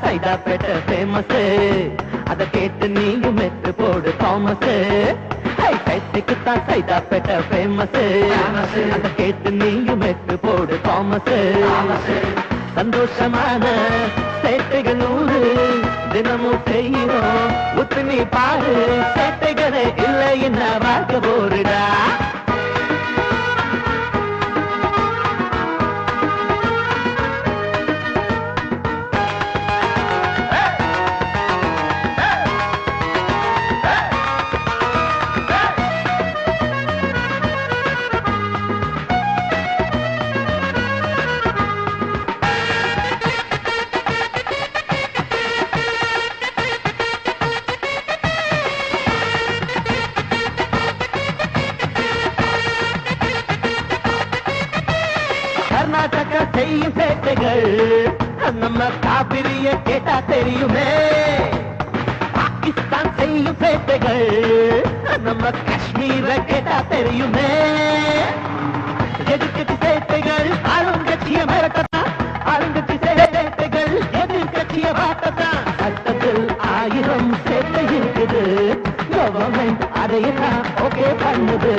Saidapet famous, அத கேட்டு நீயும் மெட்டு போடு தாமஸ். கைத்துக்குத்தான் சைதாப்பேட்டை ஃபேமஸ், அத கேட்டு நீயும் மெட்டு போடு தாமஸ். சந்தோஷமான சேட்டைகள் 100 தினமும் செய்யணும், உத்து நீ பாரு. சேட்டைகளே இல்லை என்ன பார்க்க போருடா. கர்நாடகா செய்யும் சேட்டைகள் நம்ம காவிரிய கேட்டா தெரியுமே. பாகிஸ்தான் செய்யும் சேட்டைகள் நம்ம காஷ்மீர கேட்டா தெரியுமே. எதிர்கட்சி சேட்டைகள் ஆளுங்கட்சிய மிரட்டத்தான், ஆளுங்கட்சி சேட்டைகள் எதிர்கட்சிய வாட்டத்தான். சட்டத்தில் 1000 சேட்டை இருக்குது, கவர்மெண்ட் அதையெல்லாம் ஓகே பண்ணுது.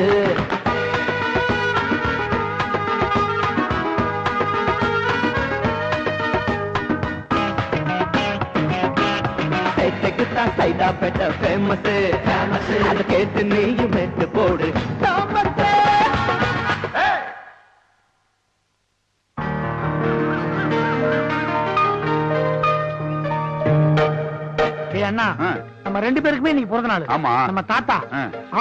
சைதாப்பேட்டை ஃபேமஸ், அத கேட்டு நீயும் மெட்டு போடு தாமஸ். அண்ணா, நம்ம 2 பேருக்குமே இன்னைக்கு பிறந்த நாள். ஆமா. நம்ம தாத்தா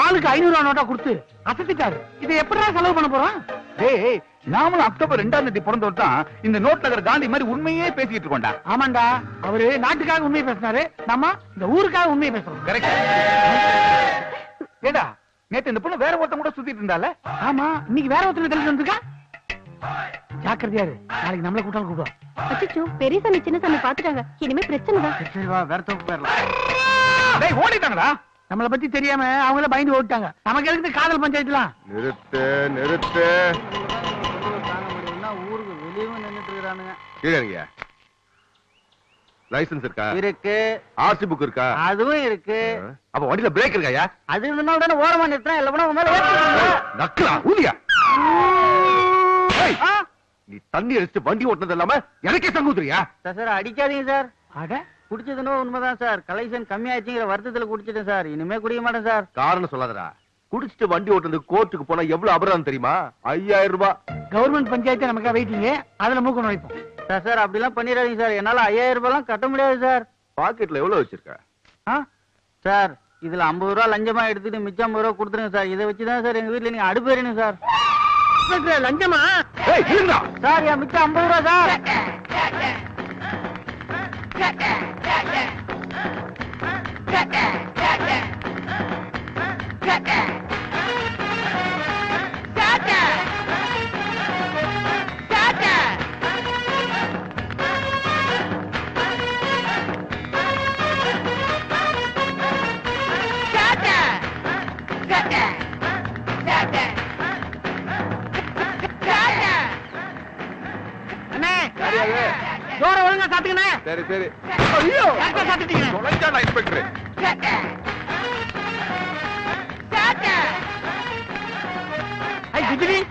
ஆளுக்கு 500 ரூபா நோட்டா கொடுத்து அசத்திட்டாரு. இதை எப்படிடா செலவு பண்ண போறோம்? டேய், நாமளும் அக்டோபர் 2ஆம் தேதி பிறந்தவர் தான் இந்த நோட் நகர் காந்தி மாதிரி உண்மையே பேசிட்டு இருக்கோம்டா. ஆமாண்டா, அவரு நாட்டுக்காக உண்மையை பேசினாரு, நம்ம இந்த ஊருக்காக உண்மையை பேசுறோம். கரெக்ட். ஏடா, நேத்து இந்த பொண்ணு வேற ஒருத்தன் கூட சுத்திட்டு இருந்தால? ஆமா, இன்னைக்கு வேற ஒருத்தர் தெரிஞ்சு வந்திருக்கா. ஜாக்கிரதையாரு, நாளைக்கு நம்மள கூட்டாலும் கூப்பிடுவோம். அச்சச்சோ, பெரிய சாமி சின்ன சாமி பாத்துட்டாங்க, இனிமே பிரச்சனை தான். சரி வா, வேற தோப்பு போயிடலாம். டேய், ஓடிட்டாங்கடா. நம்மளை பத்தி தெரியாம அவங்கள பயந்து ஓடிட்டாங்க. நமக்கு எதுக்கு காதல் பஞ்சாயத்துலாம்? நிறுத்து நிறுத்து. ஊருக்கு வெளியவும் நின்னுட்டு இருக்கானுங்க. கீழங்க லைசன்ஸ் இருக்கா? இருக்கு. ஆர்சி புக் இருக்கா? அதுவும் இருக்கு. அப்ப வண்டியில பிரேக் இருக்காயா? அது இருந்தாலும் தானே ஓரமா நிறுத்தினா இல்ல உங்க மேல நக்கலா ஊதியா? நீ தண்ணி அடிச்சுட்டு வண்டி ஓட்டுனது இல்லாம எனக்கே சங்கூத்துறியா? சார் அடிக்காதீங்க சார். அட, குடிச்சதுனோ உண்மைதான் சார். கலெக்ஷன் கம்மியாச்சுங்கிற வருத்தத்துல குடிச்சிட்டேன் சார். இனிமே குடிக்க மாட்டேன் சார். காரணம் சொல்லாதடா. குடிச்சிட்டு வண்டி ஓட்டுறது கோர்ட்டுக்கு போனா எவ்வளவு அபராதம் தெரியுமா? 5000 ரூபாய். கவர்மெண்ட் பஞ்சாயத்து நமக்கு வெயிட்டிங்க, அதுல மூக்க நுழைப்போம். சார் அப்படிலாம் பண்ணிடாதீங்க சார். என்னால 5000 ரூபாய்லாம் கட்ட முடியாது சார். பாக்கெட்ல எவ்வளவு வச்சிருக்க? சார் இதுல 50 ரூபா லஞ்சமா எடுத்துட்டு மிச்சம் 50 ரூபா கொடுத்துருங்க சார். இதை வச்சுதான் சார் எங்க வீட்டுல நீங்க அடுப்பு எறியணும் சார். லஞ்சமா? சார் என் மிச்சம் 50 ரூபா சார். ஜோர ஒழுங்கா சாத்துக்கணே. சரி சரி. ஐயோ, சாத்துட்டீங்க. தொலைஞ்சாடா இன்ஸ்பெக்டர்.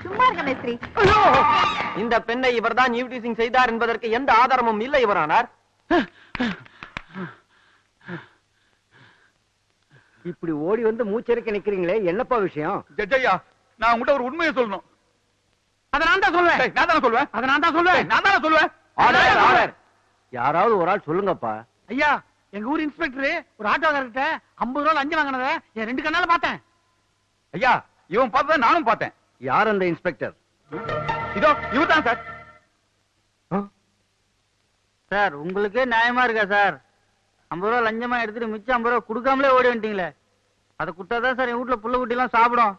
சும்மா இருக்க மேஸ்திரி. இந்த பெண்ணை இவர்தான் ஈவ்டீசிங் செய்தார் என்பதற்கு எந்த ஆதாரமும் இல்லை இவரானார். இப்படி ஓடி வந்து மூச்சரிக்க நிக்கிறீங்களே, என்னப்பா விஷயம்? ஜட்ஜையா, நான் உங்ககிட்ட ஒரு உண்மையை சொல்லணும். அதை நான் தான் சொல்லுவேன். நான் தானே சொல்லுவேன். அதை நான் தான் சொல்லுவேன். நான் தானே சொல்லுவேன். யாராவது ஒரு ஆள் சொல்லுங்கப்பா. ஐயா, எங்க ஊர் இன்ஸ்பெக்டர் ஒரு ஆட்டோக்காரர்கிட்ட 50 ரூபாய் லஞ்சம் வாங்கினத என் 2 கண்ணால பார்த்தேன். ஐயா, இவன் பார்த்தத நானும் பார்த்தேன். யார் அந்த இன்ஸ்பெக்டர்? இதோ இவர்தான் சார். சார் உங்களுக்கே நியாயமா இருக்கா சார்? 50 ரூபா லஞ்சமா எடுத்துட்டு மிச்சம் 50 ரூபா கொடுக்காமலே ஓடி வந்துட்டீங்களே. அதை கொடுத்தாதான் சார் என் வீட்டுல புள்ள குட்டி எல்லாம் சாப்பிடும்.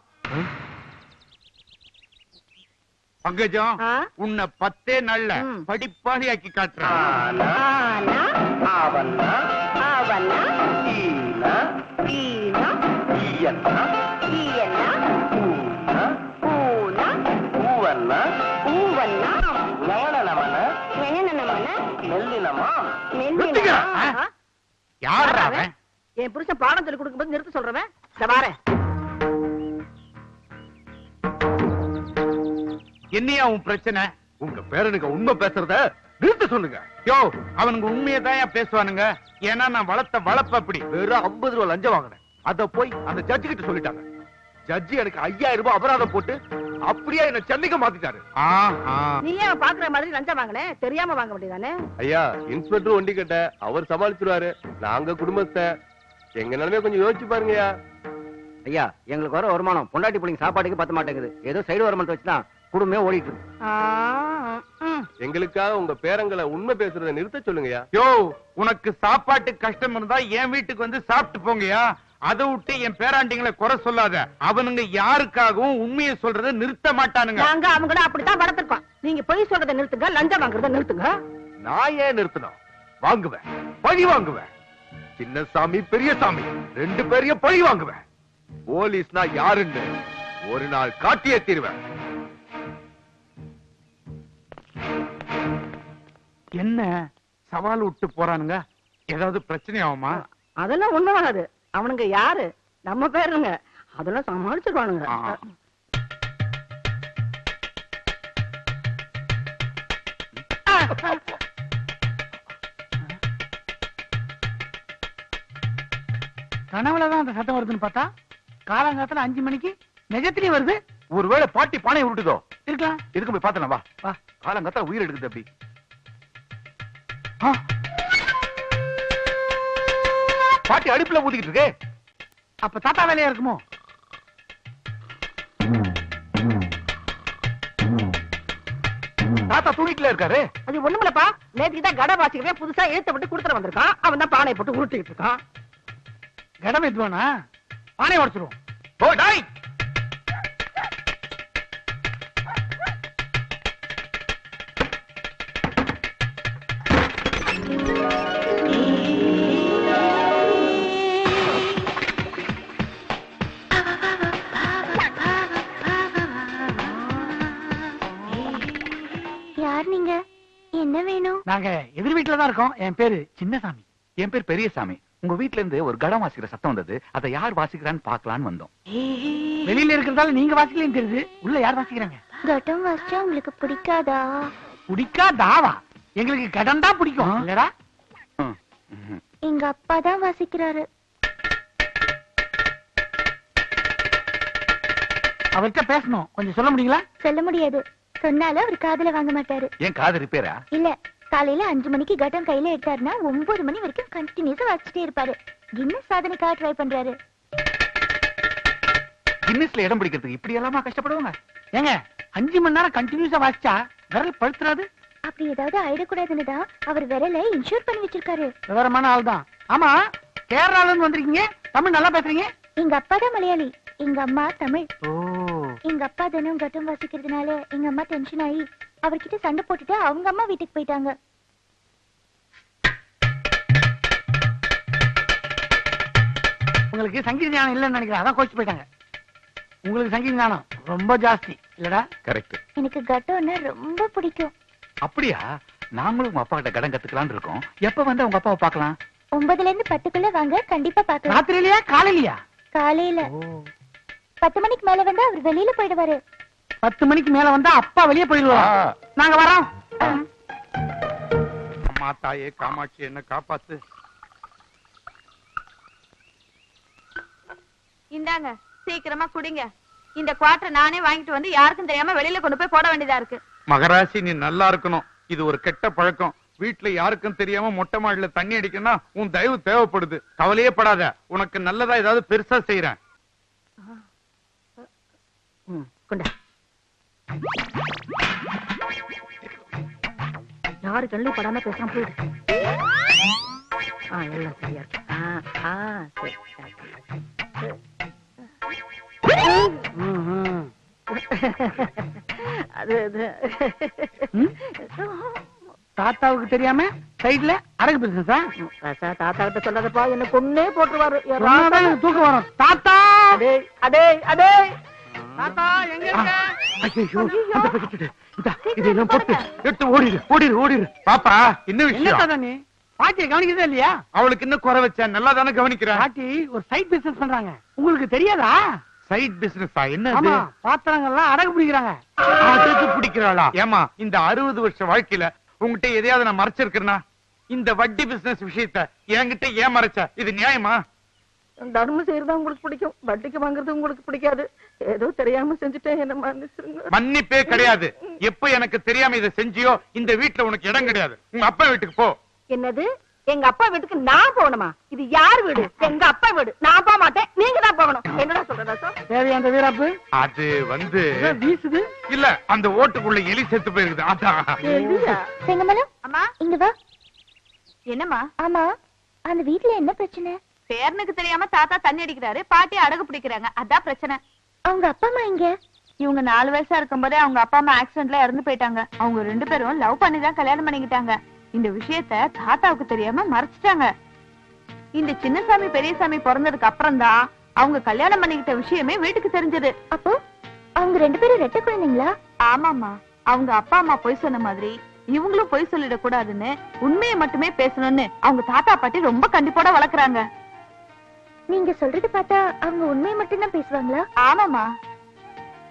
பங்கஜம், உன்னை 10 நாள்ல படிப்பாளி ஆக்கி காட்டுறேன். என் புருஷன் பாடம் சொல்லி கொடுக்கும்போது நிறுத்த சொல்றவன் சவார. என்னையா உன் பிரச்சனை? உங்க பேரனுக்கு உண்மை பேசுறத நிறுத்த சொல்லுங்க. யோ, அவனுங்க உண்மையை தான் பேசுவானுங்க. ஏன்னா நான் வளர்த்த வளர்ப்பு அப்படி. வெறும் 50 ரூபாய் லஞ்சம் வாங்கினேன். அத போய் அந்த ஜட்ஜி கிட்ட சொல்லிட்டாங்க. ஜட்ஜி எனக்கு 5000 ரூபாய் அபராதம் போட்டு அப்படியே என்ன சென்னைக்கு மாத்திட்டாரு. நீ ஏன் பாக்குற மாதிரி லஞ்சம் வாங்கினே? தெரியாம வாங்க வேண்டியதானே? ஐயா, இன்ஸ்பெக்டர் ஒண்டி கிட்ட அவர் சமாளிச்சிருவாரு. நாங்க குடும்பத்தை எங்க நிலைமைய கொஞ்சம் யோசிச்சு பாருங்கய்யா. ஐயா, எங்களுக்கு வர வருமானம் பொண்டாட்டி பிள்ளைங்க சாப்பாட்டுக்கு பத்த மாட்டேங்குது. ஏதோ சைடு வருமானத்தை வச்சுதான் குடும்பமே ஓடிட்டு இருக்கு. எங்களுக்காக உங்க பேரங்களை உண்மை பேசுறதை நிறுத்த சொல்லுங்கய்யா. யோ, உனக்கு சாப்பாட்டு கஷ்டம் இருந்தா என் வீட்டுக்கு வந்து சாப்பிட்டு போங்கயா. அதை விட்டு என் பேராண்டிங்களை குறை சொல்லாத. அவனுங்க யாருக்காகவும் உண்மையை சொல்றதை நிறுத்த மாட்டானுங்க. நாங்க அவங்க அப்படித்தான் வளர்த்திருக்கோம். நீங்க பொய் சொல்றதை நிறுத்துங்க, லஞ்சம் வாங்குறத நிறுத்துங்க. நான் ஏன் நிறுத்தணும்? வாங்குவேன், பழி வாங்குவேன். சின்னசாமி பெரியசாமி 2 பேரையும் பழி வாங்குவேன். போலீஸ்னா யாருன்னு ஒரு நாள் காட்டியே தீருவேன். என்ன சவால் விட்டு போறானுங்க? ஏதாவது பிரச்சனை ஆகுமா? அதெல்லாம் உண்மையாகாது. அவனுங்க யாரு? நம்ம பேருங்க. அதெல்லாம் சமாளிச்சிருவானுங்க. கனவுலதான் அந்த சத்தம் வருதுன்னு பார்த்தா காலங்காலத்துல 5 மணிக்கு நிஜத்திலேயே வருது. ஒருவேளை பாட்டி பானை உருட்டுதோ இருக்கலாம். எதுக்கு போய் பார்த்தலாம். வா வா. காலங்கத்தா உயிர் எடுக்குது அப்படி. பாட்டி அடுப்புல ஊத்திக்கிட்டு இருக்கே. அப்ப தாத்தா வேலையா இருக்குமோ? தாத்தா தூங்கிட்டுல இருக்காரு. அது ஒண்ணுமில்லப்பா. நேற்றுக்கு தான் கடை வாசிக்கிறேன், புதுசா எழுத்தப்பட்டு கொடுத்துட்டு வந்திருக்கான். அவன் தான் பானை போட்டு உருட்டிட்டு இருக்கான். கடம் எதுவானா பானை உடச்சிருவோம். ஓ டாய், யார் நீங்க? என்ன வேணும்? நாங்க எதிர் வீட்டுல தான் இருக்கோம். என் பேரு சின்னசாமி. என் பேர் பெரியசாமி. உங்க வீட்ல இருந்து ஒரு கடம் வாசிக்கிற சத்தம் வந்தது. அதை யார் வாசிக்கிறான்னு பாக்கலான்னு வந்தோம். வெளியில இருக்கிறதால நீங்க வாசிக்கலன்னு தெரியுது. உள்ள யார் வாசிக்கிறாங்க? கட்டம் வாசிச்சா உங்களுக்கு பிடிக்காதா? பிடிக்காதாவா? எங்களுக்கு கடன் தான் பிடிக்கும் இல்லடா. எங்க அப்பா தான் வாசிக்கிறாரு. அவர்கிட்ட பேசணும், கொஞ்சம் சொல்ல முடியுங்களா? சொல்ல முடியாது. சொன்னாலும் அவர் காதுல வாங்க மாட்டாரு. ஏன் காது ரிப்பேரா? இல்ல, காலையில 5 மணிக்கு கட்டம் கையில எடுத்தாருன்னா 9 மணி வரைக்கும் கண்டினியூஸா வாசிச்சுட்டே இருப்பாரு. கின்னஸ் சாதனைக்காக ட்ரை பண்றாரு. கின்னஸ்ல இடம் பிடிக்கிறதுக்கு இப்படி எல்லாமா கஷ்டப்படுவாங்க? ஏங்க 5 மணி நேரம் கண்டினியூஸா வாசிச்சா விரல் பழுத்துறாது? அப்படி ஏதாவது ஆயிடக்கூடாதுன்னு தான் அவர் விரலை இன்சூர் பண்ணி வச்சிருக்காரு. விவரமான ஆள் தான். ஆமா, கேரளால இருந்து வந்திருக்கீங்க, தமிழ் நல்லா பேசுறீங்க. எங்க அப்பா தான் மலையாளி, எங்க அம்மா தமிழ். ஓ. எங்க அப்பா தினம் கட்டம் வாசிக்கிறதுனால எங்க அம்மா டென்ஷன் ஆகி அவர்கிட்ட சண்டை போட்டுட்டு அவங்க அம்மா வீட்டுக்கு போயிட்டாங்க. உங்களுக்கு சங்கீத ஞானம் இல்லைன்னு நினைக்கிறேன், அதான் கோச்சு போயிட்டாங்க. உங்களுக்கு சங்கீத ஞானம் ரொம்ப ஜாஸ்தி இல்லடா. கரெக்ட். எனக்கு கட்டம்னா ரொம்ப பிடிக்கும். அப்படியா? நாங்களும் உங்க அப்பா கிட்ட கடன் கத்துக்கலாம்னு இருக்கோம். எப்ப வந்து உங்க அப்பாவை பார்க்கலாம்? 9ல இருந்து 10க்குள்ள வாங்க, கண்டிப்பா பார்க்கலாம். ராத்திரியிலயா காலையிலயா? காலையில 10 மணிக்கு மேல வந்து அவர் வெளியில போயிடுவாரு. 10 மணிக்கு மேல வந்தா அப்பா வெளியே போயிடுவா. நாங்க வரோம். அம்மா தாயே காமாட்சி, என்ன காப்பாத்து. இந்தாங்க, சீக்கிரமா குடிங்க. இந்த குவார்டர் நானே வாங்கிட்டு வந்து யாருக்கும் தெரியாம வெளியில கொண்டு போய் போட வேண்டியதா இருக்கு. மகராசி, நீ நல்லா இருக்கணும். இது ஒரு கெட்ட பழக்கம். வீட்டுல யாருக்கும் தெரியாம மொட்டை மாடியில தண்ணி அடிக்கணும்னா உன் தயவு தேவைப்படுது. கவலையே படாத, உனக்கு நல்லதா ஏதாவது பெருசா செய்யறேன். யாரு கண்ணிலையும் படாம பேசாம போயிடு. எல்லாம் சரியா இருக்கு. தாத்தாவுக்கு தெரியாம சைடுல அடகு பிசினஸா? தாத்தா கிட்ட சொல்லாதப்பா, என்ன கொன்னே போட்டுருவாரு. தூக்கம் வரும். தாத்தா அடே அடே தாத்தா எங்க இருக்க? ஐயோ, அந்த பக்கெட் இதெல்லாம் போட்டு எடுத்து ஓடிடு ஓடிடு ஓடிடு. பாப்பா என்ன என்ன விஷயம்? தாத்தா நீ பாட்டியை கவனிக்கிறதே இல்லையா? அவளுக்கு இன்னும் குறை வச்சா நல்லா தானே கவனிக்கிறேன். பாட்டி ஒரு சைட் பிசினஸ் பண்றாங்க, உங்களுக்கு தெரியாதா? சைட் பிசினஸா? என்ன ஆமா, பாத்திரங்கள்லாம் அடகு பிடிக்கிறாங்க. அதுக்கு பிடிக்கிறாளா? ஏமா இந்த 60 வருஷ வாழ்க்கையில உங்ககிட்ட எதையாவது நான் மறைச்சிருக்கிறேன்னா? இந்த வட்டி பிசினஸ் விஷயத்த என்கிட்ட ஏன் மறைச்ச? இது நியாயமா? தர்மம் செய்யறதா உங்களுக்கு பிடிக்கும், வட்டிக்கு வாங்குறது உங்களுக்கு பிடிக்காது. ஏதோ தெரியாம செஞ்சுட்டேன், என்ன மன்னிச்சிருங்க. மன்னிப்பே கிடையாது. எப்ப எனக்கு தெரியாம இதை செஞ்சியோ இந்த வீட்டுல உனக்கு இடம் கிடையாது. உங்க அப்பா வீட்டுக்கு போ. என்னது? எங்க அப்பா வீட்டுக்கு நான் போகணுமா? இது யார் வீடு? எங்க அப்பா வீடு. நான் போக மாட்டேன், நீங்க தான் போகணும். என்னடா சொல்றதா சார்? தேவையான வீராப்பு அது வந்து வீசுது இல்ல, அந்த ஓட்டுக்குள்ள எலி செத்து போயிருக்குது. அதான். செங்கமலம், அம்மா இங்க வா. என்னம்மா? ஆமா, அந்த வீட்ல என்ன பிரச்சனை? பேரனுக்கு தெரியாம தாத்தா தண்ணி அடிக்கிறாரு, பாட்டி அடகு பிடிக்கிறாங்க, அதான் பிரச்சனை. அவங்க அப்பா அம்மா இங்க? இவங்க 4 வயசா இருக்கும்போதே அவங்க அப்பா அம்மா ஆக்சிடென்ட்ல இறந்து போயிட்டாங்க. அவங்க 2 பேரும் லவ் பண்ணி தான் கல்யாணம் பண்ணிக்கிட்டாங்க. இந்த விஷயத்த தாத்தாவுக்கு தெரியாம மறைச்சிட்டாங்க. இந்த சின்னசாமி பெரியசாமி பிறந்ததுக்கு அப்புறம் தான் அவங்க கல்யாணம் பண்ணிக்கிட்ட விஷயமே வீட்டுக்கு தெரிஞ்சது. அப்போ அவங்க 2 பேரும் ரெட்டை குழந்தைங்களா? ஆமாமா, அவங்க அப்பா அம்மா பொய் சொன்ன மாதிரி இவங்களும் பொய் சொல்லிட கூடாதுன்னு உண்மையை மட்டுமே பேசணும்னு அவங்க தாத்தா பாட்டி ரொம்ப கண்டிப்போட வளர்க்கறாங்க. நீங்க சொல்றது பார்த்தா அவங்க உண்மையை மட்டும்தான் பேசுவாங்களா? ஆமாமா,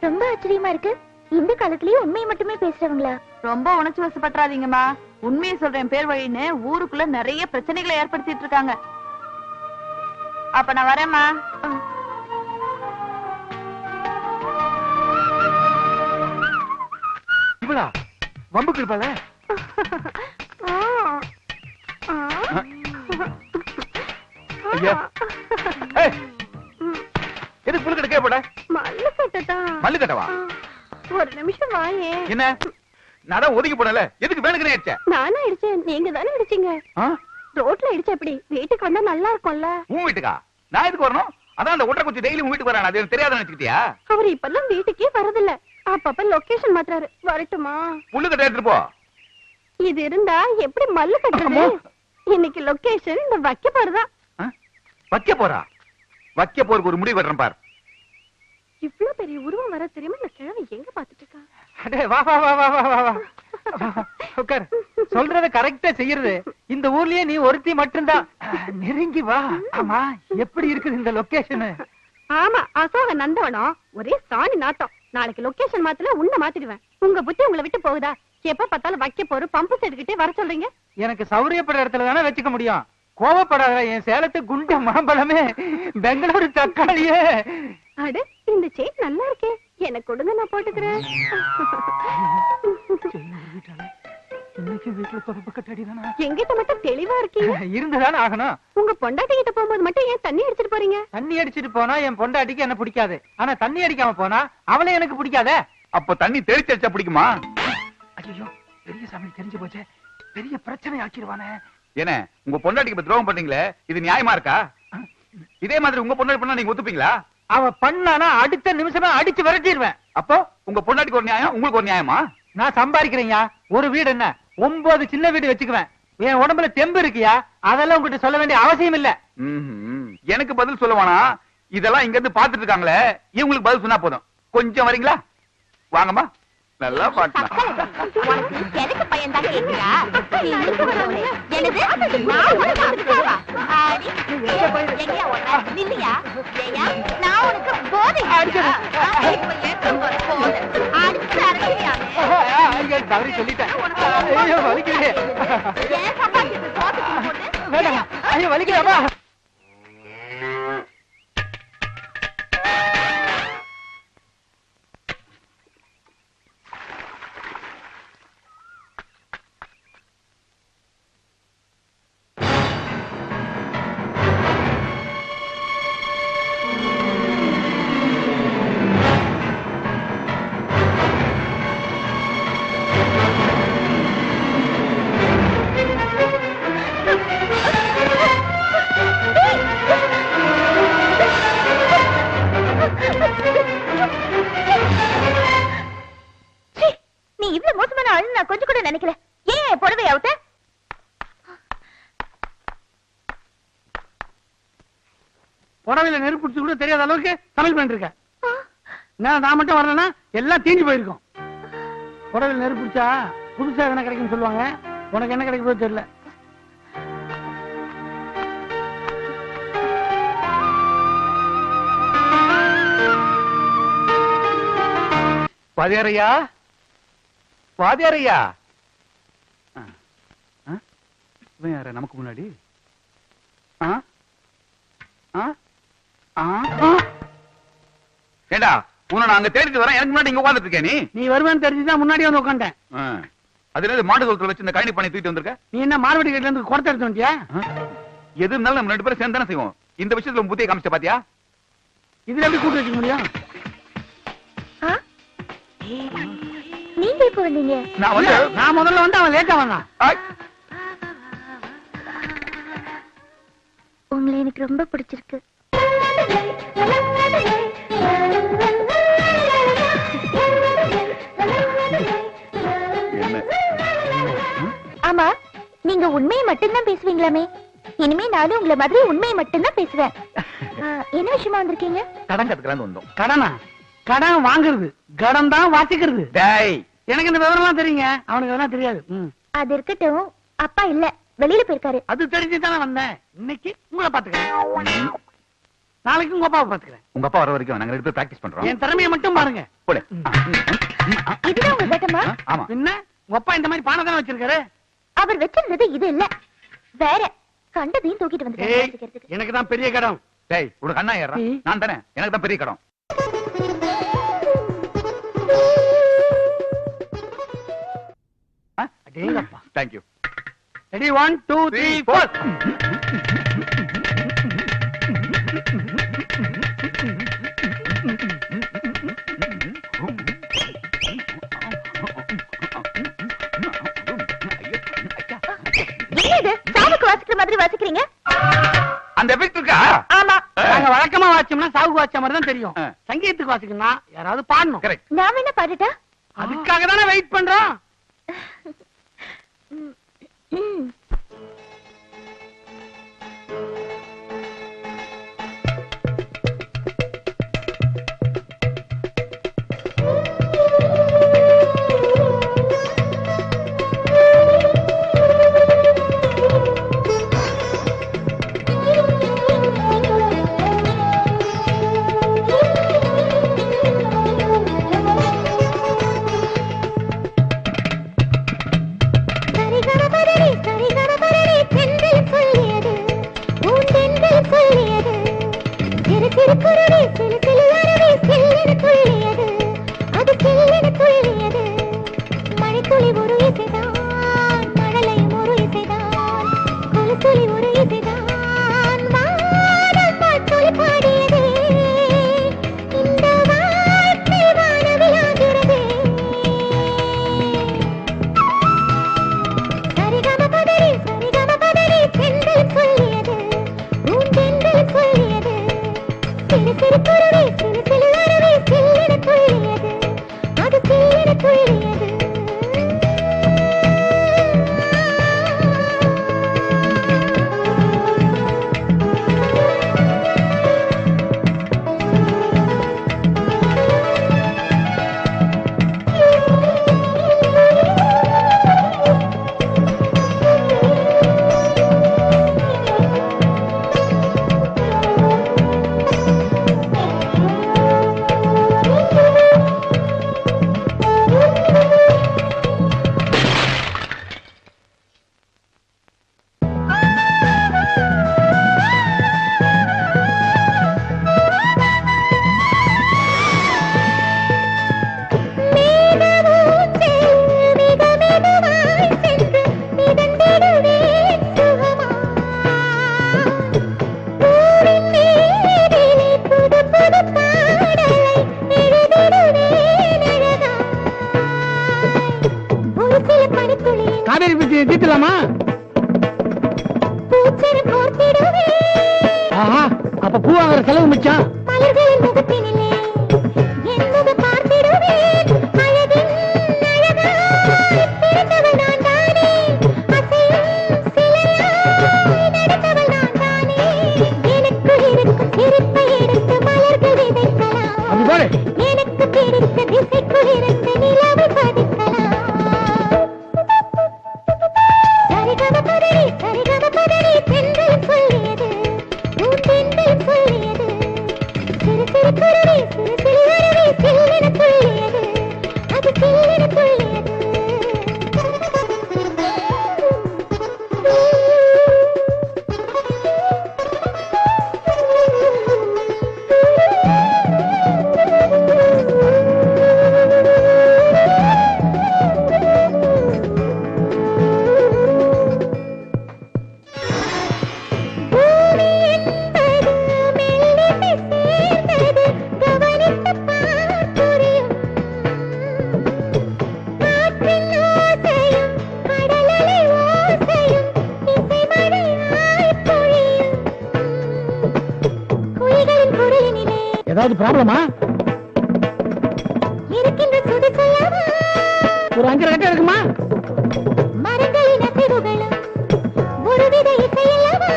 ரொம்ப ஆச்சரியமா இருக்கு. இந்த காலத்திலயும் உண்மையை மட்டுமே பேசுறவங்களா? ரொம்ப உணர்ச்சி வசப்பட்டுறாதீங்கம்மா. உண்மையை சொல்றேன் பேர் வழின்னு ஊருக்குள்ள நிறைய பிரச்சனைகளை ஏற்படுத்திட்டு இருக்காங்க. அப்ப நான் வரேம்மா. இவளா வம்புக்கு இருப்பாள? ஐயா, எதுக்கு புல்லு கட்டக்கே போட? மல்லு கட்டதான். மல்லு கட்டவா? ஒரு நிமிஷம் வாயே. என்ன நட ஒதுக்கி போடல, எதுக்கு வேணுக்குனே அடிச்ச? நானா அடிச்சேன், நீங்க தானே அடிச்சீங்க. ரோட்ல அடிச்ச எப்படி? வீட்டுக்கு வந்தா நல்லா இருக்கும்ல. உன் வீட்டுக்கா? நான் எதுக்கு வரணும்? அதான் அந்த ஒட்டரை குச்சி டெய்லி உன் வீட்டுக்கு வரான், அது எனக்கு தெரியாத நினைச்சுக்கிட்டியா? அவர் இப்பெல்லாம் வீட்டுக்கே வரதில்ல, அப்பப்ப லொகேஷன் மாத்துறாரு. வரட்டுமா? புல்லு கட்ட எடுத்துட்டு போ. இது இருந்தா எப்படி மல்லு கட்டுறது? இன்னைக்கு லொகேஷன் இந்த வைக்க போறதா. வைக்க போறா? வைக்க போறதுக்கு ஒரு முடிவு வர்றேன் பார். இவ்ளோ பெரிய உருவம் வர தெரியுமா? இந்த கிழவி எங்க பாத்துட்டு இருக்கா? அடே வா வா வா வா வா வா. உட்கார். சொல்றத கரெக்டா செய்யறது இந்த ஊர்லயே நீ ஒருத்தி மட்டும்தான். நெருங்கி வா. ஆமா, எப்படி இருக்குது இந்த லொகேஷன்? ஆமா, அசோக நந்தவனம் ஒரே சாணி நாட்டம். நாளைக்கு லொகேஷன் மாத்தல உன்ன மாத்திடுவேன். உங்க புத்தி உங்களை விட்டு போகுதா? எப்ப பார்த்தாலும் வைக்க போற பம்பு செட்டுக்கிட்டே வர சொல்றீங்க. எனக்கு சௌரியப்படுற இடத்துல தானே வச்சுக்க முடியும். கோவப்படாத, என் சேலத்து குண்ட மாம்பழமே, பெங்களூரு தக்காளியே. அட, இந்த செயின் நல்லா இருக்கே, எனக்கு கொடுங்க, நான் போட்டுக்கிறேன். இன்னைக்கு வீட்டுல தொடர்பு கட்டடிதானா? எங்கிட்ட மட்டும் தெளிவா இருக்கீங்க. இருந்துதானே ஆகணும். உங்க பொண்டாட்டி கிட்ட போகும்போது மட்டும் ஏன் தண்ணி அடிச்சிட்டு போறீங்க? தண்ணி அடிச்சிட்டு போனா என் பொண்டாட்டிக்கு என்ன பிடிக்காது. ஆனா தண்ணி அடிக்காம போனா அவளை எனக்கு பிடிக்காதே. அப்ப தண்ணி தெளிச்சு அடிச்சா பிடிக்குமா? ஐயோ, பெரிய சாமி தெரிஞ்சு போச்சே, பெரிய பிரச்சனை ஆக்கிடுவானே. என்ன உங்க பொண்டாட்டிக்கு இப்ப துரோகம் பண்றீங்களே, இது நியாயமா இருக்கா? இதே மாதிரி உங்க பொண்டாட்டி பண்ணா நீங்க ஒத்துப்பீங்களா? அவ பண்ணானா அடுத்த நிமிஷமே அடிச்சு விரட்டிடுவேன். அப்போ உங்க பொண்டாட்டிக்கு ஒரு நியாயம், உங்களுக்கு ஒரு நியாயமா? நான் சம்பாதிக்கிறேன்யா, ஒரு வீடு என்ன 9 சின்ன வீடு வச்சுக்குவேன். என் உடம்புல தெம்பு இருக்கியா, அதெல்லாம் உங்ககிட்ட சொல்ல வேண்டிய அவசியம் இல்ல. எனக்கு பதில் சொல்லுவானா? இதெல்லாம் இங்க இருந்து பாத்துட்டு இருக்காங்களே, இவங்களுக்கு பதில் சொன்னா போதும். கொஞ்சம் வரீங்களா? வாங்கம்மா, நல்லா பாட்டுலாம். எனக்கு பையன் தான் கேட்கிறா. எனது நான் உனக்கு அதுக்காவா? ஆடி எங்கயா ஓடுற? நில்லையா? ஏயா நான் உனக்கு போதை அடிச்சா? இப்ப ஏற்ற போற போதை அடிச்சு அரசியானே. தவறி சொல்லிட்டேன். ஐயோ வலிக்குது. ஏன் சம்பாதிச்சு போட்டுக்கு போட்டு? வேண்டாம், ஐயோ வலிக்குதாமா? புடவையில நெருப்பு பிடிச்சு கூட தெரியாத அளவுக்கு சமையல் பண்ணிட்டு இருக்க. நான் மட்டும் வரலன்னா எல்லாம் தீஞ்சு போயிருக்கும். புடவையில நெருப்பு பிடிச்சா புதுசா என்ன கிடைக்கும்னு சொல்லுவாங்க. உனக்கு என்ன கிடைக்கும் தெரியல. வாதியாரையா, வாதியாரையா. இவன் யார நமக்கு முன்னாடி? ஏண்டா உன்னை நான் அங்க தேடிட்டு வரேன், எனக்கு முன்னாடி இங்க உட்கார்ந்துட்டு இருக்கேன். நீ வருவேன்னு தெரிஞ்சுதான் முன்னாடி வந்து உட்காந்தேன். அது என்னது மாட்டு தொழுத்துல வச்சு இந்த கழனி பண்ணி தூக்கிட்டு வந்திருக்க? நீ என்ன மார்வடி கட்டில இருந்து குடத்தை எடுத்து வந்துட்டியா? எது இருந்தாலும் நம்ம 2 பேரும் சேர்ந்து தானே செய்வோம். இந்த விஷயத்துல புத்தியை காமிச்ச பாத்தியா? இதுல எப்படி கூட்டு வச்சுக்க முடியும்? நீங்க இப்ப வந்தீங்க? நான் முதல்ல வந்து அவன் லேட்டா வந்தான். உங்களை எனக்கு ரொம்ப பிடிச்சிருக்கு. ஆமா, நீங்க உண்மையை மட்டும்தான் பேசுவீங்களாமே. இனிமே நானும் உங்களை மாதிரி உண்மையை மட்டும்தான் பேசுவேன். என்ன விஷயமா வந்திருக்கீங்க? கடன் கத்துக்கலான்னு வந்தோம். கடனா? கடன் வாங்குறது, கடன் தான் வாசிக்கிறது. எனக்கு இந்த விவரம்லாம் தெரியுங்க, அவனுக்கு அதெல்லாம் தெரியாது. அது இருக்கட்டும், அப்பா இல்ல, வெளியில போயிருக்காரு. அது தெரிஞ்சுதானே வந்தேன். இன்னைக்கு உங்களை பாத்துக்கிறேன், நாளைக்கு உங்க அப்பாவை பாத்துக்கிறேன். உங்க அப்பா வர வரைக்கும் நாங்க 2 பேரும் பிராக்டிஸ் பண்றோம். என் திறமையை மட்டும் பாருங்க. இதுதான் உங்க கட்டமா? ஆமா. என்ன உங்க அப்பா இந்த மாதிரி பானை தானே வச்சிருக்காரு? அவர் வச்சிருந்தது இது இல்ல, வேற கண்டதையும் தூக்கிட்டு வந்து. எனக்கு தான் பெரிய கடன். டேய், உனக்கு அண்ணா ஏறா? நான் தானே, எனக்கு தான் பெரிய கடன். அடேங்கப்பா. Thank you. ரெடி 1 2 3 4. என்னது சாவுக்கு வாசிக்கிற மாதிரி வாசிக்கிறீங்க? அந்த எஃபெக்ட் இருக்கா? ஆமா, நாங்க வழக்கமா வாசிச்சோம்னா சாவுக்கு வாசிச்ச மாதிரி தான் தெரியும். சங்கீதத்துக்கு வாசிக்கணும்னா யாராவது பாடணும். கரெக்ட். நான் என்ன பாடிட்டா? அதுக்காக தானே வெயிட் பண்றோம். தீர்த்தலாமா? அப்ப பூ வாங்குற செலவு மிச்சம். எனக்கு சரிகம பதறி பெண்கள் சொல்லியது உன் பெண்கள் சொல்லியது சிறு சிறு குருவி சிறு சிறு அருவி சில்லென சொல்லியது அது சில்லென சொல்லியது ஏதாவது ப்ராப்ளமா? இருக்கின்ற சுடு சொல்லவா ஒரு 5 கட்டம் இருக்குமா? மரங்களின் அசைவுகளும் ஒருவித இசையல்லவா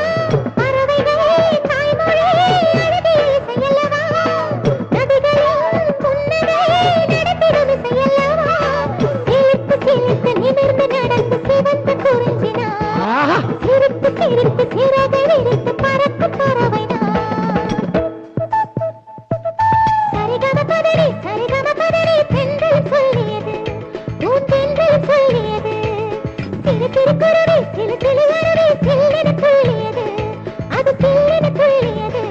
பறவைகளே தாய்மொழி அழகிய இசையல்லவா நதிகளின் புன்னகை நடத்திடும் இசையல்லவா சிரித்து சிரித்து நிமிர்ந்து நடந்து சிவந்த குறிஞ்சினா சிரித்து சிரித்து சிறகை விரித்து பறக்கும் பறவை சரிகம பதறி பெண்கள் சொல்லியது உன் பெண்கள் சொல்லியது சிறு சிறு குருவி சிறு சிறு அருவி சில்லென சொல்லியது அது சில்லென சொல்லியது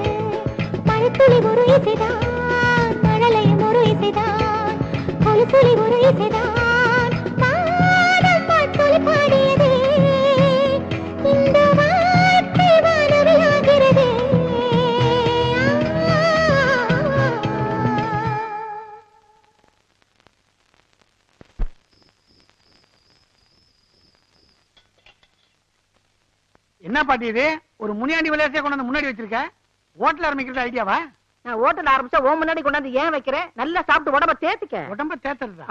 மழைத்துளி ஒரு இசைதான் மழலையும் ஒரு இசைதான் கொலுசுளி ஒரு இசைதான் வானம் பாட்டுளி பாடியது இந்த வார்த்தை வானவியாகிறது என்ன பாட்டி இது? ஒரு முனியாண்டி விளையாட்டை கொண்டாந்து முன்னாடி வச்சிருக்க. ஹோட்டல் ஆரம்பிக்கிறது ஐடியாவா? நான் ஹோட்டல் ஆரம்பிச்சா ஓ முன்னாடி கொண்டாந்து ஏன் வைக்கிறேன்? நல்லா சாப்பிட்டு உடம்ப தேத்துக்க. உடம்ப தேத்துறதா?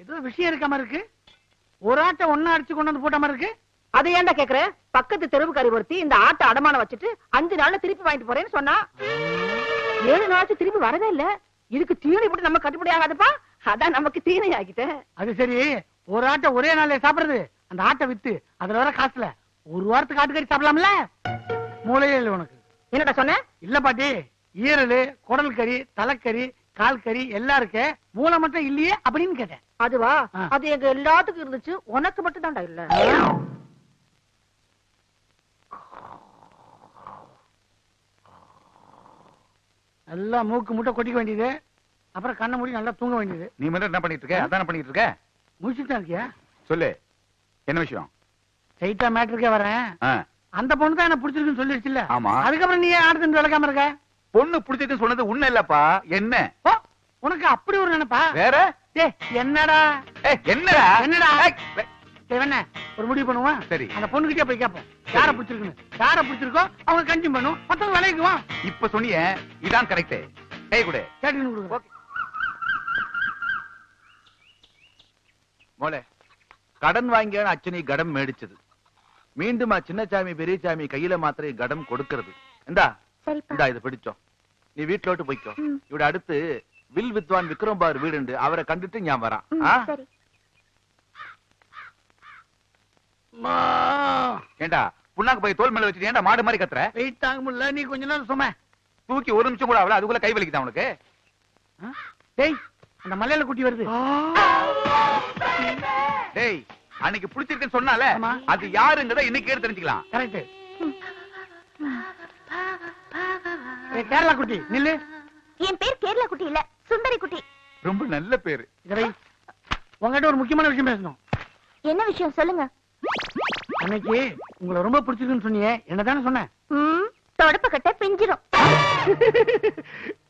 ஏதோ விஷயம் இருக்காம இருக்கு. ஒரு ஆட்டை ஒன்னா அடிச்சு கொண்டாந்து போட்ட மாதிரி இருக்கு. அதை ஏன்டா கேக்குற? பக்கத்து தெருவுக்காரி ஒருத்தி இந்த ஆட்டை அடமானம் வச்சுட்டு 5 நாள்ல திருப்பி வாங்கிட்டு போறேன்னு சொன்னா. 7 நாளாச்சு திருப்பி வரவே இல்ல. இதுக்கு தீனி போட்டு நம்ம கட்டுப்படி ஆகாதுப்பா. அதான் நமக்கு தீனை ஆகிட்டேன். அது சரி, ஒரு ஆட்டை ஒரே நாள்ல சாப்பிடுறது. அந்த ஆட்டை வித்து அதுல வர காசுல ஒரு வாரத்துக்கு ஆட்டுக்கறி சாப்பிடலாம்ல? மூளையே இல்ல உனக்கு. என்னடா சொன்ன? இல்ல பாட்டி, ஈரல், குடல் கறி, தலைக்கறி, கால் கறி எல்லாம் இருக்கு, மூளை மட்டும் இல்லையே அப்படின்னு கேட்டேன். அதுவா? அது எங்க எல்லாத்துக்கும் இருந்துச்சு, உனக்கு மட்டும் தான்டா இல்ல. நல்லா மூக்கு முட்டை கொட்டிக்க வேண்டியது, அப்புறம் கண்ணை மூடி நல்லா தூங்க வேண்டியது. நீ மட்டும் என்ன பண்ணிட்டு இருக்க? அதான் பண்ணிட்டு இருக்க. முடிச்சுட்டு தான் இருக்கியா? சொல்லு, என்ன விஷயம்? ஸ்ட்ரைட்டா மேட்டருக்கே வரேன். அந்த பொண்ணு தான் என்ன பிடிச்சிருக்குன்னு சொல்லிடுச்சுல்ல? ஆமா. அதுக்கப்புறம் நீ ஆடுதுன்னு விளக்காம இருக்க? பொண்ணு பிடிச்சிருக்குன்னு சொன்னது உண்மை இல்லப்பா. என்ன உனக்கு அப்படி ஒரு நினைப்பா? வேற என்னடா என்னடா என்னடா என்ன ஒரு முடிவு பண்ணுவான். சரி, அந்த பொண்ணுகிட்டே போய் கேட்போம் யார பிடிச்சிருக்குன்னு. யார பிடிச்சிருக்கோ அவங்க கஞ்சி பண்ணும், மத்தவங்க விளைக்குவான். இப்ப சொன்னியே இதான் கரெக்ட். கை கொடு. கேட்டு கொடுக்குறேன். மோளே, கடன் வாங்கியான அச்சனை கடம் மேடிச்சது. மீண்டும் சின்னசாமி பெரியசாமி கையில மாத்திரை கடம் கொடுக்கிறது. இந்தா இது பிடிச்சோம். நீ வீட்டுல விட்டு போய்க்கோ. இவட அடுத்து வில் வித்வான் விக்ரம் பார் வீடு, அவரை கண்டுட்டு ஞான் வரான். ஏண்டா புண்ணாக்கு போய் தோல் மேல வச்சுட்டு ஏண்டா மாடு மாதிரி கத்துற? வெயிட் தாங்க முடியல, நீ கொஞ்ச நேரம் சும்மா தூக்கி 1 நிமிஷம் கூட ஆகல, அதுக்குள்ள கை வலிக்குதா உனக்கு? டேய், அந்த மலையில குட்டி வருது. டேய், அன்னைக்கு பிடிச்சிருக்குன்னு சொன்னால அது யாருங்கறத இன்னைக்கு கேட்டு தெரிஞ்சுக்கலாம். கரெக்ட். கேரளா குட்டி நில்லு. என் பேர் கேரளா குட்டி இல்ல, சுந்தரி குட்டி. ரொம்ப நல்ல பேரு. உங்ககிட்ட ஒரு முக்கியமான விஷயம் பேசணும். என்ன விஷயம் சொல்லுங்க. அன்னைக்கு உங்களை ரொம்ப பிடிச்சிருக்குன்னு சொன்னியே, என்னதானே சொன்னேன்? தொடப்ப கட்ட பிஞ்சிரும்.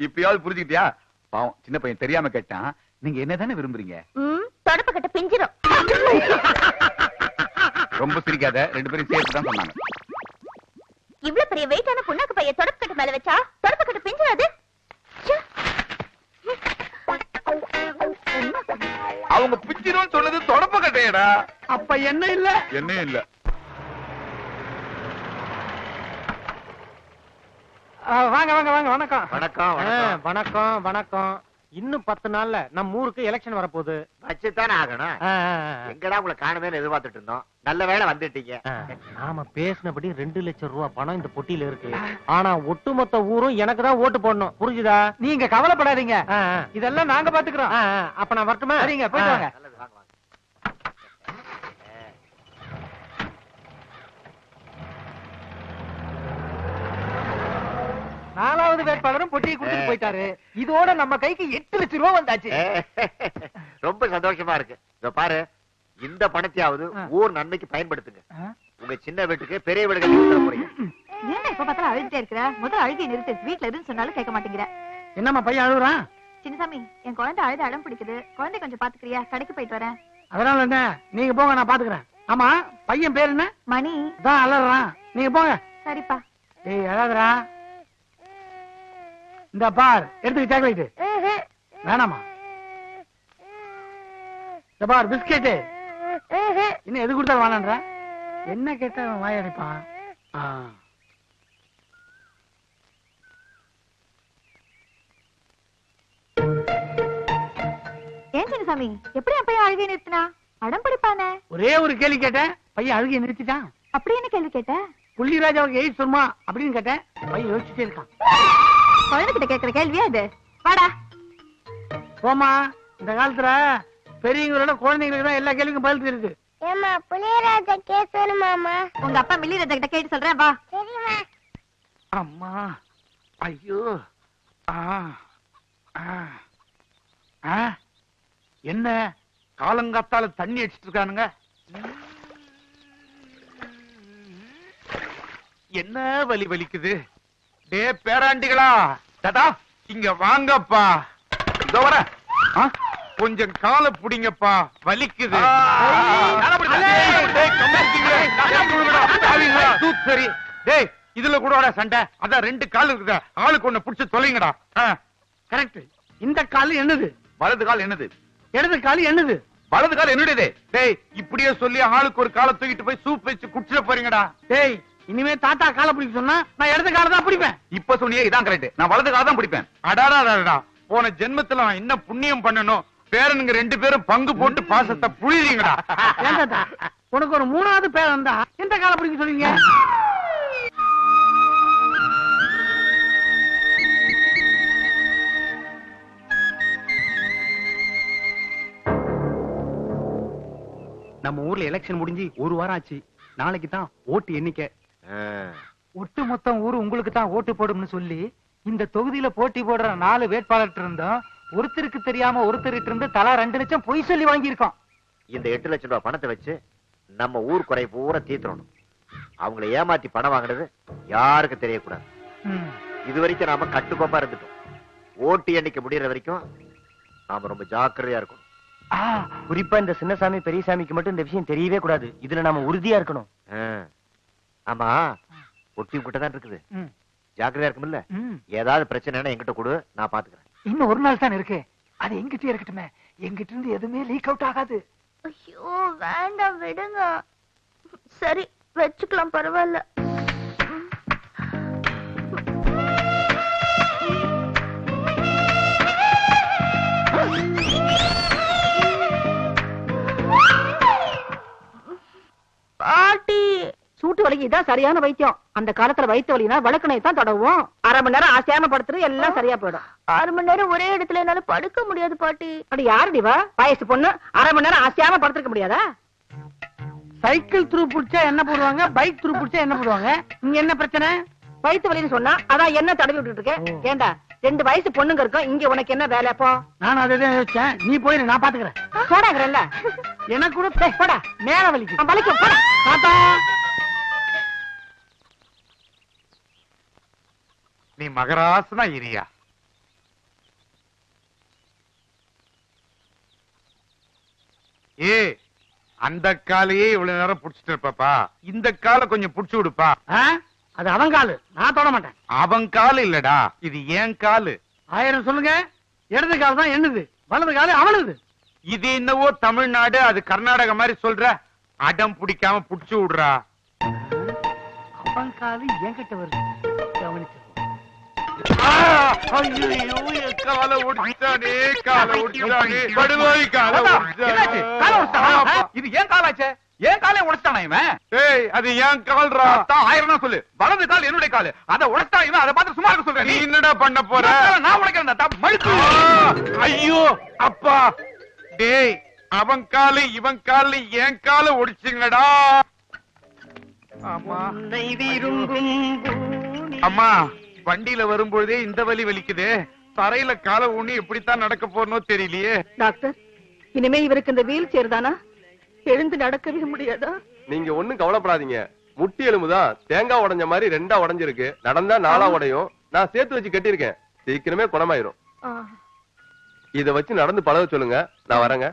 இப்பயாவது புரிஞ்சுக்கிட்டியா? பாவம் சின்ன பையன் தெரியாம கேட்டான். நீங்க என்னதானே விரும்புறீங்க? தொடப்ப கட்ட பிஞ்சிரும். ரொம்ப சிரிக்காத, 2 பேரும் சேர்த்து தான் சொன்னாங்க. இவ்வளவு பெரிய வெயிட்டான புண்ணாக்கு பைய தொடப்ப கட்ட மேல வச்சா தொடப்ப கட்ட பிஞ்சிராது. அவங்க பிச்சிரும் சொன்னது தொடப்ப கட்டையடா. அப்ப என்ன இல்ல? என்ன இல்ல. வாங்க வாங்க வாங்க. வணக்கம் வணக்கம் வணக்கம் வணக்கம். இன்னும் 10 நாள்ல நம்ம ஊருக்கு எலெக்ஷன் வரப்போகுது. வச்சுத்தானே ஆகணும். எங்கடா உங்களை காணுமேன்னு எதிர்பார்த்துட்டு இருந்தோம். நல்ல வேளை வந்துட்டீங்க. நாம பேசினபடி 2 லட்சம் ரூபாய் பணம் இந்த பொட்டியில இருக்கு. ஆனா ஒட்டுமொத்த ஊரும் எனக்கு தான் ஓட்டு போடணும். புரிஞ்சுதா? நீங்க கவலைப்படாதீங்க, இதெல்லாம் நாங்க பாத்துக்கிறோம். அப்ப நான் வரட்டுமா? சரிங்க, போயிட்டு வாங்க. நல்லது, வாங்க வாங்க. 4வது வேட்பாளரும் பொட்டியை கொடுத்துட்டு போயிட்டாரு. இதோட நம்ம கைக்கு 8 லட்சம் ரூபாய் வந்தாச்சு. ரொம்ப சந்தோஷமா இருக்கு. இதோ பாரு, இந்த பணத்தையாவது ஊர் நன்மைக்கு பயன்படுத்துங்க. உங்க சின்ன வீட்டுக்கு பெரிய வீடு கட்டி கொடுத்துட போறீங்க. ஏன்னா இப்ப பார்த்தாலும் அழுதுட்டே இருக்கிற? முதல்ல அழுகை நிறுத்து. வீட்டுல எதுன்னு சொன்னாலும் கேட்க மாட்டேங்கிற. என்னம்மா பையன் அழுகுறான்? சின்னசாமி, என் குழந்தை அழுது அடம் பிடிக்குது. குழந்தை கொஞ்சம் பாத்துக்கிறியா? கடைக்கு போயிட்டு வரேன். அதனால என்ன, நீங்க போங்க, நான் பாத்துக்கிறேன். ஆமா, பையன் பேர் என்ன? மணி. தான் அலறான், நீங்க போங்க. சரிப்பா. ஏய் அழாதரா. இந்த பார், எடுத்துக்க சாக்லேட். வேணாமா? இந்த பார் பிஸ்கெட். இன்னும் எது கொடுத்தாலும் வேணான்ற. என்ன கேட்டா அவன் வாயடிப்பான். ஏன் சின்னசாமி, எப்படி என் பையன் அழுகை நிறுத்தினா? அடம் பிடிப்பானே. ஒரே ஒரு கேள்வி கேட்டேன், பையன் அழுகையை நிறுத்திட்டான். அப்படி என்ன கேள்வி கேட்ட? புள்ளிராஜாவுக்கு எய்ட்ஸ் வருமா அப்படின்னு கேட்டேன். பையன் யோசிச்சுட்டே இருக்கான். குழந்தைகிட்ட கேட்கிற கேள்வியா இது? வாடா போமா. இந்த காலத்துல பெரியவங்களோட குழந்தைங்களுக்கு தான் எல்லா கேள்விக்கும் பதில் தெரியுது. ஏமா புளியராஜா கேஸ் வேணுமாமா? உங்க அப்பா மில்லி ராஜா கிட்ட கேட்டு சொல்றேன், வா. சரிம்மா. அம்மா, ஐயோ, என்ன காலங்காத்தால தண்ணி அடிச்சிட்டு இருக்கானுங்க? என்ன வலி வலிக்குது? டே பேராண்டிகளா, தாத்தா இங்க வாங்கப்பா. இதோ வர. கொஞ்சம் காலை புடிங்கப்பா, வலிக்குது. சரி, டேய் இதுல கூட சண்டை. அதான் 2 கால் இருக்குதா, ஆளுக்கு ஒண்ணு புடிச்சு தொலைங்கடா. கரெக்ட். இந்த கால் என்னது? வலது கால் என்னது? இடது கால் என்னது? வலது கால் என்னுடையது? டேய் இப்படியே சொல்லி ஆளுக்கு ஒரு காலை தூக்கிட்டு போய் சூப் வச்சு குடிச்சிட போறீங்கடா. டேய், இனிமே தாத்தா காலை பிடிக்க சொன்னா நான் இடது காலை தான் பிடிப்பேன். இப்ப சொன்னியே இதான் கரெக்ட். நான் வலது கால் தான் பிடிப்பேன். அடாடா, போன ஜென்மத்துல நான் என்ன புண்ணியம் பண்ணணும்? பேரனுங்க 2 பேரும் பங்கு போட்டு பாசத்தை புழிறீங்கடா. ஏன் தாத்தா, உனக்கு ஒரு 3வது பேர் வந்தா எந்த காலை பிடிக்க சொல்றீங்க? நம்ம ஊர்ல எலெக்ஷன் முடிஞ்சு 1 வாரம் ஆச்சு. நாளைக்கு தான் ஓட்டு எண்ணிக்கை. ஒட்டு மொத்தம் ஊரு உங்களுக்கு தான் ஓட்டு போடும்னு சொல்லி இந்த தொகுதியில போட்டி போடுற 4 வேட்பாளர் இருந்தோம். ஒருத்தருக்கு தெரியாம ஒருத்தருக்கு இருந்து தலா 2 லட்சம் பொய் சொல்லி வாங்கியிருக்கோம். இந்த 8 லட்சம் ரூபாய் பணத்தை வச்சு நம்ம ஊர் குறை பூரா தீர்த்தணும். அவங்களை ஏமாத்தி பணம் வாங்கினது யாருக்கு தெரியக்கூடாது. இது வரைக்கும் நாம கட்டுக்கோப்பா இருந்துட்டோம். ஓட்டு எண்ணிக்கை முடியற வரைக்கும் நாம ரொம்ப ஜாக்கிரதையா இருக்கணும். குறிப்பா இந்த சின்னசாமி பெரியசாமிக்கு மட்டும் இந்த விஷயம் தெரியவே கூடாது. இதுல நாம உறுதியா இருக்கணும். ஆமா, ஒட்டி கிட்ட தான் இருக்குது. ஜாக்கிரதையா இருக்கும்ல. ஏதாவது பிரச்சனைனா என்கிட்ட கொடு, நான் பாத்துக்கிறேன். இன்னும் 1 நாள் தான் இருக்கு. அது எங்கிட்டே இருக்கட்டுமே. எங்கிட்ட இருந்து எதுவுமே லீக் அவுட் ஆகாது. ஐயோ வேண்டாம், விடுங்க. சரி வச்சுக்கலாம், பரவாயில்ல. பாட்டி, சூட்டு வலிக்கு இதான் சரியான வைத்தியம். அந்த காலத்துல வயிற்று வலினா வழக்கணை தான் தடவும். 1/2 மணி நேரம் ஆசையாம படுத்துட்டு எல்லாம் சரியா போயிடும். 6 மணி நேரம் ஒரே இடத்துல என்னால படுக்க முடியாது பாட்டி. அப்படி யாருடி வா? வயசு பொண்ணு 1/2 மணி நேரம் ஆசையாம படுத்துக்க முடியாதா? சைக்கிள் த்ரூ பிடிச்சா என்ன போடுவாங்க, பைக் த்ரூ பிடிச்சா என்ன போடுவாங்க? இங்க என்ன பிரச்சனை? வயிற்று வலின்னு சொன்னா அதான் என்ன தடவி விட்டுட்டு இருக்கேன். ஏண்டா 2 வயசு பொண்ணுங்க இருக்கும், இங்க உனக்கு என்ன வேலை? போ. நான் அதை யோசிச்சேன். நீ போயிரு, நான் பாத்துக்கிறேன். போடாங்கறல்ல. எனக்கு கூட போடா, மேல வலிக்கு. வலிக்கும், போடா. தாத்தா, நீ மகராசனா இரியா. அந்த காலையே இவ்வளவு நேரம் புடிச்சிட்டு இருப்பாப்பா, இந்த காலை கொஞ்சம் புடிச்சு விடுப்பா. அது அவன் காலு, நான் தொட மாட்டேன். அவன் காலு இல்லடா, இது ஏன் காலு. 1000 சொல்லுங்க. இடது கால் தான் என்னது, வலது காலு அவனுது. இது என்னவோ தமிழ்நாடு, அது கர்நாடகா மாதிரி சொல்ற. அடம் பிடிக்காம புடிச்சு விடுறா. அவன் காலு என்கிட்ட வருது, கவனிச்சு. ஐயோ என் காலை ஒடிச்சானே, காலை ஒடிச்சானே, படுவாய் காலை என்னாச்சு? காலை உடைச்சிட்டானா? இது ஏன் காலாச்சே? ஏன் காலை உடைச்சிட்டானா இவன்? ஏய், அது ஏன் கால்ரா? அதான் 1000 தான் சொல்லு. வலது கால் என்னுடைய கால். அதை உடைச்சா இவன் அதை பார்த்து சும்மா இருக்க சொல்றேன். நீ என்னடா பண்ண போற? நான் உடைக்கிறேன் தாத்தா. மழுக்கு. ஐயோ அப்பா, டேய், அவன் காலு இவன் காலு என் காலை ஒடிச்சுங்கடா. ஆமா அம்மா, வண்டியில வரும்பொழுதே இந்த வலி வலிக்குதே, தரையில காலை ஊனி எப்படித்தான் நடக்க போறனோ தெரியலையே. டாக்டர், இனிமே இவருக்கு இந்த வீல் சேர் தானா? எழுந்து நடக்கவே முடியாதா? நீங்க ஒண்ணும் கவலைப்படாதீங்க. முட்டி எலும்புதான் தேங்காய் உடைஞ்ச மாதிரி 2ஆ உடைஞ்சிருக்கு. நடந்தா 4ஆ உடையும். நான் சேர்த்து வச்சு கட்டியிருக்கேன். சீக்கிரமே குணமாயிரும். இத வச்சு நடந்து பழக சொல்லுங்க. நான் வரேங்க.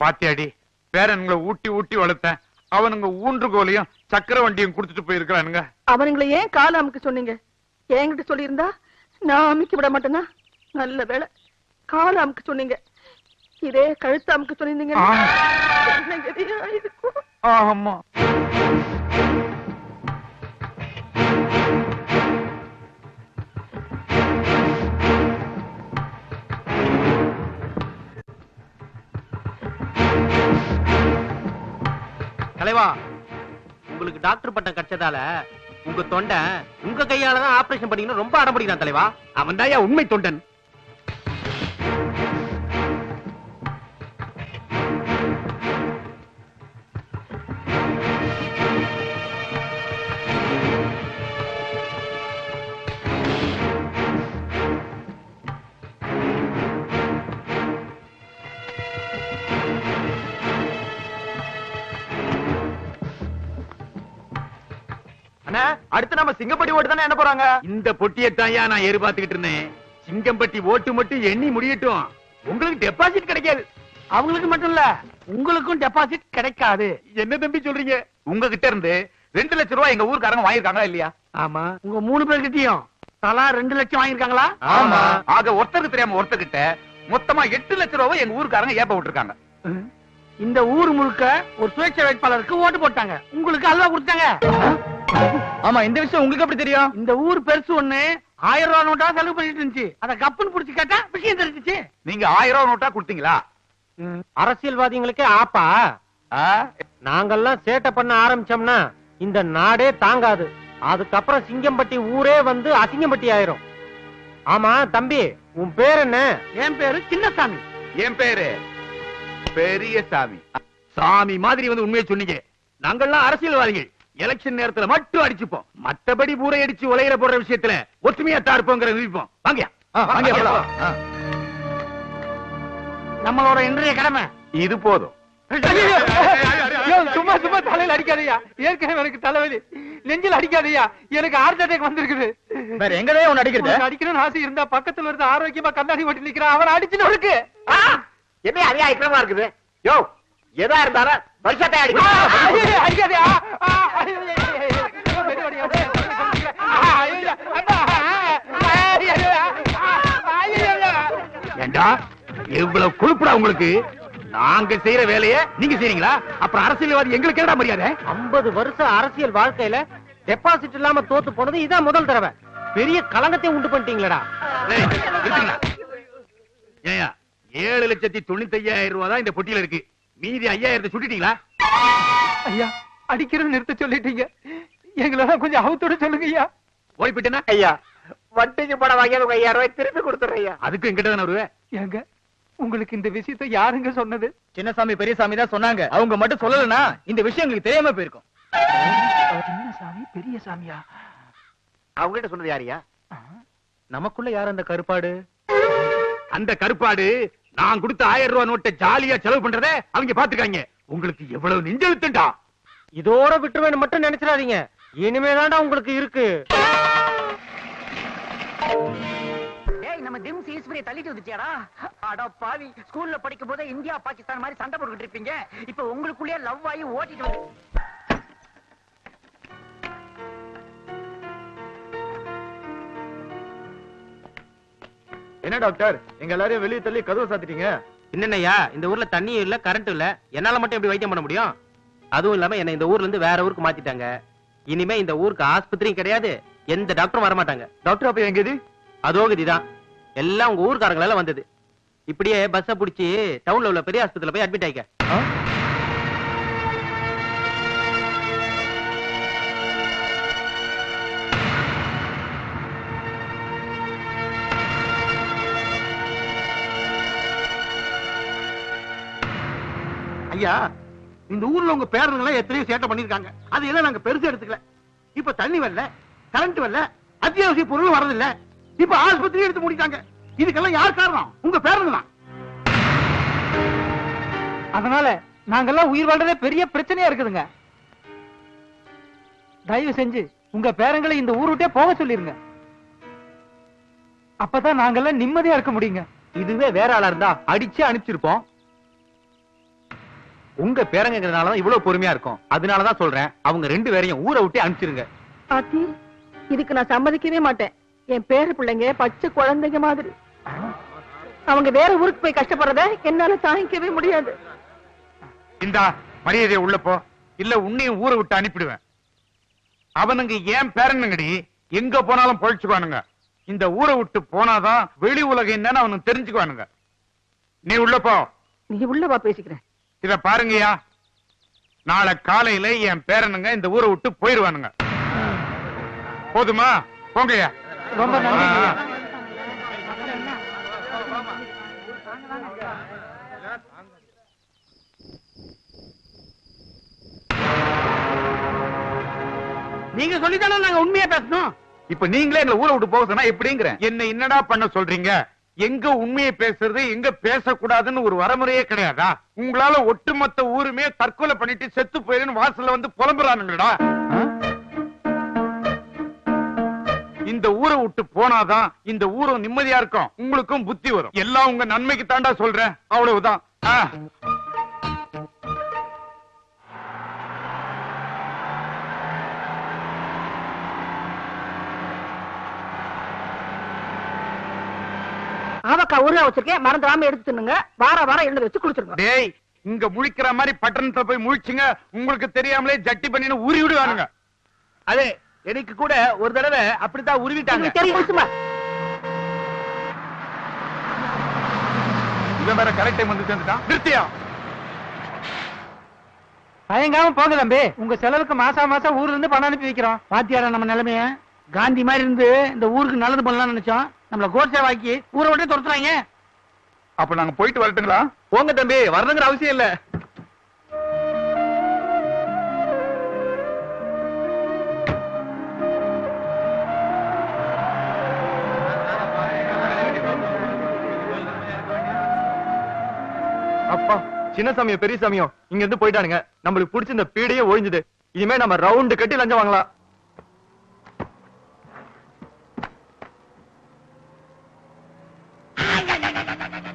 பாத்தியாடி, பேரன்களை ஊட்டி ஊட்டி வளர்த்தேன். அவனுங்க ஊன்றுகோலையும் சக்கர வண்டியும் குடுத்துட்டு போயிருக்கானுங்க. அவனுங்களை ஏன் கால அமுக்க சொன்னீங்க? என்கிட்ட சொல்லியிருந்தா நான் அமுக்கி விட மாட்டேனா? நல்ல வேளை கால அமுக்க சொன்னீங்க. இதே கழுத்து அமுக்க சொன்னீங்க. ஆமா, தலைவா, உங்களுக்கு டாக்டர் பட்டம் கிடைச்சதால உங்க தொண்டை உங்க கையாலதான் ஆபரேஷன் பண்ணீங்கன்னு ரொம்ப அடம்பிடிக்கிறான் தலைவா. அவன் தான் உண்மை தொண்டன். அடுத்து நம்ம சிங்கப்பட்டி ஓட்டு தானே என்ன போறாங்க? இந்த பொட்டியத்தான் நான் எதிர்பார்த்துக்கிட்டு இருந்தேன். சிங்கம்பட்டி ஓட்டு மட்டும் எண்ணி முடியட்டும், உங்களுக்கு டெபாசிட் கிடைக்காது. அவங்களுக்கு மட்டும் இல்ல, உங்களுக்கும் டெபாசிட் கிடைக்காது. என்ன தம்பி சொல்றீங்க? உங்ககிட்ட இருந்து 2 லட்சம் ரூபாய் எங்க ஊர்க்காரங்க வாங்கிருக்காங்களா இல்லையா? ஆமா, உங்க 3 பேர்கிட்டயும் தலா 2 லட்சம் வாங்கிருக்காங்களா? ஆமா. ஆக ஒருத்தருக்கு தெரியாம ஒருத்தர்கிட்ட மொத்தமா 8 லட்சம் ரூபாய் எங்க ஊர்க்காரங்க ஏப்ப விட்டுருக்காங்க. இந்த ஊர் முழுக்க ஒரு சுயேட்சை வேட்பாளருக்கு ஓட்டு போட்டாங்க, உங்களுக்கு அல்வா கொடுத்தாங்க. ஆமா, இந்த விஷயம் உங்களுக்கு எப்படி தெரியும்? இந்த ஊர் பெருசு ஒண்ணு 1000 ரூபாய் நோட்டா செலவு பண்ணிட்டு இருந்துச்சு. அத கப்புன்னு புடிச்சு கேட்டா விஷயம் தெரிஞ்சிச்சு. நீங்க 1000 ரூபாய் நோட்டா கொடுத்தீங்களா? அரசியல்வாதிகளுக்கே ஆப்பா. நாங்கெல்லாம் சேட்டை பண்ண ஆரம்பிச்சோம்னா இந்த நாடே தாங்காது. அதுக்கப்புறம் சிங்கம்பட்டி ஊரே வந்து அசிங்கம்பட்டி ஆயிரும். ஆமா தம்பி, உன் பேர் என்ன? என் பேரு சின்னசாமி. என் பேரு பெரியசாமி. சாமி மாதிரி வந்து உண்மையை சொன்னீங்க. நாங்கெல்லாம் அரசியல்வாதிகள். எலெக்ஷன் நேரத்துல மட்டும் அடிச்சுப்போம், மத்தபடி பூரை அடிச்சு உலகிற போடுற விஷயத்துல ஒற்றுமையா தான் இருப்போங்கிற நினைப்போம். வாங்க நம்மளோட இன்றைய கடமை இது போதும். சும்மா சும்மா தலையில அடிக்காதயா. ஏற்கனவே எனக்கு தலைவலி, நெஞ்சில் அடிக்காதயா. எனக்கு ஹார்ட் அட்டாக் வந்திருக்குது. வேற எங்கதான் உன்னை அடிக்கிறது? அடிக்கணும்னு ஆசை இருந்தா பக்கத்துல இருந்து ஆரோக்கியமா கண்ணாடி ஓட்டி நிக்கிறான், அவன் அடிச்சுன்னு இருக்கு. என்ன அதே ஐக்கிரமா இருக்குது? யோ, எதா இருந்தாலும் வருஷத்தை அடிக்காதயா. ஏண்டா எவ்வளவு கொழுப்புடா உங்களுக்கு? நாங்க செய்யற வேலைய நீங்க செய்றீங்களா? அப்புறம் அரசியல்வாதி எங்களுக்கு என்னடா மரியாதை? 50 வருஷம் அரசியல் வாழ்க்கையில டெபாசிட் இல்லாம தோத்து போனது இதான் முதல் தடவை. பெரிய கலங்கத்தை உண்டு பண்ணிட்டீங்களா? ஏயா, 7,95,000 ரூபாய் தான் இந்த பொட்டியில இருக்கு. மீதி 5,000 சுட்டிட்டீங்களா? ஐயா, அடிக்கிறது நிறுத்த சொல்லிட்டீங்க. எங்களெல்லாம் கொஞ்சம் அவுத்தோட சொல்லுங்க ஐயா. ஓடி போயிட்டேன்னா ஐயா, வட்டிக்கு பணம் வாங்கி 5,000 ரூபாய் திருப்பி கொடுத்துறேன் ஐயா. அதுக்கு எங்கிட்ட தானே வருவேன். ஏங்க, உங்களுக்கு இந்த விஷயத்தை யாருங்க சொன்னது? சின்னசாமி பெரியசாமி தான் சொன்னாங்க. அவங்க மட்டும் சொல்லலனா இந்த விஷயம் உங்களுக்கு தெரியாம போயிருக்கும். சின்னசாமி பெரிய சாமியா? அவங்ககிட்ட சொன்னது யாரியா? நமக்குள்ள யார் அந்த கருப்பாடு? அந்த கருப்பாடு நான் கொடுத்த 1000 ரூபாய் நோட்டை ஜாலியா செலவு பண்றத அவங்க பாத்துக்காங்க. உங்களுக்கு எவ்வளவு நெஞ்செழுத்துண்டா? இதோட விட்டுருவேன்னு மட்டும் நினைச்சிடாதீங்க. இனிமேதான்டா உங்களுக்கு இருக்கு. நம்ம திம்ஸ் ஈஸ்வரியை தள்ளிட்டு வந்துச்சியாடா? அட பாவி, ஸ்கூல்ல படிக்கும் போதே இந்தியா பாகிஸ்தான் மாதிரி சண்டை போட்டுக்கிட்டு இருப்பீங்க. இப்ப உங்களுக்குள்ளேயே லவ் ஆகி ஓட்டிட்டு வந்து. என்ன டாக்டர், எங்க எல்லாரையும் வெளியே தள்ளி கதவை சாத்திட்டீங்க? என்னய்யா, இந்த ஊர்ல தண்ணியும் இல்ல கரண்ட் இல்ல, என்னால மட்டும் எப்படி வைத்தியம் பண்ண முடியும்? அதுவும் இல்லாம என்ன இந்த ஊர்ல இருந்து வேற ஊருக்கு மாத்திட்டாங்க. இனிமே இந்த ஊருக்கு ஆஸ்பத்திரியும் கிடையாது, எந்த டாக்டரும் வர மாட்டாங்க. டாக்டர் அப்ப எங்க இது? அதோ கதிதான். எல்லாம் உங்க ஊர்க்காரங்களால வந்தது. இப்படியே பஸ்ஸ புடிச்சு டவுன்ல உள்ள பெரிய ஆஸ்பத்திரியில போய் அட்மிட் ஆயிக்க. ஐயா, இந்த ஊர்ல உங்க பேரனுங்க எத்தனையோ சேட்டை பண்ணிருக்காங்க. அது எல்லாம் நாங்க பெருசா எடுத்துக்கல. இப்ப தண்ணி வரல, கரண்ட் வரல, அத்தியாவசிய பொருள் வரதில்ல. இப்ப ஆஸ்பத்திரி எடுத்து முடிட்டாங்க. இதுக்கெல்லாம் யார் காரணம்? உங்க பேரனுங்க தான். அதனால நாங்கெல்லாம் உயிர் வாழ்றதே பெரிய பிரச்சனையா இருக்குதுங்க. தயவு செஞ்சு உங்க பேரங்களை இந்த ஊர் விட்டே போக சொல்லிருங்க. அப்பதான் நாங்கெல்லாம் நிம்மதியா இருக்க முடியுங்க. இதுவே வேற ஆளா இருந்தா அடிச்சு அனுப்பிச்சிருப்போம். உங்க பேரங்கிறதுனாலதான் இவ்வளவு பொறுமையா இருக்கும். அதனாலதான் சொல்றேன், அவங்க 2 பேரையும் ஊரை விட்டு அனுப்பிச்சிருங்க. ஆத்தி, இதுக்கு நான் சம்மதிக்கவே மாட்டேன். என் பேர பிள்ளைங்க பச்சை குழந்தைங்க மாதிரி. அவங்க வேற ஊருக்கு போய் கஷ்டப்படுறத என்னால தாங்கிக்கவே முடியாது. இந்தா மரியாதையை உள்ள போ, இல்ல உன்னையும் ஊரை விட்டு அனுப்பிடுவேன். அவனுங்க ஏன் பேரனுங்கடி, எங்க போனாலும் பொழைச்சுக்குவானுங்க. இந்த ஊரை விட்டு போனாதான் வெளி உலகம் என்னன்னு அவனுக்கு தெரிஞ்சுக்குவானுங்க. நீ உள்ள போ. நீ உள்ளவா பேசிக்கிறேன். இத பாருங்கய்யா, நாளை காலையில என் பேரனுங்க இந்த ஊரை விட்டு போயிருவானுங்க. போதுமா? போங்கய்யா. ரொம்ப நன்றி. நீங்க சொல்லித்தானே நாங்க உண்மையா பேசணும். இப்ப நீங்களே எங்களை ஊரை விட்டு போக சொன்னா எப்படிங்கிற? என்ன என்னடா பண்ண சொல்றீங்க? எங்க உண்மையை பேசுறது, எங்க பேசக்கூடாதுன்னு ஒரு வரமுறையே கிடையாதா? உங்களால ஒட்டுமொத்த ஊருமே தற்கொலை பண்ணிட்டு செத்து போயிருன்னு வாசல்ல வந்து புலம்புறானுங்களா? இந்த ஊரை விட்டு போனாதான் இந்த ஊரும் நிம்மதியா இருக்கும், உங்களுக்கும் புத்தி வரும். எல்லாம் உங்க நன்மைக்கு தாண்டா சொல்றேன், அவ்வளவுதான். ஆவக்கா ஊர்ல வச்சிருக்கேன், மறந்துடாம எடுத்து தின்னுங்க. வாரம் எழுந்து வச்சு குளிச்சிருங்க. டேய், இங்க முழிக்கிற மாதிரி பட்டணத்துல போய் முழிச்சுங்க, உங்களுக்கு தெரியாமலே ஜட்டி பண்ணின்னு உருவி விடுவானுங்க. அதே எனக்கு கூட ஒரு தடவை அப்படித்தான் உருவிட்டாங்க. இவன் வேற கரெக்ட் டைம் வந்து சேர்ந்துட்டான். நிறுத்தியா? தயங்காம போங்க தம்பி, உங்க செலவுக்கு மாசம் ஊர்ல இருந்து பணம் அனுப்பி வைக்கிறோம். பாத்தியாரா நம்ம நிலைமைய? காந்தி மாதிரி இருந்து இந்த ஊருக்கு நல்லது பண்ணலாம்னு நினைச்சோம். நம்மள கோட்சே வாக்கி ஊரை விட்டே துரத்துறாங்க. அப்ப நாங்க போயிட்டு வரட்டுங்களா? போங்க தம்பி, வரணுங்கிற அவசியம் இல்ல. அப்பா, சின்ன சாமியோ பெரிய சாமியோ இங்க இருந்து போயிட்டானுங்க. நம்மளுக்கு பிடிச்ச இந்த பீடையே ஒழிஞ்சுது. இனிமே நம்ம ரவுண்டு கட்டி லஞ்சம் வாங்கலாம்.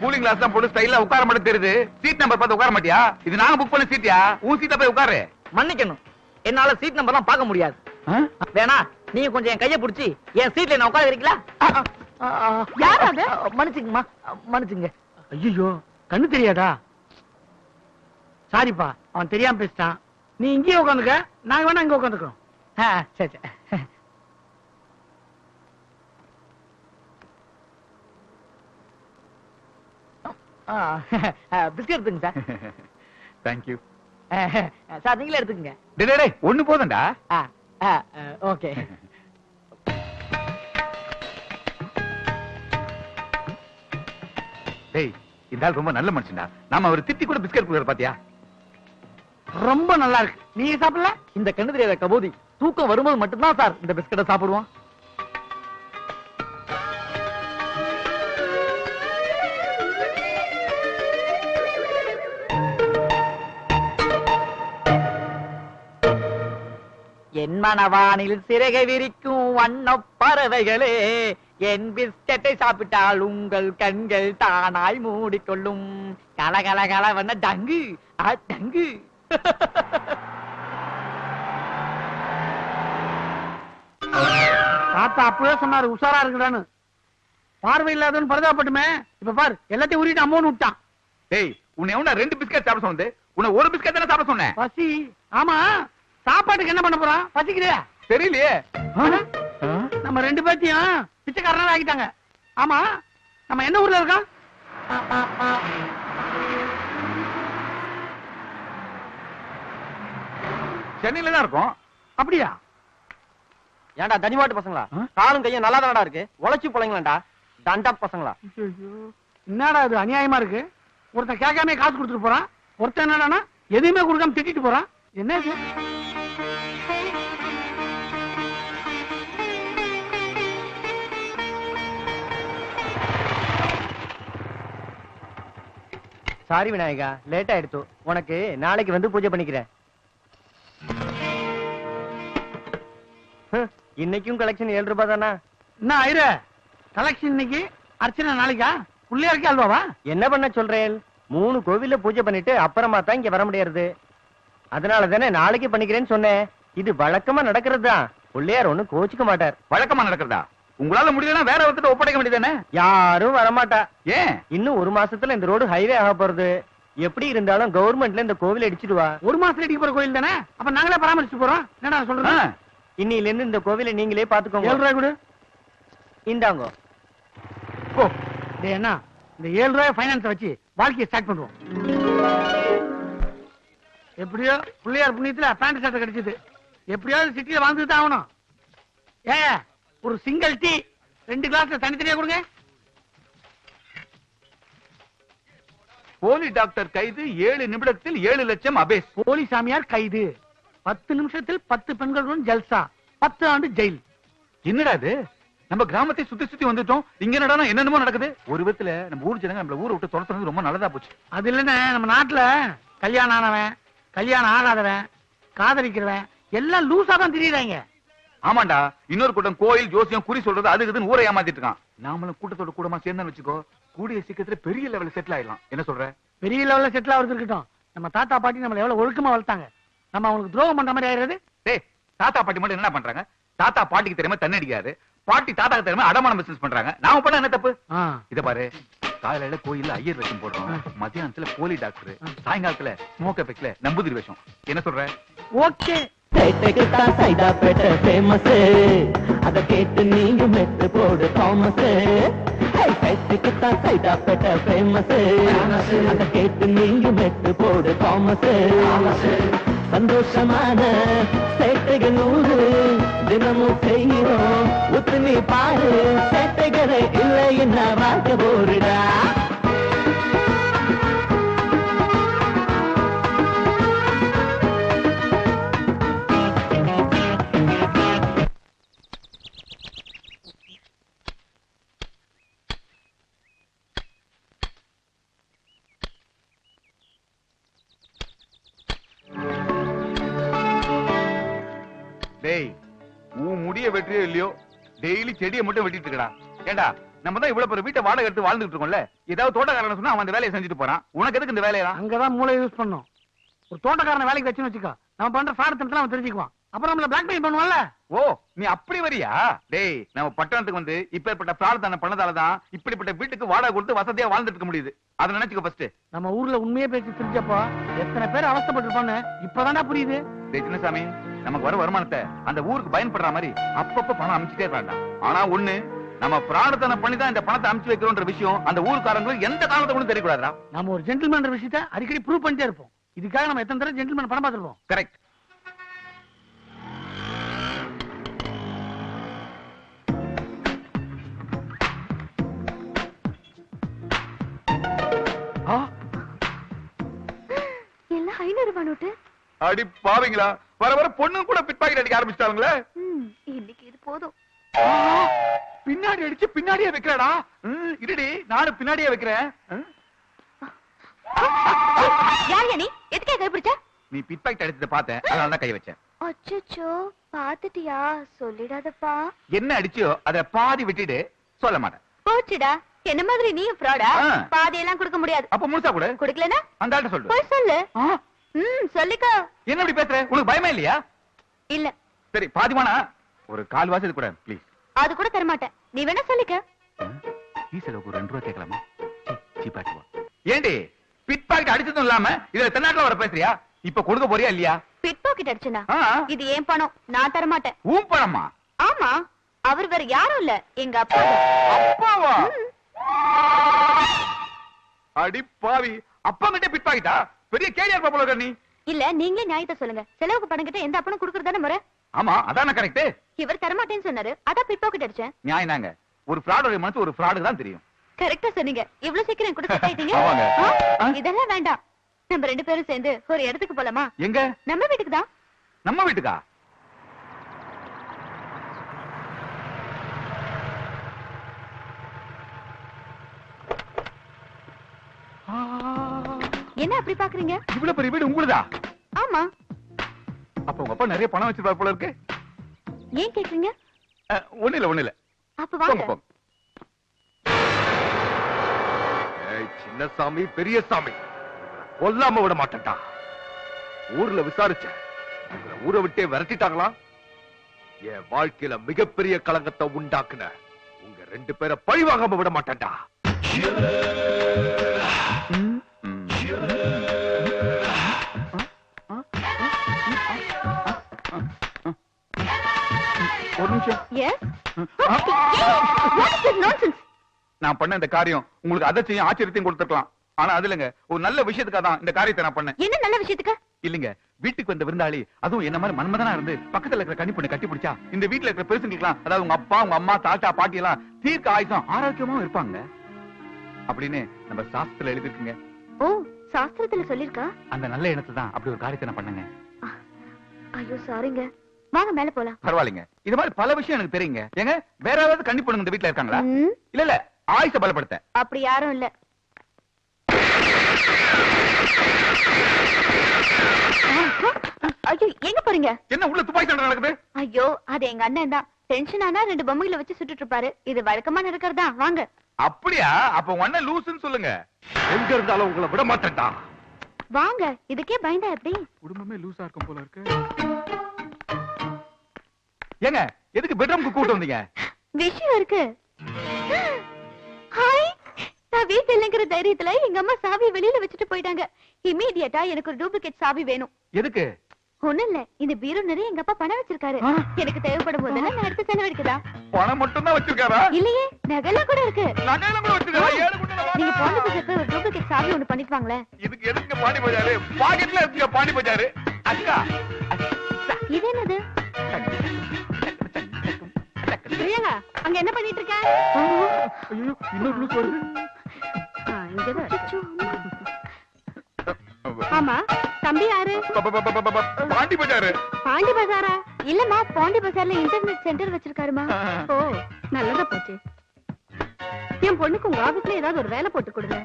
கூலிங் கிளாஸ் தான் போட்டு ஸ்டைலா உட்கார மாட்டே தெரியுது. சீட் நம்பர் பார்த்து உட்கார மாட்டியா? இது நாங்க புக் பண்ண சீட்டியா? உன் சீட்ல போய் உட்காரு. மன்னிக்கணும், என்னால சீட் நம்பர்லாம் பார்க்க முடியாது. வேணா நீங்க கொஞ்சம் என் கைய பிடிச்சி என் சீட்ல என்ன உட்கார இருக்கீங்களா? யார் அது? மன்னிச்சுங்கம்மா, மன்னிச்சுங்க. ஐயோ, கண்ணு தெரியாதா? சாரிப்பா, அவன் தெரியாம பேசிட்டான். நீ இங்கேயே உட்காந்துக்க, நாங்க வேணா இங்க உட்காந்துக்கிறோம். சரி சரி. பிஸ்கட் எடுத்துங்க சார். தேங்க்யூ சார், நீங்களே எடுத்துக்கங்க. டேய், ஒண்ணு போதண்டா. ஓகே. டேய், இந்த ஆள் ரொம்ப நல்ல மனுஷன்டா. நாம அவர் திட்டி கூட பிஸ்கட் கொடுக்குற பாத்தியா? ரொம்ப நல்லா இருக்கு. நீங்க சாப்பிடல? இந்த கண்ணு தெரியாத கபோதி தூக்கம் வரும்போது மட்டும்தான் சார் இந்த பிஸ்கட்டை சாப்பிடுவோம். என் மனவானில் சிறகை விரிக்கும் வண்ணப் பறவைகளே, என் பிஸ்கட்டை சாப்பிட்டால் உங்கள் கண்கள் தானாய் மூடிக்கொள்ளும். கலகல கலவன டங்கு டங்கு. தாத்தா அப்பவே சொன்னாரு உஷாரா இருக்குடான்னு. பார்வை இல்லாதவன் பரிதாபப்பட்டுமே. இப்ப பாரு, எல்லாத்தையும் உருட்டு அம்மோன்னு விட்டான். டேய், உன்னை எவனா 2 பிஸ்கட் சாப்பிட சொன்னது? உன்னை ஒரு பிஸ்கட் தானே சாப்பிட சொன்னேன். பசி. ஆமா, சாப்பாட்டுக்கு என்ன பண்ண போறான்? பசிக்குதே தெரியலையே. நம்ம 2 பேத்தையும் பிச்சைக்காரனா ஆக்கிட்டாங்க. ஆமா, நம்ம என்ன ஊர்ல இருக்கோம்? சென்னையில தான் இருக்கோம். அப்படியா? ஏன்டா தனிமாட்டு பசங்களா, காலும் கையும் நல்லா தானடா இருக்கு, உழைச்சி பிள்ளைங்களாண்டா தண்டா பசங்களா. என்னடா இது அநியாயமா இருக்கு? ஒருத்தன் கேட்காம காசு கொடுத்துட்டு போறான், ஒருத்தன் என்னடானா எதுவுமே கொடுக்காம திட்டிட்டு போறான். என்ன இது? சாரி விநாயகா, லேட் ஆயிடுச்சு. உனக்கு நாளைக்கு வந்து பூஜை பண்ணிக்கிறேன். இன்னைக்கும் கலெக்ஷன் 7 ரூபாய் தானா? என்ன ஆயிரு கலெக்ஷன் இன்னைக்கு, அர்ச்சனை நாளைக்கா? புள்ளையாருக்கு அல்வாவா? என்ன பண்ண சொல்றேன்? 3 கோவில்ல பூஜை பண்ணிட்டு அப்புறமா தான் இங்க வர முடியாது. அதனால தானே நாளைக்கு பண்ணிக்கிறேன்னு சொன்னேன். இது வழக்கமா நடக்கிறது தான். பிள்ளையார் ஒண்ணு கோச்சிக்க மாட்டார். வழக்கமா நடக்கிறதா? உங்களால முடியலன்னா வேற ஒருத்தர் ஒப்படைக்க வேண்டியதானே? யாரும் வரமாட்டா. ஏன்? இன்னும் 1 மாசத்துல இந்த ரோடு ஹைவே ஆக போறது. எப்படி இருந்தாலும் கவர்மெண்ட்ல இந்த கோவிலை அடிச்சிடுவா. 1 மாசத்துல அடிக்க போற கோயில் தானே, அப்ப நாங்களே பராமரிச்சு போறோம். என்னடா சொல்றது? இன்னில இருந்து இந்த கோவிலை நீங்களே பாத்துக்கோங்க. 7 ரூபாய் கொடு. இந்தாங்க. ஓ டேய் அண்ணா, இந்த 7 ரூபாய் ஃபைனான்ஸ் வச்சு வாழ்க்கையை ஸ்டார்ட் பண்ணுவோம். எப்படியோ பிள்ளையார் புண்ணியத்துல பேண்ட் ஷர்ட் கிடைச்சது. எப்படியாவது சிட்டியில வாழ்ந்துட்டு தான் ஆகணும். ஒரு சிங்கிள் டீ 2 கிளாஸ்ல தனித்தனியா கொடுங்க. போலி டாக்டர் கைது, 7 நிமிடத்தில் 7 லட்சம் அபேஸ். போலி சாமியார் கைது, 10 நிமிஷத்தில் 10 பெண்களுடன் ஜல்சா, 10 ஆண்டு ஜெயில். என்னடா இது? நம்ம கிராமத்தை சுத்தி சுத்தி வந்துட்டோம். இங்க என்னடா என்னென்னமோ நடக்குது. ஒரு விதத்துல நம்ம ஊர் ஜனங்க நம்மள ஊரை விட்டு துரத்துறது ரொம்ப நல்லதா போச்சு. அது இல்லன்னு நம்ம நாட்டுல கல்யாணம் ஆனவன், கல்யாணம் ஆகாதவன், காதலிக்கிறவன் எல்லாம் லூசா தான் திரியுறாங்க. ஆமாண்டா, இன்னொரு கூட்டம் கோயில் ஜோசியம் குறி சொல்றது அது இதுன்னு ஊரை ஏமாத்திட்டு இருக்கான். நாமளும் கூட்டத்தோட கூடமா சேர்ந்து வச்சுக்கோ, கூடிய சீக்கிரத்துல பெரிய லெவல்ல செட்டில் ஆயிடலாம். என்ன சொல்ற? பெரிய லெவல்ல செட்டில் ஆகிறது இருக்கட்டும், நம்ம தாத்தா பாட்டி நம்மள எவ்வளவு ஒழுக்கமா வளர்த்தாங்க. நம்ம அவங்களுக்கு துரோகம் பண்ற மாதிரி ஆயிடுறது. டேய், தாத்தா பாட்டி மட்டும் என்ன பண்றாங்க? தாத்தா பாட்டிக்கு தெரியாம தண்ணி அடிக்காது, பாட்டி தாத்தாக்கு தெரியாம அடமான பிசினஸ் பண்றாங்க. நாம பண்ண என்ன தப்பு? இத பாரு, காலையில கோயில்ல ஐயர் வேஷம் போடுறோம், மத்தியானத்துல போலி டாக்டர், சாயங்காலத்துல ஸ்மோக் எஃபெக்ட்ல நம்பூதிரி வேஷம். என்ன சொல்ற? ஓகே. சேட்டைக்கு தான் சைதாப்பேட்டை ஃபேமஸ், அத கேட்டு நீங்க மெட்டு போடு தாமஸ். சேட்டைக்கு தான் சைதாப்பேட்டை ஃபேமஸ், அத கேட்டு நீங்க மெட்டு போடு தாமஸ். சந்தோஷமான சேட்டைகள் 100 தினமும் செய்கிறோம், ஒத்து நீ பாரு. சேட்டைகளே இல்லை என்ன வாக்க போருடா. டேய், உன் முடிய வெற்றியோ இல்லையோ, டெய்லி செடியை மட்டும் வெட்டிட்டு இருக்கடா. ஏண்டா, நம்ம தான் இவ்வளவு பெரிய வீட்டை வாடகை எடுத்து வாழ்ந்துட்டு இருக்கோம்ல, ஏதாவது தோட்டக்காரன் சொன்னா அவன் அந்த வேலையை செஞ்சுட்டு போறான். உனக்கு எதுக்கு இந்த வேலையெல்லாம்? அங்கதான் மூளை யூஸ் பண்ணும். ஒரு தோட்டக்காரன வேலைக்கு வச்சுன்னு வச்சுக்கோ, நம்ம பண்ற ஃப்ராட் அவன் தெரிஞ்சுக்குவான். அப்புறம் நம்மள பிளாக்மெயில் பண்ணுவான்ல. ஓ, நீ அப்படி வரியா? டேய், நம்ம பட்டணத்துக்கு வந்து இப்பேற்பட்ட பிரார்த்தனை பண்ணதாலதான் இப்படிப்பட்ட வீட்டுக்கு வாடகை கொடுத்து வசதியா வாழ்ந்துட்டு இருக்க முடியுது. அதை நினைச்சுக்கோ ஃபர்ஸ்ட். நம்ம ஊர்ல உண்மையே பேசி தெரிஞ்சப்போ எத்தனை பேர் அவஸ்தைப்பட்டிருப்பான்னு இப்பதானே புரியுது. டேய் சின்னசாமி, நமக்கு வர வருமானத்தை அந்த ஊருக்கு பயன்படுற மாதிரி அப்பப்ப பணம் அமைச்சுட்டே இருக்காண்டா. ஆனா ஒண்ணு, நம்ம பிரார்த்தனை பண்ணி தான் இந்த பணத்தை அமைச்சு வைக்கிறோன்ற விஷயம் அந்த ஊருக்காரங்களுக்கு எந்த காலத்துக்கும் தெரியக்கூடாதா? நம்ம ஒரு ஜென்டில்மேன் விஷயத்தை அடிக்கடி ப்ரூவ் பண்ணிட்டே இருப்போம். இதுக்காக நம்ம எத்தனை தடவை ஜென்டில்மேன் பணம் பார்த்துருப்போம். கரெக்ட். எல்லாம் 500 ரூபாய் நோட்டு. அடி பாவீங்களா, வர வர பொண்ணு கூட பிட் பாக்கெட் அடிக்க ஆரம்பிச்சிட்டாங்களே. இன்னைக்கு இது போதும். பின்னாடி அடிச்சு பின்னாடியே வைக்கிறடா. இருடி, நானும் பின்னாடியே வைக்கிறேன். யார் நீ? எதுக்கே கை பிடிச்ச? நீ பிட் பாக்கெட் அடிச்சத பார்த்தேன், அதனால தான் கை வச்சேன். அச்சச்சோ, பாத்துட்டியா? சொல்லிடாதப்பா. என்ன அடிச்சியோ அத பாதி விட்டுடு, சொல்ல மாட்டேன். போச்சுடா, என்ன மாதிரி நீயும் ஃப்ராடா? பாதியெல்லாம் கொடுக்க முடியாது. அப்ப முழுசா கூட கொடுக்கலனா அந்த ஆள்கிட்ட சொல்லு. போய் சொல்லு. சொல்லிக்கோ. என்ன இப்படி பேசுற? உனக்கு பயமே இல்லையா? இல்ல. சரி, பாதிமானா ஒரு கால்வாசி இது கூட ப்ளீஸ். அது கூட தர மாட்டேன். நீ வேணா சொல்லிக்க. ஈசலுக்கு ஒரு 2 ரூபாய் கேட்கலாமா? சீப்பாட்டு வா. ஏண்டி பிட் பாக்கெட் அடிச்சதும் இல்லாம இதுல தென்னாட்டுல வர பேசுறியா? இப்ப கொடுக்க போறியா இல்லையா? பிட் பாக்கெட் அடிச்சனா? இது ஏன் பணம், நான் தர மாட்டேன். ஊம் பணமா? ஆமா, அவர் வேற யாரும் இல்ல, எங்க அப்பா. அப்பாவா? அடி பாவி, அப்பா கிட்ட பிட் பாக்கிட்டா? பெரிய கேடியா இருப்பா போல நீ. இல்ல, நீங்களே நியாயத்தை சொல்லுங்க. செலவுக்கு பணம் கிட்ட எந்த அப்பனும் குடுக்கறதானே முறை. ஆமா, அதான கரெக்ட். இவர் தரமாட்டேன்னு சொன்னாரு, அதான் பிட் பாக்கெட் அடிச்சேன். நியாயம் தாங்க. ஒரு ஃப்ராடோட மனசு ஒரு ஃப்ராடு தான் தெரியும். கரெக்டா சொன்னீங்க. இவ்வளவு சீக்கிரம் கூட செட் ஆயிட்டீங்க. ஆமாங்க. இதெல்லாம் வேண்டாம். நம்ம 2 பேரும் சேர்ந்து ஒரு இடத்துக்கு போலாமா? எங்க? நம்ம வீட்டுக்கு தான். நம்ம வீட்டுக்கா? என்ன அப்படி பாக்குறீங்க? இவ்வளவு பெரிய வீடு உங்களுதா? ஆமா. அப்ப உங்க அப்பா நிறைய பணம் வச்சிருப்பார் போல இருக்கு. ஏன் கேக்குறீங்க? ஒண்ணு இல்ல. அப்ப வாங்க. சின்னசாமி பெரியசாமி கொல்லாம விட மாட்டேன்டா. ஊர்ல விசாரிச்சேன், ஊரை விட்டே விரட்டிட்டாங்களா. என் வாழ்க்கையில மிகப்பெரிய களங்கத்தை உண்டாக்குன உங்க 2 பேரை பழிவாகாம விட மாட்டேன்டா. ஒரு நிமிஷம். நான் பண்ண இந்த காரியம் உங்களுக்கு அதிர்ச்சியும் ஆச்சரியத்தையும் கொடுத்துருக்கலாம். ஆனா அது இல்லங்க, ஒரு நல்ல விஷயத்துக்காக தான் இந்த காரியத்தை நான் பண்ணேன். என்ன நல்ல விஷயத்துக்கு? இல்லங்க, வீட்டுக்கு வந்த விருந்தாளி அதுவும் என்ன மாதிரி மன்மதனா இருந்து பக்கத்துல இருக்கிற கன்னி பொண்ணு கட்டி பிடிச்சா இந்த வீட்டுல இருக்கிற பெருசுங்களுக்குலாம், அதாவது உங்க அப்பா உங்க அம்மா தாத்தா பாட்டி எல்லாம் தீர்க்க ஆயுசம் ஆரோக்கியமாவும் இருப்பாங்க அப்படின்னு நம்ம சாஸ்திரத்துல எழுதிருக்குங்க. ஓ, சாஸ்திரத்துல சொல்லிருக்கா? அந்த நல்ல எண்ணத்தை தான் அப்படி ஒரு காரியத்தை நான் பண்ணுங்க. ஐயோ சாரிங்க, வாங்க மேல போலாம். பரவாயில்லைங்க, இது மாதிரி பல விஷயம் எனக்கு தெரியுங்க. ஏங்க வேற ஏதாவது கன்னி பொண்ணுங்க இந்த வீட்டுல இருக்காங்களா? இல்ல ஆயுச பலப்படுத்த. அப்படி யாரும் இல்ல. ஐயோ, எங்க போறீங்க? என்ன உள்ள துப்பாக்கி சண்டை நடக்குது? ஐயோ, அது எங்க அண்ணன் தான். டென்ஷன் ஆனா 2 பொம்மைகளை வச்சு சுட்டுட்டு இருப்பாரு. இது வழக்கமா நடக்கிறதா. வாங்க. அப்படியா? அப்ப உங்க அண்ணன் லூசுன்னு சொல்லுங்க. எங்க இருந்தாலும் உங்களை விட மாட்டேன்டா. வாங்க. இதுக்கே பயந்தா எப்படி? குடும்பமே லூசா இருக்கும் போல இருக்கு. ஏங்க எதுக்கு பெட்ரூம்க்கு கூட்டு வந்தீங்க? விஷயம் இருக்கு. ஹாய், நான் வீட்டுல இல்லங்கிற தைரியத்துல எங்க அம்மா சாவி வெளியில வச்சுட்டு போயிட்டாங்க. இமீடியட்டா எனக்கு ஒரு டூப்ளிகேட் சாவி வேணும். எதுக்கு? ஒண்ணும் இல்ல, இந்த பீரோ நிறைய எங்க அப்பா பணம் வச்சிருக்காரு. எனக்கு தேவைப்படும் போதெல்லாம் நான் எடுத்து செலவழிக்குதா? பணம் மட்டும் தான் வச்சிருக்காரா? இல்லையே, நகைலாம் கூட இருக்கு. நகைலாம் கூட வச்சிருக்காரா? ஏழு குண்டல வாங்க. நீங்க பாண்டி பஜார்ல ஒரு டூப்ளிகேட் சாவி ஒன்னு பண்ணிட்டு வாங்களேன். இதுக்கு எதுக்கு பாண்டி பஜார்? பாக்கெட்ல இருக்கு பாண்டி பஜார். அக்கா, இது என்னது? பிரியங்க, அங்க என்ன பண்ணிட்டு இருக்க? ஐயோ, இன்னொரு லூஸ் வருது. ஆமா, தம்பி யாரு? பாண்டி பஜார். பாண்டி பஜாரா? இல்லம்மா, பாண்டி பஜார்ல இன்டர்நெட் சென்டர் வச்சிருக்காருமா. ஓ, நல்லதா போச்சு. என் பொண்ணுக்கு உங்க ஆபீஸ்ல ஏதாவது ஒரு வேலை போட்டு கொடுங்க.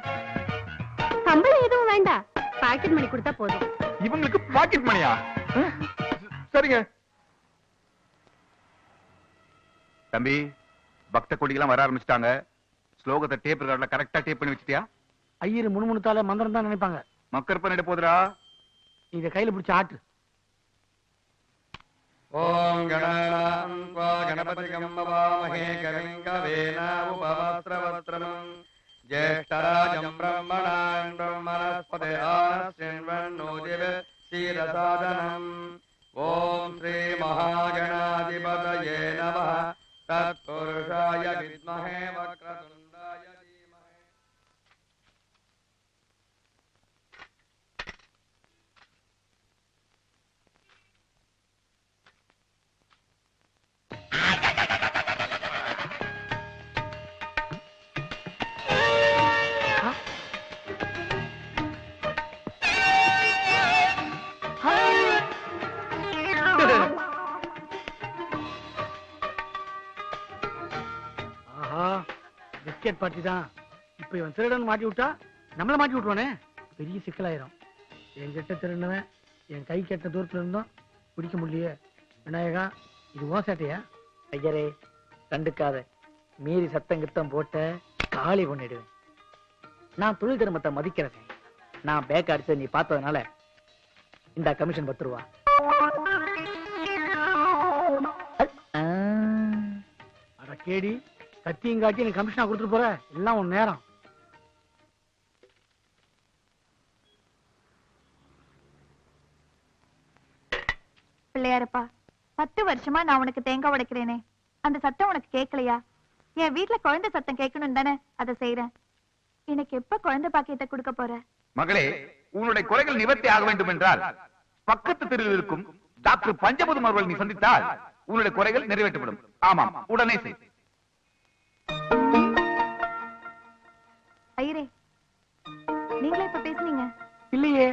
சம்பளம் எதுவும் வேண்டாம், பாக்கெட் மணி கொடுத்தா போதும். இவங்களுக்கு பாக்கெட் மணியா? சரிங்க தம்பி. பக்த கொடிகள்லாம் வர ஆரம்பிச்சிட்டாங்க. ஸ்லோகத்தை டேப் ரெக்கார்ட்ல கரெக்டா டேப் பண்ணி வச்சிட்டியா? ஐயர் முணுமுணுத்தால மந்திரம் தான் நினைப்பாங்க. மக்கர் பண்ணிட போதுரா. இத கையில பிடிச்ச ஆட்டு. ஓம் கணபதிகம் பவாமஹே கவிம் கவேன உபவஸ்ரவஸ்ரமம் ஜேஷ்டராஜம் பிரம்மணான் பிரம்மணஸ்பதே ஆனஸ்யன்வன்னோதிவ சீரசாதனம். ஓம் ஸ்ரீ மகாகணாதிபதயே நமः. தத்புருஷாய வித்மஹே வக்ரதுண்டாய தீமஹி. பிஸ்கெட் பார்ட்டி தான். இப்ப இவன் திருடன் மாட்டி விட்டா நம்மள மாட்டி விட்டுவானே, பெரிய சிக்கலாயிரும். என்கிட்ட திருடுனவன் என் கை கெட்ட தூரத்துல இருந்தோம் பிடிக்க முடியலையே. விநாயகா, இது ஓசாட்டையா? ஐயரே, கண்டுக்காத. மீறி சத்தம் கித்தம் போட்ட காலி பண்ணிடுவேன். நான் தொழில் தர்மத்தை மதிக்கிறேன். நான் பேக் அடிச்ச நீ பார்த்ததுனால இந்த கமிஷன் 10 ரூபா. அட கேடி, கத்தியும் காட்டி நீ கமிஷனா கொடுத்துட்டு போற. எல்லாம் உன் நேரம். பிள்ளையாரப்பா, 10 வருஷமா நான் உனக்கு தேங்காய் உடைக்கிறேனே, அந்த சத்தம் உனக்கு கேட்கலையா? என் வீட்டுல குழந்தை சத்தம் கேட்கணும் தானே அதை செய்யறேன். எனக்கு எப்ப குழந்தை பாக்கியத்தை கொடுக்க போற? மகளே, உன்னுடைய குறைகள் நிவர்த்தி ஆக வேண்டும் என்றால் பக்கத்து தெருவில் இருக்கும் டாக்டர் பஞ்சபுதம் அவர்கள் நீ சந்தித்தால் உன்னுடைய குறைகள் நிறைவேற்றப்படும். ஆமாம், உடனே செய். ஐயரே, நீங்களே இப்ப பேசுனீங்க? இல்லையே.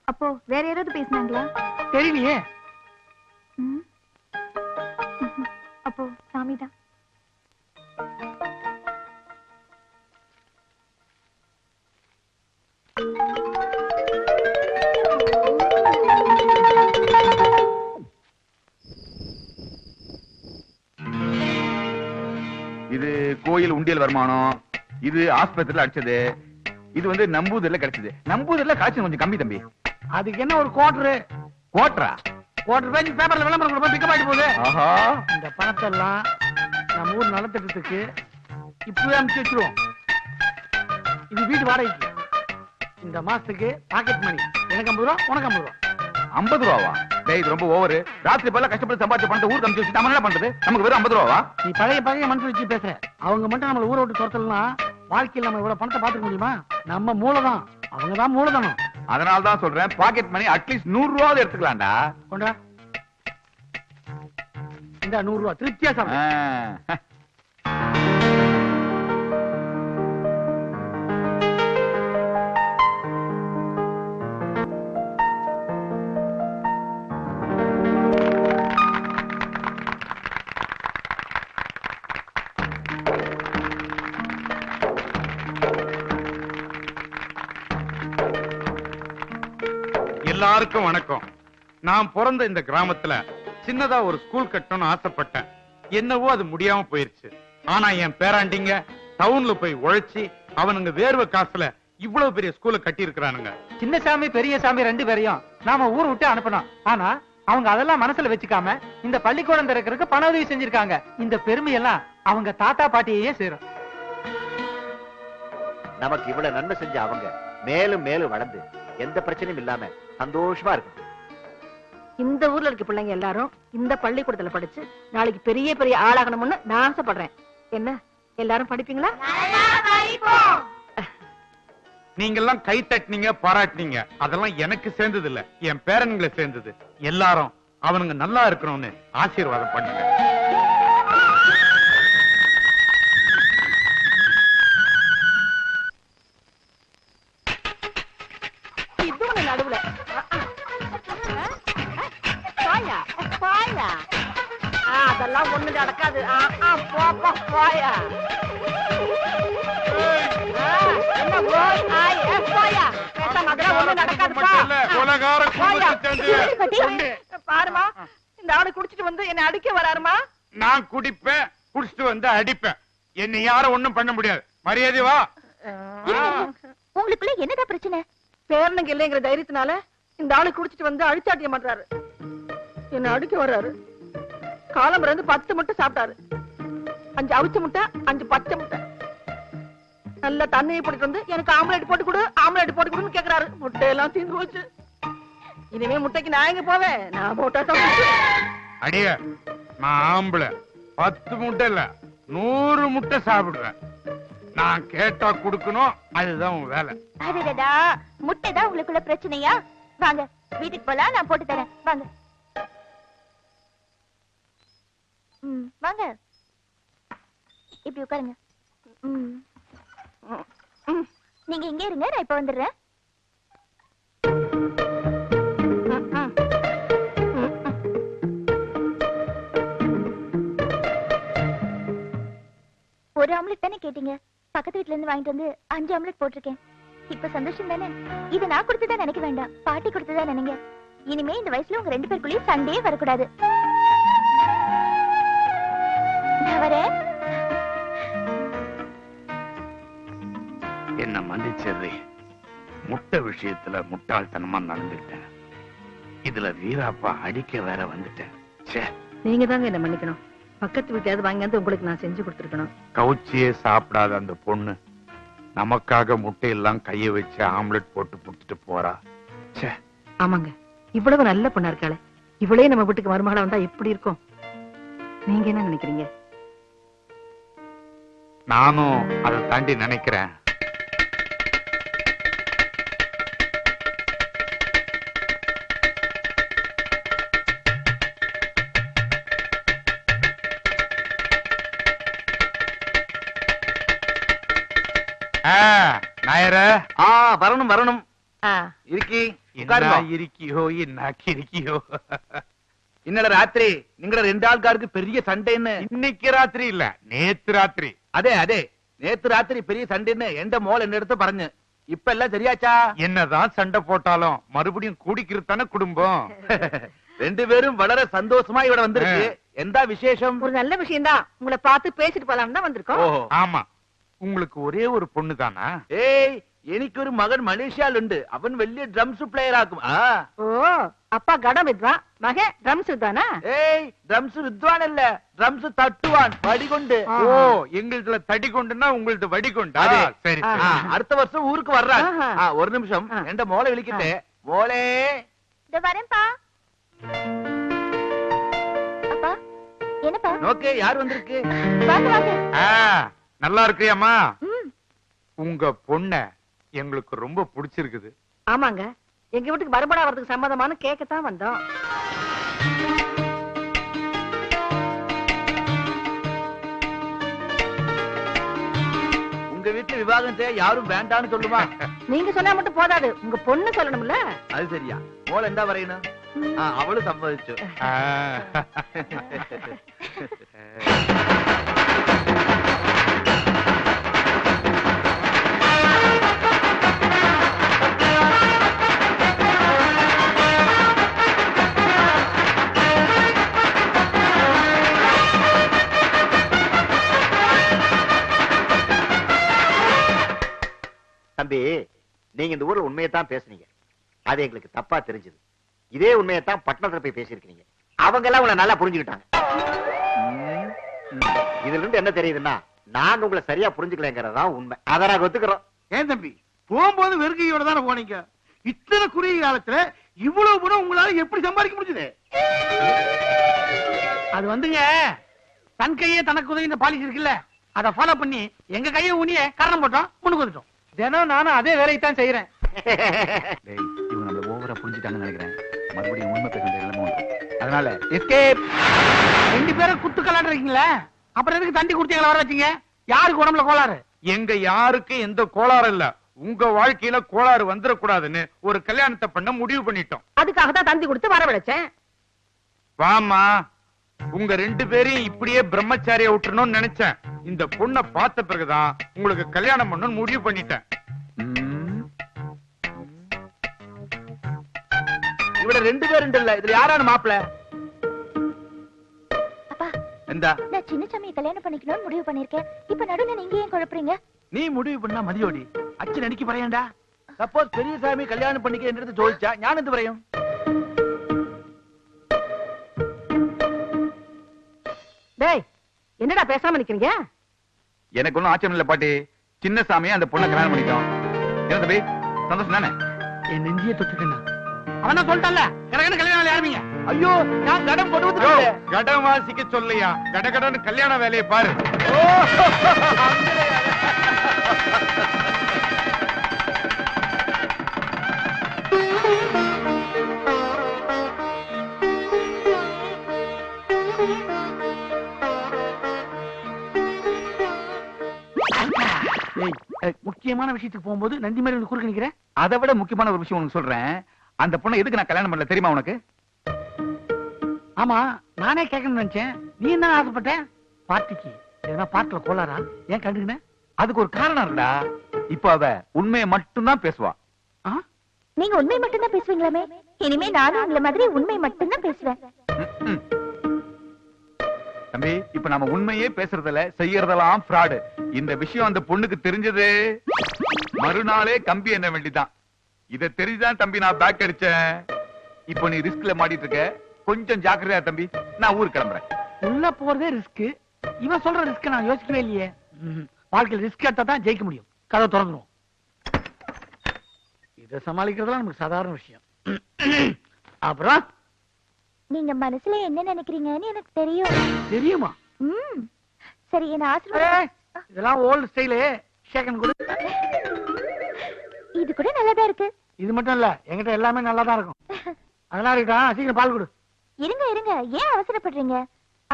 அப்போ வேற யாராவது பேசினாங்களா? தெரியலையே. அப்போ சாமிதான். இது கோயில் உண்டியல் வருமானம், இது ஆஸ்பத்திரியில அடிச்சது, இது வந்து நம்பூதிரில கிடைச்சது. நம்பூதிரில காய்ச்சல் கொஞ்சம் கம்மி தம்பி. அதுக்கு என்ன ஒரு கோட்டரு? கோட்டரா? கோட்டர் பேஜ் பேப்பர்ல விளம்பரம் கொடுப்பா பிக்கப் ஆயிட்டு போகுது. ஆஹா, இந்த பணத்தை எல்லாம் நம்ம ஊர் நலத்திட்டத்துக்கு இப்பவே அனுப்பிச்சு வச்சிருவோம். இது வீட்டு வாடகைக்கு. இந்த மாசத்துக்கு பாக்கெட் மணி எனக்கு 50 ரூபா, உனக்கு 50 ரூபா. 50 ரூபாவா? டேய், இது ரொம்ப ஓவர். ராத்திரி பல கஷ்டப்பட்டு சம்பாதிச்ச பணத்தை ஊருக்கு அனுப்பிச்சு வச்சு நம்ம என்ன பண்றது? நமக்கு வெறும் 50 ரூபாவா? நீ பழைய மனசு வச்சு பேசுற. அவங்க மட்டும் நம்மள ஊரை விட்டு துரத்தலாம், வாழ்க்கையில் நம்ம இவ்வளவு பணத்தை பாத்துக்க முடியுமா? நம்ம மூலதான், அவங்கதான் மூலதனம். அதனால தான் சொல்றேன், பாக்கெட் மணி அட்லீஸ்ட் 100 ரூபாவது எடுத்துக்கலாம்டா. கொண்டா இந்த 100 ரூபா திருப்தியா சாப்பிடு. எல்லாருக்கும் வணக்கம். நான் பிறந்த இந்த கிராமத்துல சின்னதா ஒரு ஸ்கூல் கட்டணும்னு ஆசைப்பட்டேன். என்னவோ அது முடியாம போயிருச்சு. ஆனா என் பேராண்டிங்க டவுன்ல போய் உழைச்சி அவனுங்க வேர்வை காசுல இவ்வளவு பெரிய ஸ்கூல கட்டி இருக்கிறானுங்க. சின்னசாமி பெரியசாமி 2 பேரையும் நாம ஊர் விட்டு அனுப்பணும். ஆனா அவங்க அதெல்லாம் மனசுல வச்சுக்காம இந்த பள்ளிக்கூடம் திறக்கிறதுக்கு பண உதவி செஞ்சிருக்காங்க. இந்த பெருமையெல்லாம் அவங்க தாத்தா பாட்டியே சேரும். நமக்கு இவ்வளவு நன்மை செஞ்ச அவங்க மேலும் மேலும் வளர்ந்து எந்த பிரச்சனையும் இல்லாம சந்தோஷமா இருக்கும். இந்த ஊர்ல இருக்க பிள்ளைங்க எல்லாரும் இந்த பள்ளிக்கூடத்துல படிச்சு நாளைக்கு பெரிய பெரிய ஆளாகணும்னு நான் ஆசைப்படுறேன். என்ன எல்லாரும் படிப்பீங்களா? நீங்க எல்லாம் கை தட்டினீங்க, பாராட்டினீங்க. அதெல்லாம் எனக்கு சேர்ந்தது இல்ல, என் பேரன்களை சேர்ந்தது. எல்லாரும் அவனுங்க நல்லா இருக்கணும்னு ஆசீர்வாதம் பண்ணுங்க. இதுவும் நடுவுல அதெல்லாம் ஒண்ணு நடக்காது. போயா என்ன போய் போயா ஒண்ணு நடக்காதுப்பா. பாருமா, இந்த ஆளு குடிச்சிட்டு வந்து என்ன அடிக்க வராருமா. நான் குடிப்பேன், குடிச்சிட்டு வந்து அடிப்பேன். என்ன யாரும் ஒண்ணும் பண்ண முடியாது. மரியாதை வா. உங்களுக்குள்ள என்னதான் பிரச்சனை? பேரனுங்க இல்லைங்கிற தைரியத்தினால இந்த ஆளு குடிச்சிட்டு வந்து அழிச்சாட்டியம் பண்றாரு. என்ன அடிக்க வர்றாரு. காலம் 10 முட்டை சாப்பிட்டாரு. 5 அவிச்ச முட்டை, 5 பச்சை முட்டை. நல்ல தண்ணியை போட்டு வந்து எனக்கு ஆம்லேட் போட்டு கொடு, ஆம்லேட் போட்டு கொடுன்னு கேக்குறாரு. முட்டையெல்லாம் தீர்ந்து போச்சு. இனிமே முட்டைக்கு நான் எங்க போவேன்? நான் போட்டா அடிய, நான் ஆம்பளை. 10 முட்டை இல்ல 100 முட்டை சாப்பிடுவேன். நான் கேட்டா குடுக்கணும், அதுதான் உன் வேலை. அதுடா, முட்டை தான் உங்களுக்குள்ள பிரச்சனையா? வாங்க வீட்டுக்கு போலாம், நான் போட்டு தரேன். வாங்க வாங்க, இப்படி உட்காருங்க. நீங்க இங்கே இருங்க, நான் இப்ப வந்துடுறேன். ஒரு ஆம்லெட் தானே கேட்டீங்க? பக்கத்து வீட்டுல இருந்து வாங்கிட்டு வந்து 5 ஆம்லெட் போட்டிருக்கேன். இப்ப சந்தோஷம் தானே? இது நான் கொடுத்ததா நினைக்க வேண்டாம், பாட்டி கொடுத்ததா நினைங்க. இனிமே இந்த வயசுல உங்க 2 பேருக்குள்ளேயும் சண்டையே வரக்கூடாது. நான் வரேன். என்ன மன்னிச்சது. முட்டை விஷயத்துல முட்டாள்தனமா நடந்துட்டேன். இதுல வீராப்பா அடிக்க வேற வந்துட்டேன். நீங்க தாங்க என்ன மன்னிக்கணும். பக்கத்து வீட்டையாவது வாங்கி வந்து உங்களுக்கு நான் செஞ்சு கொடுத்துருக்கணும். கவுச்சியே சாப்பிடாத அந்த பொண்ணு நமக்காக முட்டையெல்லாம் கைய வச்சு ஆம்லெட் போட்டு கொடுத்துட்டு போறா. ஆமாங்க, இவ்வளவு நல்ல பொண்ணா இருக்காளே, இவளே நம்ம வீட்டுக்கு மருமகளா வந்தா எப்படி இருக்கும்? நீங்க என்ன நினைக்கிறீங்க? நானும் அதை தாண்டி நினைக்கிறேன். நாயர வரணும் வரணும். இருக்கி இருக்கியோ என்ன இருக்கியோ. இன்னல ராத்திரி நீங்க ரெண்டு ஆள்காருக்கு பெரிய சண்டைன்னு. இன்னைக்கு ராத்திரி இல்ல, நேத்து ராத்திரி. அதே அதே நேத்து ராத்திரி பெரிய சண்டைன்னு எந்த மோல் என்ன எடுத்து பறஞ்சு. இப்ப எல்லாம் சரியாச்சா? என்னதான் சண்டை போட்டாலும் மறுபடியும் கூடிக்கிறது தானே குடும்பம். ரெண்டு பேரும் வளர சந்தோஷமா இவட வந்திருக்கு. எந்த விசேஷம்? ஒரு நல்ல விஷயம் தான். உங்களை பார்த்து பேசிட்டு போலாம் தான் வந்திருக்கோம். ஆமா, உங்களுக்கு ஒரே ஒரு பொண்ணு தானா? ஏய், எனக்கு ஒரு மகன் மலேசியால உண்டு. அவன் வெளிய ட்ரம்ஸ் பிளேயர் ஆகும். ஓ, அப்பா கடம் வித்வான், மகன் ட்ரம்ஸ் தானா? ஏய், ட்ரம்ஸ் வித்வான் இல்ல, ட்ரம்ஸ் தட்டுவான் வடிகொண்டு. ஓ, எங்களுதுல தடி கொண்டுன்னா உங்களுது வடி கொண்டா? சரி, அடுத்த வருஷம் ஊருக்கு வர்றாங்க. ஒரு நிமிஷம், என்ற மோளை விழிக்கிட்டு. மோளே இதோ வரேன்ப்பா. அப்பா என்னப்பா? ஓகே, யார் வந்திருக்கு? வாங்க வாங்க. நல்லா இருக்கியாமா? உங்க பொண்ண எங்களுக்கு ரொம்ப பிடிச்சிருக்குது. ஆமாங்க, எங்க வீட்டுக்கு மறுபடியும் வரதுக்கு சம்மதமான கேட்கத்தான் வந்தோம். உங்க வீட்டு விவாகத்தை யாரும் வேண்டான்னு சொல்லுவா? நீங்க சொன்னா மட்டும் போதாது, உங்க பொண்ணு சொல்லணும்ல. அது சரியா? மோள என்ன வரையணும்? அவளும் சம்மதிச்சு. தம்பி, நீங்க இந்த ஊர்ல உண்மையத்தான் பேசுனீங்க. அது எங்களுக்கு தப்பா தெரிஞ்சது. இதே உண்மையத்தான் பட்டணத்துல போய் பேசியிருக்கீங்க. அவங்க எல்லாம் உங்களை நல்லா புரிஞ்சுக்கிட்டாங்க. இதுல இருந்து என்ன தெரியுதுன்னா, நான் உங்களை சரியா புரிஞ்சுக்கலங்கிறதா உண்மை. அதை நான் ஒத்துக்கிறோம். ஏன் தம்பி, போகும்போது வெறுக்கையோட தானே போனீங்க. இத்தனை குறுகிய காலத்துல இவ்வளவு பணம் உங்களால எப்படி சம்பாதிக்க முடிஞ்சது? அது வந்துங்க, தன் கையே தனக்கு உதவி இந்த பாலிசி இருக்குல்ல, அதை ஃபாலோ பண்ணி எங்க கையை ஊனிய காரணம் போட்டோம், முன்னுக்கு வந்துட்டோம். தினம் நானும் அதே வேலையை தான் செய்யறேன். இவங்க நம்மள ஓவரா புரிஞ்சுட்டாங்கன்னு நினைக்கிறேன். மறுபடியும் உண்மை பேச வேண்டிய நிலைமை உண்டு. அதனால எஸ்கேப். ரெண்டு பேரும் குத்து கலாடுறீங்களா? அப்புறம் எதுக்கு தண்டி குடுத்தீங்களா வர வச்சீங்க? யாருக்கு உடம்புல கோளாறு? எங்க யாருக்கு எந்த கோளாறு இல்ல. உங்க வாழ்க்கையில கோளாறு வந்துடக்கூடாதுன்னு ஒரு கல்யாணத்தை பண்ண முடிவு பண்ணிட்டோம். அதுக்காக தான் தந்தி கொடுத்து வரவழைச்சேன். வாமா, உங்க ரெண்டு பேரையும் இப்படியே பிரம்மச்சாரியா விட்டுறணும்னு நினைச்சேன். இந்த பொண்ணை பார்த்த பிறகுதான் உங்களுக்கு கல்யாணம் பண்ணணும்னு முடிவு பண்ணிட்டேன். இவட ரெண்டு பேரும் இல்ல, இதுல யாரான மாப்பிள்ள? அப்பா, எந்தா நான் சின்னசாமியை கல்யாணம் பண்ணிக்கணும்னு முடிவு பண்ணிருக்கேன். இப்ப நடுவுல நீங்க ஏன் குழப்பறீங்க? நீ முடிவு பண்ணா மதியோடி அச்சு நடிக்க பறையண்டா. சப்போஸ் பெரியசாமி கல்யாணம் பண்ணிக்க என்று ஜோதிச்சா ஞான் எது பறையும்? டேய், என்னடா பேசாம நிக்கிறீங்க? எனக்கு ஒண்ணும் ஆச்சரியம் இல்ல பாட்டி. சின்ன சாமியை அந்த பொண்ணை கல்யாணம் பண்ணிட்டோம். என்ன தம்பி, சந்தோஷம் தானே? என் நெஞ்சிய தொட்டுக்கண்ணா. அவன் சொல்லிட்டான்ல, எனக்கு கல்யாணம் ஆரம்பிங்க. ஐயோ, நான் கடன் கொண்டு வந்து கடன் வாசிக்க சொல்லையா? கடகடன்னு கல்யாண வேலையை பாரு. முக்கியமான விஷயத்துக்கு போகும்போது நந்தி மாதிரி வந்து குறுக்க நிக்கிறேன். அதை விட முக்கியமான ஒரு விஷயம் உனக்கு சொல்றேன். அந்த பொண்ணை எதுக்கு நான் கல்யாணம் பண்ணல தெரியுமா உனக்கு? ஆமா, நானே கேட்கணும்னு நினைச்சேன். நீ என்ன ஆசைப்பட்ட? பார்ட்டிக்கு எதனா பாட்டுல கோளாரா? ஏன் கண்டுக்கின? அதுக்கு ஒரு காரணம் இருக்குடா. இப்ப அவ உண்மையை மட்டும்தான் பேசுவா. நீங்க உண்மை மட்டும் தான் பேசுவீங்களாமே? இனிமே நானும் உங்களை மாதிரி உண்மை மட்டும் தான் பேசுவேன். தம்பி, இப்ப நம்ம உண்மையே பேசுறதுல செய்யறதெல்லாம் ஃப்ராடு. இந்த விஷயம் அந்த பொண்ணுக்கு தெரிஞ்சது மறுநாளே கம்பி என்ன வேண்டிதான். இத தெரிஞ்சுதான் தம்பி நான் பேக் அடிச்சேன். இப்போ நீ ரிஸ்க்ல மாட்டிட்டு இருக்க. கொஞ்சம் ஜாக்கிரதையா தம்பி. நான் ஊருக்கு கிளம்புறேன். உள்ள போறதே ரிஸ்க். இவன் சொல்ற ரிஸ்க் நான் யோசிக்கவே இல்லையே. வாழ்க்கையில் ரிஸ்க் எடுத்தா தான் ஜெயிக்க முடியும். கதை திறந்துரும். இதை சமாளிக்கிறதுலாம் நமக்கு சாதாரண விஷயம். அப்புறம் நீங்க மனசுல என்ன நினைக்கிறீங்கன்னு எனக்கு தெரியும். தெரியுமா? சரி, என்ன ஆசீர்வாதம். இதெல்லாம் ஓல்டு ஸ்டைலு. ஷேக்கன் கொடு. இது கூட நல்லாதான் இருக்கு. இது மட்டும் இல்ல, என்கிட்ட எல்லாமே நல்லா தான் இருக்கும். அதெல்லாம் இருக்கட்டும், சீக்கிரம் பால் கொடு. இருங்க இருங்க, ஏன் அவசரப்படுறீங்க?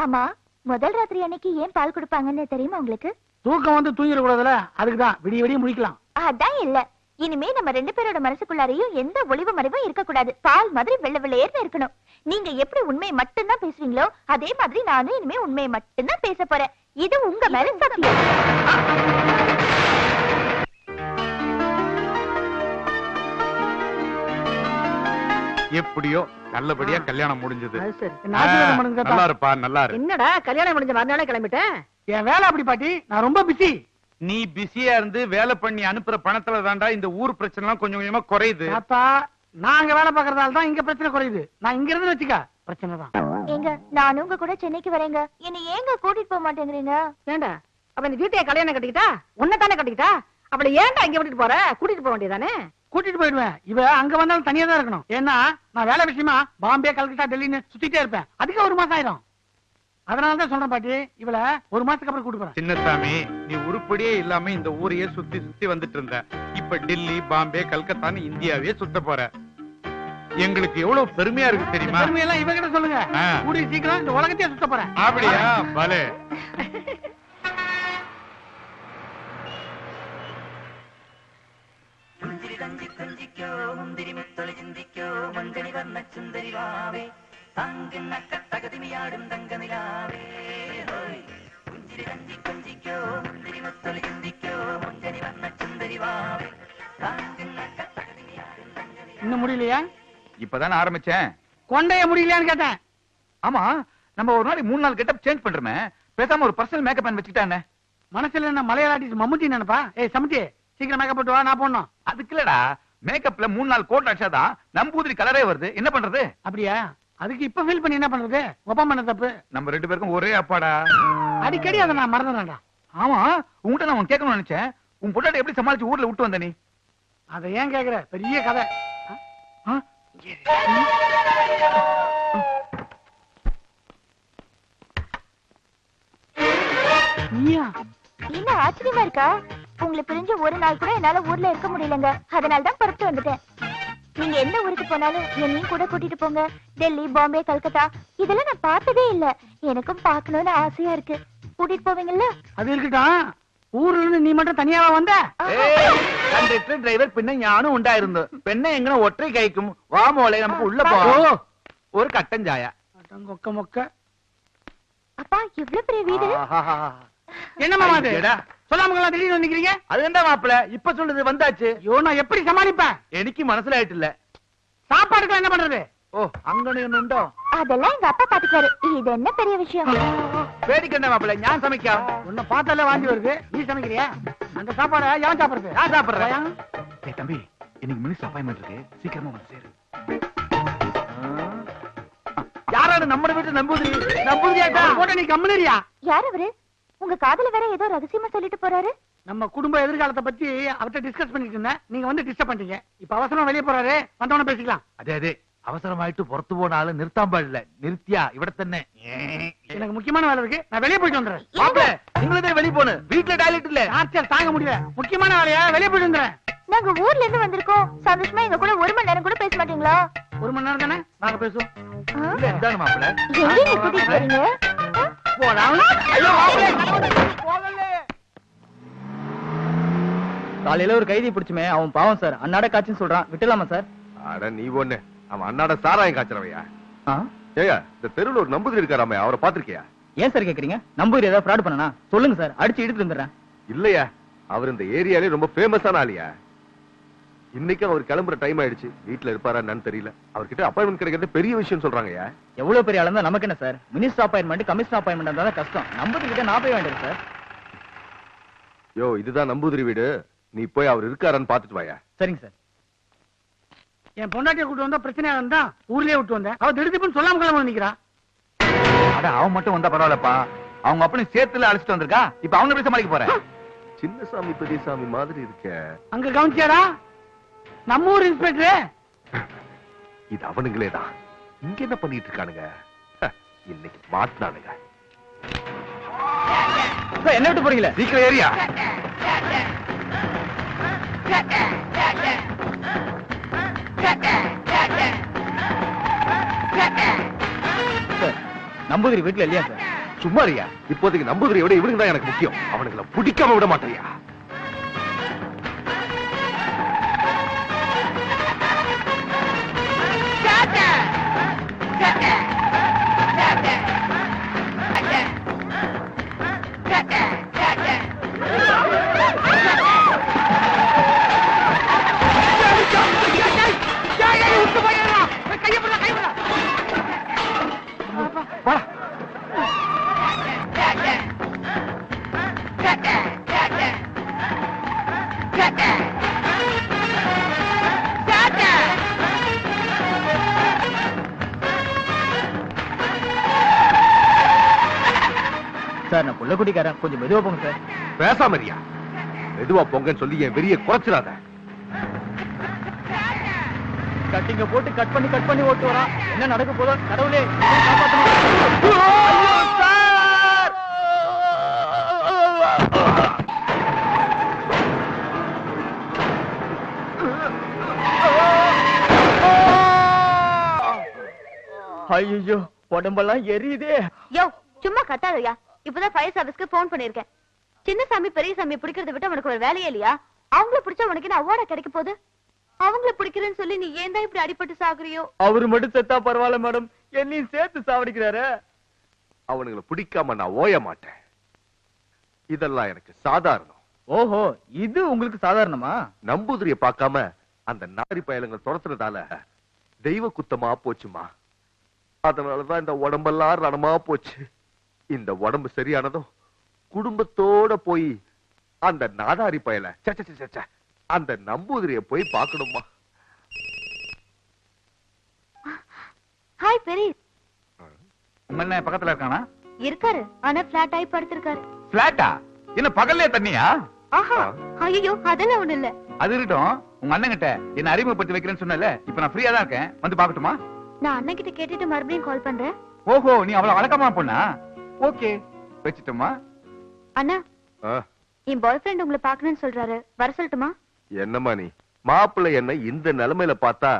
ஆமா, முதல் ராத்திரி அன்னைக்கு ஏன் பால் கொடுப்பாங்கன்னு தெரியுமா உங்களுக்கு? தூக்கம் வந்து தூங்கிட கூடாதுல, அதுக்குதான். விடிய விடிய முடிக்கலாம். அதான் இல்ல. இனிமே நம்ம 2 பேரோட மனசுக்குள்ளாரையும் எந்த ஒளிவு மறைவும் இருக்க கூடாது. பால் மாதிரி வெள்ளை வெள்ளையேர்னு இருக்கணும். நீங்க எப்படி உண்மையை மட்டும்தான் பேசுவீங்களோ அதே மாதிரி நானும் இனிமே உண்மையை மட்டும்தான் பேச போறேன். இது உங்க மேல சத்தியம். எப்படியோ நல்லபடியா கல்யாணம் முடிஞ்சது. அது சரி. என்ன ஆசீர்வாதம் பண்ணுங்க தாத்தா. நல்லா இருப்பா, நல்லா இரு. என்னடா கல்யாணம் முடிஞ்ச மறுநாளே கிளம்பிட்டேன்? என் வேலை அப்படி பாட்டி, நான் ரொம்ப பிஸி. நீ பிஸியா இருந்து வேலை பண்ணி அனுப்புற பணத்துல தாண்டா இந்த ஊர் பிரச்சனை எல்லாம் கொஞ்சம் கொஞ்சமா குறையுது. தாத்தா, நான் அங்க வேலை பாக்குறதால தான் இங்க பிரச்சனை குறையுது. நான் இங்க இருந்து வச்சுக்க பிரச்சனை தான். ஏங்க, நானும் உங்க கூட சென்னைக்கு வரேங்க. என்ன ஏங்க கூட்டிட்டு போக மாட்டேங்கிறீங்க? ஏண்டா அவ இந்த வீட்டையே கல்யாணம் கட்டிக்கிட்டா? உன்னைத்தானே கட்டிக்கிட்டா? அவளை ஏன்டா இங்க விட்டுட்டு போற? கூட்டிட்டு போக வேண்டியதானே? கூட்டிட்டு போயிடுவேன். இவ அங்க வந்தாலும் தனியா தான் இருக்கணும். ஏன்னா நான் வேலை விஷயமா பாம்பே, கல்கத்தா, டெல்லின்னு சுத்திட்டே இருப்பேன். அதுக்கு 1 மாசம் ஆயிரும். அதனாலதான் சொல்றேன் பாட்டி, இவள 1 மாசத்துக்கு அப்புறம் கூட்டு போறேன். சின்னசாமி, நீ உருப்படியே இல்லாம இந்த ஊரையே சுத்தி சுத்தி வந்துட்டு இருந்த. இப்ப டெல்லி, பாம்பே, கல்கத்தான்னு இந்தியாவே சுத்த போற. எங்களுக்கு எவ்வளவு பெருமையா இருக்கு தெரியுமா? பெருமையெல்லாம் இவ கிட்ட சொல்லுங்க. கூடி சீக்கிரம் இந்த உலகத்தையே சுத்த போறேன். அப்படியா? பலே. இன்னும் முடியலையா? இப்பதானே ஆரம்பிச்சேன். கொண்டைய முடியலையான்னு கேட்டேன். ஆமா, நம்ம ஒரு நாளைக்கு 3 நாள் கெட்டப் சேஞ்ச் பண்றோமே, பேசாம ஒரு பர்சனல் மேக்கப் மேன் வச்சுக்கிட்டானே. மனசுல என்ன மலையாள ஆர்டிஸ்ட் மம்முட்டி நினைப்பா? ஏய் சமத்தி, சீக்கிரம் மேக்கப் போட்டு வா, நான் போடணும். அதுக்கு இல்லடா, மேக்கப்ல 3 நாள் கோட் அடிச்சாதான் நம்பூதிரி கலரே வருது. என்ன பண்றது? அப்படியா? அதுக்கு இப்ப ஃபீல் பண்ணி என்ன பண்றது? ஒப்பா பண்ண தப்பு. நம்ம 2 பேருக்கும் ஒரே அப்பாடா. அடிக்கடி அதை நான் மறந்துடுறேன்டா. ஆமா, உன்கிட்ட நான் உனக்கு கேட்கணும்னு நினைச்சேன். உன் பொண்டாட்டி எப்படி சமாளிச்சு ஊர்ல விட்டு வந்த நீ? அதை ஏன் கேக்குற? பெரிய கதை. என்ன ஆச்சரியமா இருக்கா? உங்களை பிரிஞ்சு ஒரு நாள் கூட என்னால ஊர்ல இருக்க முடியலங்க. அதனாலதான் புறப்பட்டு வந்துட்டேன். நீங்க எந்த ஊருக்கு போனாலும் என்னையும் கூட கூட்டிட்டு போங்க. டெல்லி, பாம்பே, கல்கத்தா இதெல்லாம் நான் பார்த்ததே இல்ல. எனக்கும் பார்க்கணும்னு ஆசையா இருக்கு. கூட்டிட்டு போவீங்கல்ல? அது இருக்கட்டும். ஊர்ல இருந்து நீ மட்டும் தனியாவா வந்த? கண்டக்டர் டிரைவர் பின்ன ஞானும் உண்டாയിരുന്നു. பெண்ணை எங்கன ஒற்றை கைக்கும். வா மோளே, நமக்கு உள்ள போ. ஒரு கட்டன் ஜாயா. மொக்க மொக்க. அப்பா, இவ்வளவு பெரிய வீடு. என்னமா அது? சொல்லாமங்களா திடீர்னு வந்துக்கிறீங்க? அது என்ன மாப்பிள இப்ப சொல்லுது? வந்தாச்சு. ஐயோ, நான் எப்படி சமாளிப்பேன்? எனக்கு மனசுல ஆயிட்டு இல்ல. சாப்பாடுக்கு என்ன பண்றது? ஓ, அங்கனு உண்டோ? அதெல்லாம் எங்க அப்பா பாத்துக்காரு. இது என்ன பெரிய விஷயம்? வேடிக்கை மாப்பிள, ஞான் சமைக்கா. உன்னை பார்த்தாலே வாந்தி வருது. நீ சமைக்கிறியா? அந்த சாப்பாடை எவன் சாப்பிடுறது? நான் சாப்பிடுறேன். ஏய் தம்பி, இன்னைக்கு மினிஸ்டர் அப்பாயின்மெண்ட் இருக்கு, சீக்கிரமா வந்து சேரு. யாராவது நம்ம வீட்டு நம்புதிரியாட்டா போட்ட நீ கம்முனரியா? யார் அவரு? உங்க காதுல வேற ஏதோ ரகசியமா சொல்லிட்டு போறாரு. நம்ம குடும்ப எதிர்காலத்தை பத்தி அவர்கிட்ட டிஸ்கஸ் பண்ணிட்டு இருந்தேன். நீங்க வந்து டிஸ்டர்ப் பண்ணிட்டீங்க. இப்ப அவசரம் வெளியே போறாரு, வந்தவன பேசிக்கலாம். அதே அவசரமாயிட்டு புறத்து போனாலும் நிறுத்தாம இல்ல, நிறுத்தியா இவிட தன்னே. எனக்கு முக்கியமான வேலை இருக்கு, நான் வெளியே போயிட்டு வந்துடுறேன். மாப்பிள, நீங்களே வெளியே போன, வீட்டுல டாய்லெட் இல்ல. டார்ச்சர் தாங்க முடியல. முக்கியமான வேலையா வெளியே போயிட்டு வந்துடுறேன். நாங்க ஊர்ல இருந்து வந்திருக்கோம். சந்தோஷமா எங்க கூட 1 மணி நேரம் கூட பேச மாட்டீங்களா? 1 மணி நேரம் தானே நாங்க பேசுவோம். இல்ல இதான மாப்பிள. எங்க கூட்டிட்டு போறீங்க? போடா. ஐயோ, காலையில ஒரு கைதி பிடிச்சுமே, அவன் பாவம் சார். அன்னாட காட்சின்னு சொல்றான், விட்டுலாமா சார்? அட நீ ஒண்ணு, அவன் அண்ணாட சாராயம் காய்ச்சறவையா? ஆ? ஏயா, இந்த தெருவுல ஒரு நம்புதிரி இருக்காராமே, அவரை பாத்திருக்கியா? ஏன் சார் கேக்குறீங்க? நம்பூர் ஏதாவது ஃப்ராட் பண்ணனா? சொல்லுங்க சார், அடிச்சு இழுத்து வந்துடுறேன். இல்லையா, அவர் இந்த ஏரியாலே ரொம்ப ஃபேமஸான ஆளியா. இன்னைக்கு அவர் கிளம்புற டைம் ஆயிடுச்சு. வீட்டுல இருப்பாரா என்னன்னு தெரியல. அவர்கிட்ட அப்பாயின்மெண்ட் கிடைக்கிறது பெரிய விஷயம் சொல்றாங்கயா. எவ்வளவு பெரிய ஆளா நமக்கு என்ன sir? Minister appointment, commissioner appointment இருந்தா கஷ்டம். நம்பூர்கிட்ட நான் போய் வேண்டியது சார். யோ, இதுதான் நம்பூதிரி வீடு. நீ போய் அவர் இருக்காரான்னு பாத்துட்டு வாயா. சரிங்க சார். என் பொண்டாட்டியை கூட்டு வந்தா பிரச்சனையா இருந்தா ஊர்லயே விட்டு வந்தேன். அவ திடீர்னு சொல்லாம கிளம்ப நிக்கிறா. அட அவன் மட்டும் வந்தா பரவாயில்லப்பா. அவங்க அப்பனு சேர்த்துல அழைச்சிட்டு வந்திருக்கா. இப்ப அவங்க எப்படி சமாளிக்க போறேன்? சின்னசாமி பெரியசாமி மாதிரி இருக்க. அங்க கவனிச்சாரா? நம்ம ஊர் இன்ஸ்பெக்டர். இது அவனுங்களே தான். இங்க என்ன பண்ணிட்டு இருக்கானுங்க? இன்னைக்கு மாட்டினானுங்க. என்ன விட்டு போறீங்களே? சீக்கிரம் ஏரியா. நம்பூதிரி வீட்டுல இல்லையா சார்? சும்மாரியா, இப்போதைக்கு நம்பூதிரியை விட இவனுக்கு தான் எனக்கு முக்கியம். அவனுங்களை பிடிக்காம விட மாட்டேயா? சார் நான் புள்ள குட்டிக்காரன், கொஞ்சம் மெதுவா போங்க சார். பேசாமரியா, மெதுவா பொங்கன்னு சொல்லி என் வெறிய குறைச்சிடாத. கட்டிங்க போட்டு கட் பண்ணி ஓட்டு வரான். என்ன நடக்க போதோ கடவுளே காப்பாத்தணும். ஐயோ உடம்பெல்லாம் எரியுதே. யோ சும்மா கத்தாதயா. இப்பதான் ஃபயர் சர்வீஸ்க்கு போன் பண்ணிருக்கேன். சின்ன சாமி பெரிய சாமி பிடிக்கிறத விட்டு உனக்கு ஒரு வேலையே இல்லையா? அவங்கள பிடிச்சா உனக்கு என்ன அவார்டா கிடைக்க போகுது? அவங்கள பிடிக்கிறேன்னு சொல்லி நீ ஏன் தான் இப்படி அடிபட்டு சாகுறியோ? அவரு மட்டும் செத்தா பரவாயில்ல மேடம், என்னையும் சேர்த்து சாவடிக்கிறாரு. அவனுங்களை பிடிக்காம நான் ஓய மாட்டேன். இதெல்லாம் எனக்கு சாதாரணம். ஓஹோ, இது உங்களுக்கு சாதாரணமா? நம்பூதிரிய பார்க்காம அந்த நாரி பயலுங்க துரத்துறதால தெய்வ குத்தமா போச்சுமா. அதனாலதான் இந்த உடம்பெல்லாம் ரணமா போச்சு. இந்த உடம்பு சரியானதும் குடும்பத்தோட போய் அந்த நாதாரி பயல அந்த நம்பூதிரிய போய் பார்க்கணுமா. ஹாய் பெரிய. உங்க என்ன பக்கத்துல இருக்கானா? இருக்காரு, ஆனா பிளாட் ஆயி படுத்திருக்காரு. பிளாட்டா? என்ன பகல்லே தண்ணியா? ஆஹா, ஐயோ அதெல்லாம் ஒண்ணு இல்ல. அது இருக்கட்டும், உங்க அண்ணன் கிட்ட என்ன அறிமுகப்படுத்தி வைக்கிறேன்னு சொன்னல, இப்ப நான் ஃப்ரீயா தான் இருக்கேன், வந்து பாக்கட்டுமா? நான் அண்ணன் கிட்ட கேட்டுட்டு மறுபடியும் கால் பண்றேன். ஓஹோ, நீ அவ்வளவு வழக்கமா பொண்ணா? ஓகே, வச்சிட்டுமா? அண்ணா, என் பாய் ஃப்ரெண்ட் உங்களை பார்க்கணும்னு சொல்றாரு, வர சொல்லட்டுமா? என்னம்மா நீ மாப்பிள்ளை என்ன இந்த நிலைமையில பார்த்தா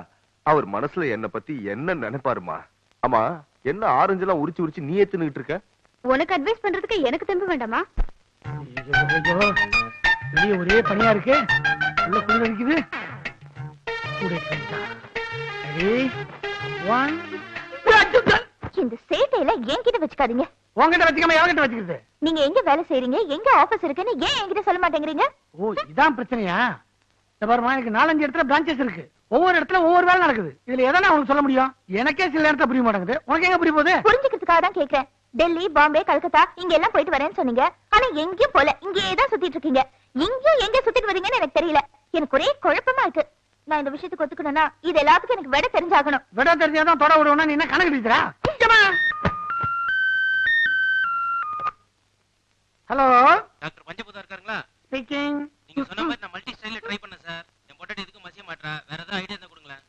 அவர் மனசுல என்ன பத்தி என்ன நினைப்பாருமா? ஆமா, என்ன ஆரஞ்சு எல்லாம் உரிச்சு உரிச்சு நீ ஏத்துக்கிட்டு இருக்க? உனக்கு அட்வைஸ் பண்றதுக்கு எனக்கு தெம்பு வேண்டாமா? வெளியே ஒரே பனியா இருக்கு, உள்ள குளிர் அடிக்குது. இந்த சேட்டையில என்கிட்ட வச்சுக்காதீங்க. உங்ககிட்ட வச்சுக்காம எவங்கிட்ட வச்சுக்கிறது? நீங்க எங்க வேலை செய்றீங்க, எங்க ஆபீஸ் இருக்குன்னு ஏன் என்கிட்ட சொல்ல மாட்டேங்கிறீங்க? ஓ, இதான் பிரச்சனையா? இந்த பாருமா, எனக்கு 4-5 இடத்துல பிரான்ச்சஸ் இருக்கு. ஒவ்வொரு இடத்துல ஒவ்வொரு வேலை நடக்குது. இதுல எதனா உனக்கு சொல்ல முடியும்? எனக்கே சில இடத்துல புரிய மாட்டேங்குது, உனக்கு எங்க புரிய போகுது? புரிஞ்சுக்கிறதுக்காக தான் கேக்குறேன். டெல்லி, பாம்பே, கல்கத்தா இங்க எல்லாம் போயிட்டு வரேன்னு சொன்னீங்க. ஆனா எங்கேயும் போல, இங்கேயே தான் சுத்திட்டு இருக்கீங்க. இங்கேயும் எங்க சுத்திட்டு வரீங்கன்னு எனக்கு தெரியல. எனக்கு ஒரே குழப்பமா இருக்கு. நான் இந்த விஷயத்துக்கு ஒத்துக்கணும்னா இது எல்லாத்துக்கும் எனக்கு விட தெரிஞ்சாகணும். விட தெரிஞ்சாதான் தொட விடுவோம்னா நீ என்ன கணக்கு எடுக்கிறா? Hello doctor பஞ்சபூதா இருக்காருங்களா? ஸ்பீக்கிங். நீங்க சொன்ன மாதிரி நான் மல்டி ஸ்டைல்ல ட்ரை பண்ணேன் சார். என் பொட்டாட்டி எதுக்கு மசிய மாட்டறா? வேற ஏதாவது ஐடியா இருந்தா கொடுங்களேன்.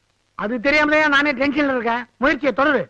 அது தெரியாமலே நானே டென்ஷன்ல இருக்கேன். முயற்சியை தொடரு.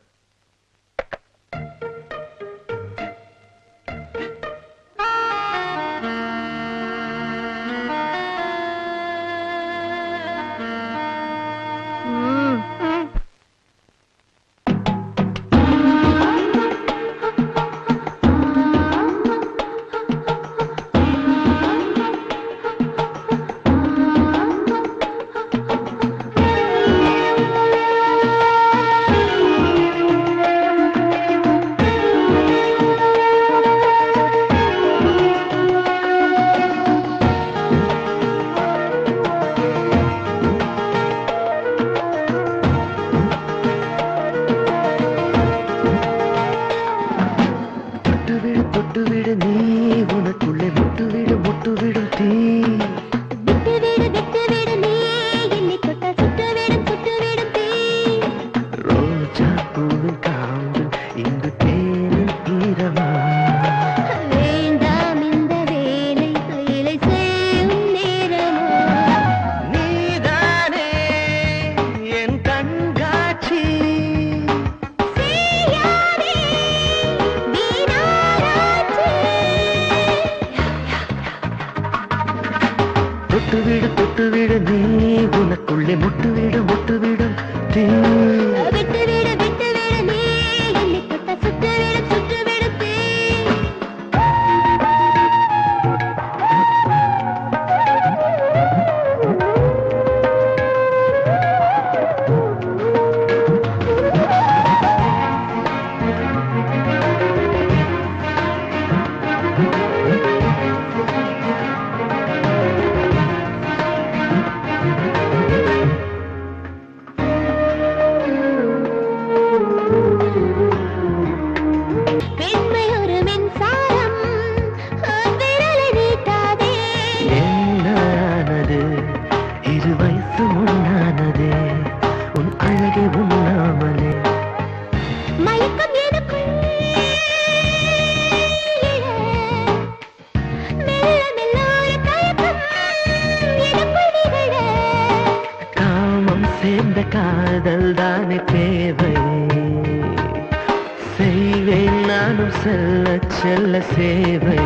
செய்வேன் நானும் செல்ல செல்ல சேவை.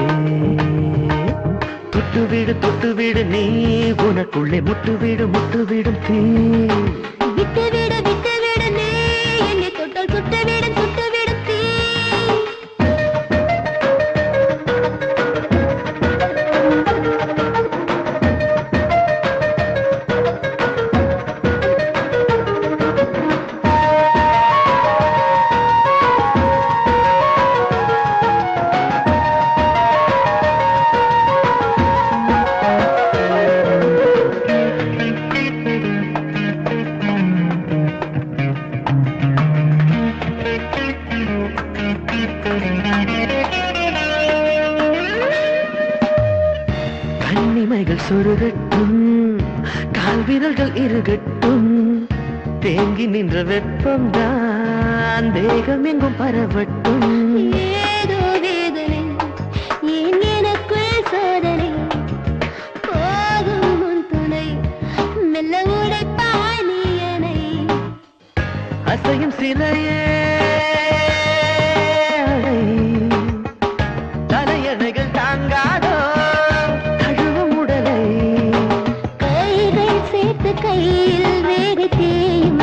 தொட்டு விடு நீ உனக்குள்ளே முட்டுவிடும் தீ. விட்டு விடு நீ என்னை தொட்டால் சுட்டுவிடும் தீ. கண்ணிமைகள் சொருகட்டும், கால்விரல்கள் இருகட்டும், தேங்கி நின்ற வெப்பம் தான் தேகம் எங்கும் பரவட்டும். ஏதோ வேதனை ஏன் எனக்குள் சோதனை, போதும் உன் துணை மெல்ல உடைப்பாய் நீ என்னை. அசையும் சிலையே தலையணைகள் தாங்காதோ கழுவும் உடலை. கைகள் சேர்த்து கையில் வேறு தேயும்,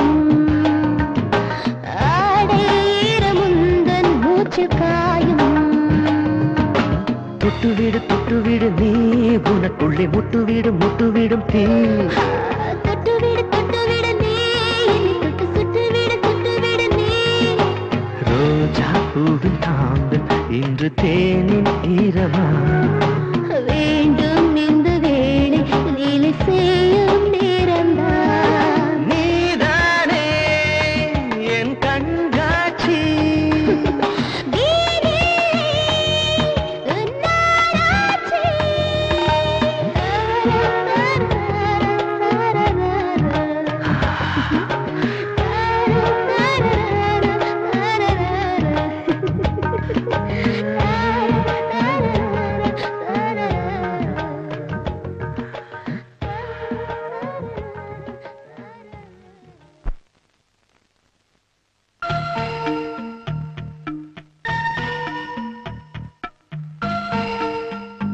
ஆடை ஈரமுந்தன் மூச்சு காயும். தொட்டுவிடு நீ உனக்குள்ளே முட்டுவிடும் தீ. தொட்டுவிடு நீ என்னை தொட்டு சுட்டுவிடு நீ. ரோஜா பூவின் தாங்கள் இன்று தேனின் ஈரமா. வேண்டும் இந்த வேளை லீலை செய்யும் நேரம்தான். நீதானே என் கண்காட்சி. வீணே உன்னாராட்சி.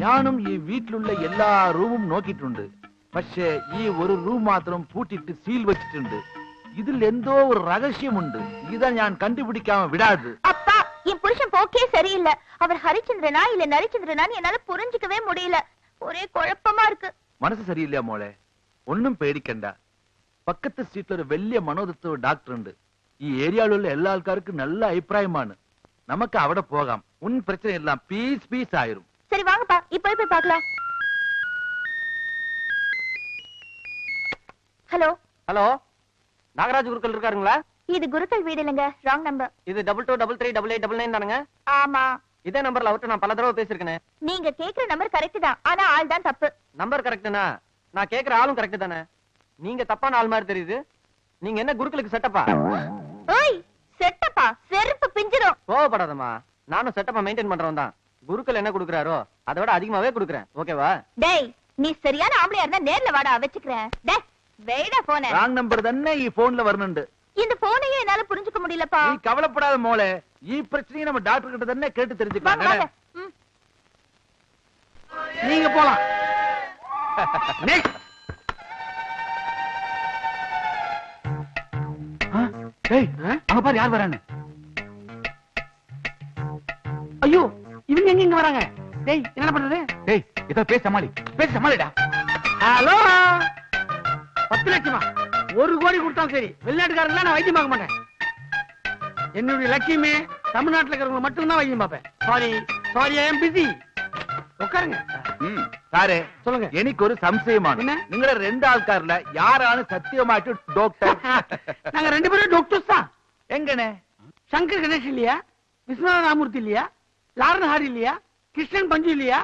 ഞാനും ഈ വീട്ടിലുള്ള എല്ലാ റൂമും നോക്കിയിട്ടുണ്ട്. പക്ഷേ ഈ ഒരു റൂം മാത്രം പൂട്ടിട്ട് സീൽ വെച്ചിട്ടുണ്ട്. ഇതിൽ എന്തോ ഒരു രഹസ്യമുണ്ട്. ഇതാ ഞാൻ കണ്ടുപിടിക്കാമ വിടാത്. அப்பா என் புருஷன் போக்கே சரியில்லை. அவர் ஹரிச்சந்திரனா இல்ல நரிச்சந்திரனான்னு என்னால புரிஞ்சுக்கவே முடியல. ஒரே குழப்பமா இருக்கு. മനസ്സ് സരിയില്ല മോളെ. ഒന്നും പേടിക്കണ്ട. പക്കത്തെ സീറ്റിൽ ഒരു വലിയ മനോതത്വ ഡോക്ടർ ഉണ്ട്. ഈ ഏരിയയിലുള്ള എല്ലാ ആൾക്കാർക്കും നല്ല അഭിപ്രായമാണ്. നമുക്ക് അവിടെ പോകാം. ഉൻ പ്രശ്നമെല്ലാം പീസ് ആയിരും. சரி வாங்கப்பா இப்ப போய் பார்க்கலாம். ஹலோ ஹலோ, நாகராஜ் குருக்கள் இருக்காருங்களா? இது குருக்கள் வீடு இல்லைங்க, ராங் நம்பர். இது 22338889 தானுங்க? ஆமா. இதே நம்பர்ல அவர்ட்ட நான் பல தடவை பேசிருக்கேன். நீங்க கேக்குற நம்பர் கரெக்ட் தான், ஆனா ஆள் தான் தப்பு. நம்பர் கரெக்ட்னா நான் கேக்குற ஆளும் கரெக்ட் தானே? நீங்க தப்பான ஆள் மாதிரி தெரியுது. நீங்க என்ன குருக்களுக்கு செட்டப்பா? ஓய் செட்டப்பா, செருப்பு பிஞ்சிரும். கோவப்படாதம்மா, நானும் செட்டப்பா மெயின்டைன் பண்றவன் தான். குருக்கள் என்ன கொடுக்கறாரோ அதை விட அதிகமாவே கொடுக்கறேன். ஓகேவா? டேய் நீ சரியான ஆம்பளையா இருந்தா நேர்ல வாடா, வச்சுக்கிறேன். டேய் வெயிடா போனே. ராங் நம்பர் തന്നെ ഈ ഫോണിൽ വരുന്നുണ്ട്. இந்த போனையே என்னால புரிஞ்சுக்க முடியலப்பா. நீ கவலைப்படாத மோளே. ഈ பிரச்சனையை நம்ம டாக்டர் கிட்ட തന്നെ கேட்டு தெரிஞ்சுக்கலாம். வாங்க, வாங்க. ம். நீங்க போலாம். டேய் அங்க பாரு யார் வரான்னு. ஐயோ, இவங்க எங்க இங்க வராங்க? டேய் என்ன பண்றது? டேய் இதோ பேச சமாளிடா. ஹலோ, 10 லட்சமா? 1 கோடி கொடுத்தாலும் சரி, வெளிநாட்டுக்காரங்கள நான் வைத்தியம் பார்க்க மாட்டேன். என்னுடைய லட்சியமே தமிழ்நாட்டுல இருக்கிறவங்க மட்டும் தான் வைத்தியம் பார்ப்பேன். Sorry I am busy. உட்காருங்க. സാറേ சொல்லுங்க. എനിക്കൊരു സംശയമാണ്. என்ன? നിങ്ങളുടെ രണ്ടാൾക്കാരില് யாராണ് സത്യമായിട്ട് ഡോക്ടർ? நாங்க 2 பேரும் டாக்டர்ஸ் தான். എങ്ങനെ? சங்கர் கணேஷ் இல்லையா? விஸ்வநாத ராமூர்த்தி இல்லையா? லாரன் ஹாரி இல்லையா? கிருஷ்ணன் பஞ்சு இல்லையா?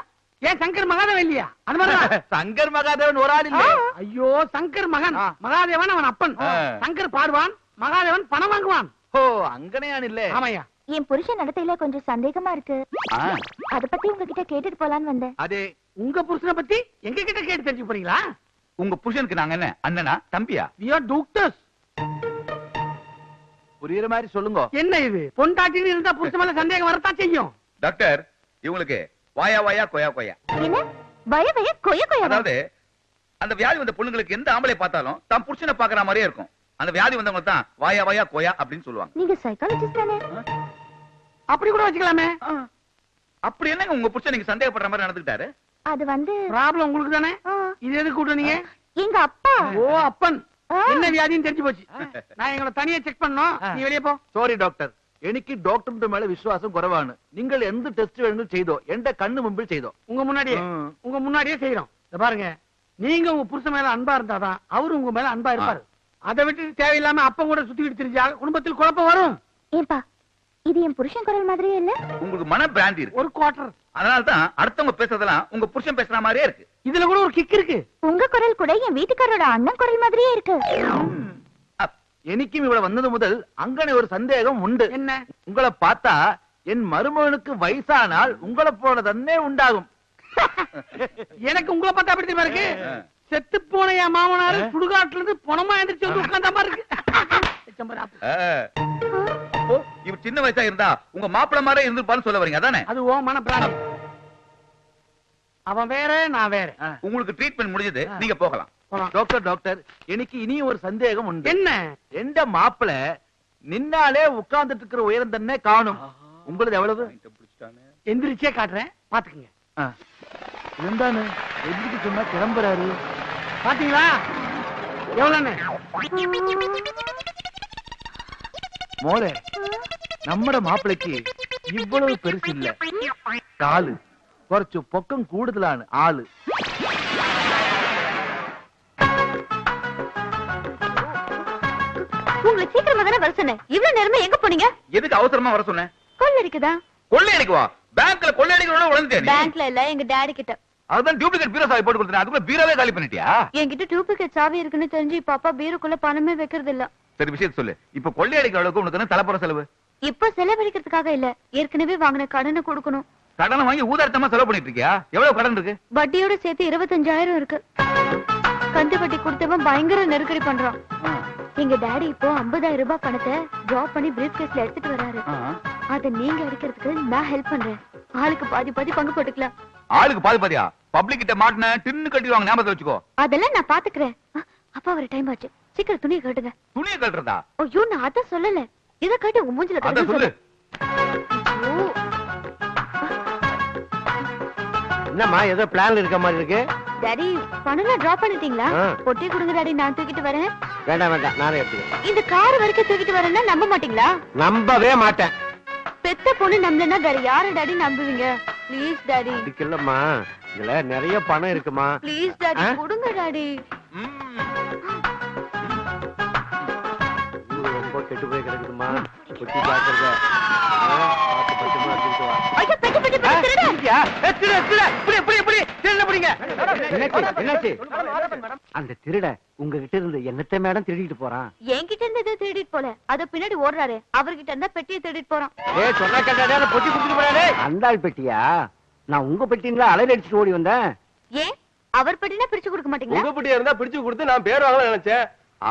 ஏன் சங்கர் மகாதேவன் இல்லையா? அந்த மாதிரி சங்கர் மகாதேவன் ஒரு ஆள் இல்ல. ஐயோ, சங்கர் மகன் மகாதேவன் அவன் அப்பன். சங்கர் பாடுவான், மகாதேவன் பணம் வாங்குவான். ஓ அங்கனையானில்லே. ஆமாய்யா. என் புருஷன் நடத்தையில கொஞ்சம் சந்தேகமா இருக்கு. அத பத்தி உங்ககிட்ட கேட்டுட்டு போலான்னு வந்தேன். அதே உங்க புருஷனை பத்தி எங்க கிட்ட கேட்டு தெரிஞ்சு போறீங்களா? உங்க புருஷனுக்கு நாங்க என்ன அண்ணனா தம்பியா? we are doctors. புரியுற மாதிரி சொல்லுங்க. என்ன இது பொண்டாட்டின்னு இருந்தா புருஷன் மேல சந்தேகம் வரத்தான் செய்யும். டாக்டர் இவங்களுக்கு வாயா வாயா கொயா கொயா. என்ன பய பய கொய கொய? அதாவது அந்த வியாதி வந்த பொண்ணுங்களுக்கு எந்த ஆம்பளை பார்த்தாலும் தான் புருஷனை பாக்குற மாதிரியே இருக்கும். அந்த வியாதி வந்தவங்க தான் வாயா வாயா கொயா அப்படின்னு சொல்லுவாங்க. நீங்க சைக்காலஜிஸ்ட் தானே? அப்படி கூட வச்சுக்கலாமே. அப்படி என்னங்க உங்க புருஷன் நீங்க சந்தேகப்படுற மாதிரி நடந்துக்கிட்டாரு? அது வந்து ப்ராப்ளம் உங்களுக்கு தானே. இது எதுக்கு கூட்டணீங்க? எங்க அப்பா. ஓ அப்பன். என்ன வியாதின்னு தெரிஞ்சு போச்சு. நான் எங்களை தனியா செக் பண்ணோம். நீ வெளியே போ. സോറി ഡോക്ടർ, എനിക്ക് ഡോക്ടറിന്റെ മേലെ വിശ്വാസം കുറവാണ്. നിങ്ങൾ എന്ത് ടെസ്റ്റ് വേണമെങ്കിലും ചെയ്തോ, എന്റെ കണ്ണു മുമ്പിൽ ചെയ്തോ. உங்க முன்னாடியே செய்யறோம். இத பாருங்க, நீங்க உங்க புருஷன் மேல அன்பா இருந்தாதான் அவரு உங்க மேல அன்பா இருப்பாரு. அதை விட்டு தேவையில்லாம அப்ப கூட சுத்திக்கிட்டு தெரிஞ்சா குடும்பத்தில் குழப்பம் வரும். ஏப்பா இது என் புருஷன் குரல் மாதிரியே இல்ல? உங்களுக்கு மன பிராந்தி இருக்கு. ஒரு குவார்டர். அதனாலதான் அடுத்தவங்க பேசுறதெல்லாம் உங்க புருஷன் பேசுற மாதிரியே இருக்கு. இதுல கூட ஒரு கிக் இருக்கு. உங்க குரல் கூட என் வீட்டுக்காரோட அண்ணன் குரல் மாதிரியே இருக்கு. എനിക്കും ഇവിടെ വന്നത് മുതൽ അങ്ങനെ ഒരു സന്ദേഹം ഉണ്ട്. என்ன? உங்களை பார்த்தா என் மருமகனுக்கு வயசானால் உங்களை போல തന്നെ ഉണ്ടാകും. எனக்கு உங்களை பார்த்தா அப்படி தெரியுமா இருக்கு? செத்து போன என் மாமனாரு சுடுகாட்டுல இருந்து பணமா எந்திரிச்சு வந்து உட்கார்ந்த மாதிரி இருக்கு. அப்போ இவர் சின்ன வயசா இருந்தா உங்க மாப்பிள்ள மாதிரி இருந்திருப்பான்னு சொல்ல வரீங்க அதானே? அது ஓ மன பிராணி. அவன் வேற நான் வேற. உங்களுக்கு ட்ரீட்மெண்ட் முடிஞ்சது, நீங்க போகலாம். டாக்டர் எனக்கு இனியும் ஒரு சந்தேகம் உண்டு. என்ன? எந்த மாப்பிள நின்னாலே உட்கார்ந்துட்டு இருக்கிற உயரம் തന്നെ காணும். உங்களுக்கு எவ்வளவு? எந்திரிச்சே காட்டுறேன் பாத்துக்கங்க. എന്താണ് எந்திரிக்க சொன்னா கிளம்புறாரு? பாத்தீங்களா எவ்வளவு? മോളെ നമ്മുടെ മാപ്പിളക്ക് ഇவ்வளவு പെരുസില്ല. കാല് കുറച്ചു പൊക്കം കൂടുതലാണ് ആള്. உங்களை சீக்கிரமா தானே வர சொன்னேன். இவ்வளவு நேரமா எங்க போனீங்க? எதுக்கு அவசரமா வர சொன்னேன்? கொள்ளடிக்குதா? கொள்ளையடிக்குவா? பேங்க்ல கொள்ளையடிக்கிறோட உழந்துட்டேன். பேங்க்ல இல்ல, எங்க டாடி கிட்ட. அதான் டூப்ளிகேட் பீரோ சாவி போட்டு கொடுத்தேன். அதுக்குள்ள பீரோவே காலி பண்ணிட்டியா? என்கிட்ட டூப்ளிகேட் சாவி இருக்குன்னு தெரிஞ்சு இப்ப அப்பா பீரோக்குள்ள பணமே வைக்கிறது இல்ல. சரி விஷயத்தை சொல்லு. இப்ப கொள்ளையடிக்கிற அளவுக்கு உனக்கு தலைப்புற செலவு? இப்ப செலவழிக்கிறதுக்காக இல்ல, ஏற்கனவே வாங்கின கடனை கொடுக்கணும். கடனை வாங்கி ஊதார்த்தமா செலவு பண்ணிட்டு இருக்கியா? எவ்வளவு கடன் இருக்கு? வட்டியோட சேர்த்து 25,000 இருக்கு. கந்து வட்டி கொடுத்தவன் பயங்கர நெருக்கடி பண்றான். எங்க டாடி இப்போ 50,000 ரூபாய் பணத்தை டிராப் பண்ணி பிரீஃப் கேஸ்ல எடுத்துட்டு வராரு. அத நீங்க அடிக்கிறதுக்கு நான் ஹெல்ப் பண்றேன். ஆளுக்கு பாதி பாதி பங்கு போட்டுக்கலாம். ஆளுக்கு பாதி பாதியா? பப்ளிக் கிட்ட மாட்டின டின்னு கட்டிடுவாங்க, ஞாபகத்துல வச்சுக்கோ. அதெல்லாம் நான் பாத்துக்கிறேன். அப்பா வர டைம் ஆச்சு, சீக்கிரம் துணியை கட்டுங்க. துணியை கட்டுறதா? ஐயோ நான் அத சொல்லல, இத கட்டி உங்க மூஞ்சில அத சொல்லு. என்னம்மா ஏதோ பிளான் இருக்க மாதிரி இருக்கு? டாடி பணம் டிராப் பண்ணிட்டீங்களா? பொட்டி கொடுங்க டாடி, நான் தூக்கிட்டு வரேன். வேண்டாம் வேண்டாம், நானே எடுத்துக்கிறேன். இந்த கார் வரைக்கும் தூக்கிட்டு வரேன்னா நம்ப மாட்டீங்களா? நம்பவே மாட்டேன். பெத்த பொண்ணு நம்பலன்னா வேற யார டாடி நம்புவீங்க? Please daddy. இதுக்கெல்லாமா இதுல நிறைய பணம் இருக்குமா? ப்ளீஸ் டாடி கொடுங்க டாடி. ரொம்ப கெட்டு போய் கிடக்குதுமா, குட்டி ஜாக்கிரதை. பார்த்து பத்திரமா எடுத்துட்டு வா. ஐயோ பெட்டி பெட்டி பெட்டி என்னாச்சு? அந்த திருட உங்ககிட்ட இருந்து என்னத்தை மேடம் திருடிட்டு போறான்? என்கிட்ட இருந்து எதோ திருடிட்டு போல, அத பின்னாடி ஓடுறாரு. அவர்கிட்ட இருந்தா பெட்டியை திருடிட்டு போறான். சொன்னா கேட்டாடா, பொட்டி குடுத்துட்டு போறாரு. அந்த ஆள் பெட்டியா? நான் உங்க பெட்டிங்களா அலையில அடிச்சுட்டு ஓடி வந்தேன். ஏன் அவர் பெட்டினா பிரிச்சு கொடுக்க மாட்டீங்களா? உங்க பெட்டியா இருந்தா பிரிச்சு கொடுத்து நான் பேர் வாங்கலாம் நினைச்சேன்.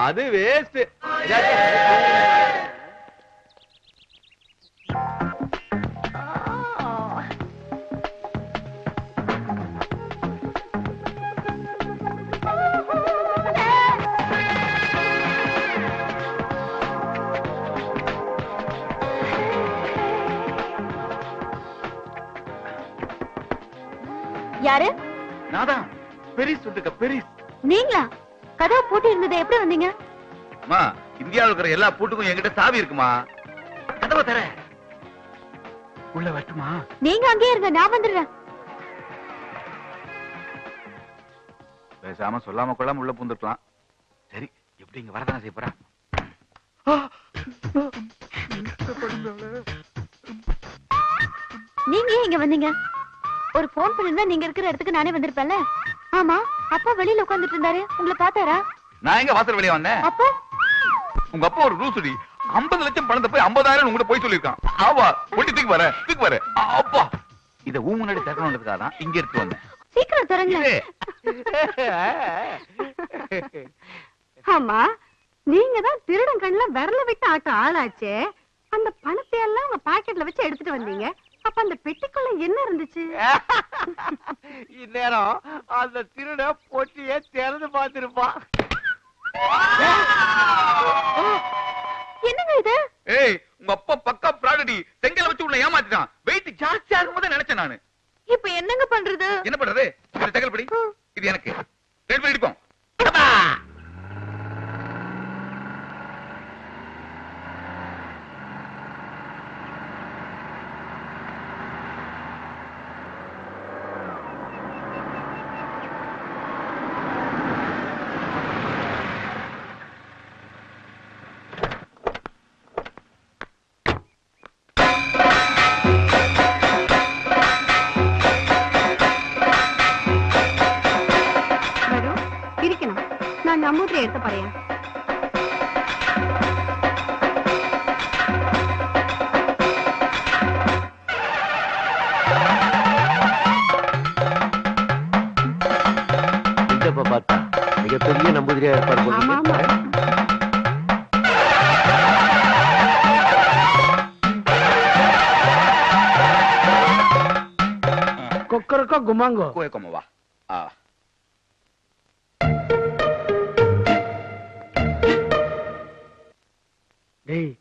அது வேஸ்ட். யாரு? நாதான் பெரிஸ் விட்டுக்க பெரிஸ். நீங்களா? கதவு பூட்டி இருந்தது, எப்படி வந்தீங்க? அம்மா, இந்தியாவுல இருக்கிற எல்லா பூட்டுக்கும் என்கிட்ட சாவி இருக்குமா. கதவை தர உள்ள வரட்டுமா? நீங்க அங்கே இருங்க, நான் வந்துடுறேன். பேசாம சொல்லாம கொள்ளாம உள்ள பூந்துக்கலாம். சரி, எப்படி இங்க வரதான செய்ய போறா? நீங்க ஏன் இங்க வந்தீங்க? ஒரு போன் பண்ணிருந்தா நீங்க இருக்கிற இடத்துக்கு நானே வந்திருப்பேன்ல. ஆமா, அப்பா வெளியில உட்கார்ந்துட்டு இருந்தாரு, உங்களை பார்த்தாரா? நான் எங்க வாசல் வெளியே வந்தேன்? அப்போ உங்க அப்பா ஒரு ரூல்ஸ் 50 லட்சம் பணத்தை போய் 50,000 உங்ககிட்ட போய் சொல்லிருக்கான். ஆவா பொட்டி தூக்கி வர. அப்பா இத ஊ முன்னாடி தரணும்ன்றதுக்காக தான் இங்க எடுத்து வந்தேன். சீக்கிரம் தரங்க. ஆமா, நீங்க தான் திருடன் கண்ணுல விரல விட்டு ஆட்ட ஆளாச்சே. அந்த பணத்தை எல்லாம் உங்க பாக்கெட்ல வச்சு எடுத்துட்டு வந்தீங்க. அப்ப அந்த பெட்டிக்குள்ள என்ன இருந்துச்சு? இந்நேரம் அந்த திருட பொட்டியை திறந்து பார்த்திருப்பான். என்னங்க இது? ஏய், உங்க அப்பா பக்கா ப்ராடக்டி செங்கல வச்சு உள்ள ஏமாத்திட்டான். வெயிட் ஜாஸ்தியா இருக்கும்போது நினைச்சேன் நானு. இப்ப என்னங்க பண்றது? என்ன பண்றது? இந்த செங்கல் படி. இது எனக்கு. ரெண்டு பேர் அடிப்போம். நான் நம்பூத்திரி எடுத்து பாறேன். இந்த பார்த்தா மிகப்பெரிய நம்பூதிரியா இருப்பார் போல இருக்கு. கொக்கரக்கோ குமாங்கோ. கோயக்கோமவா. டேய்,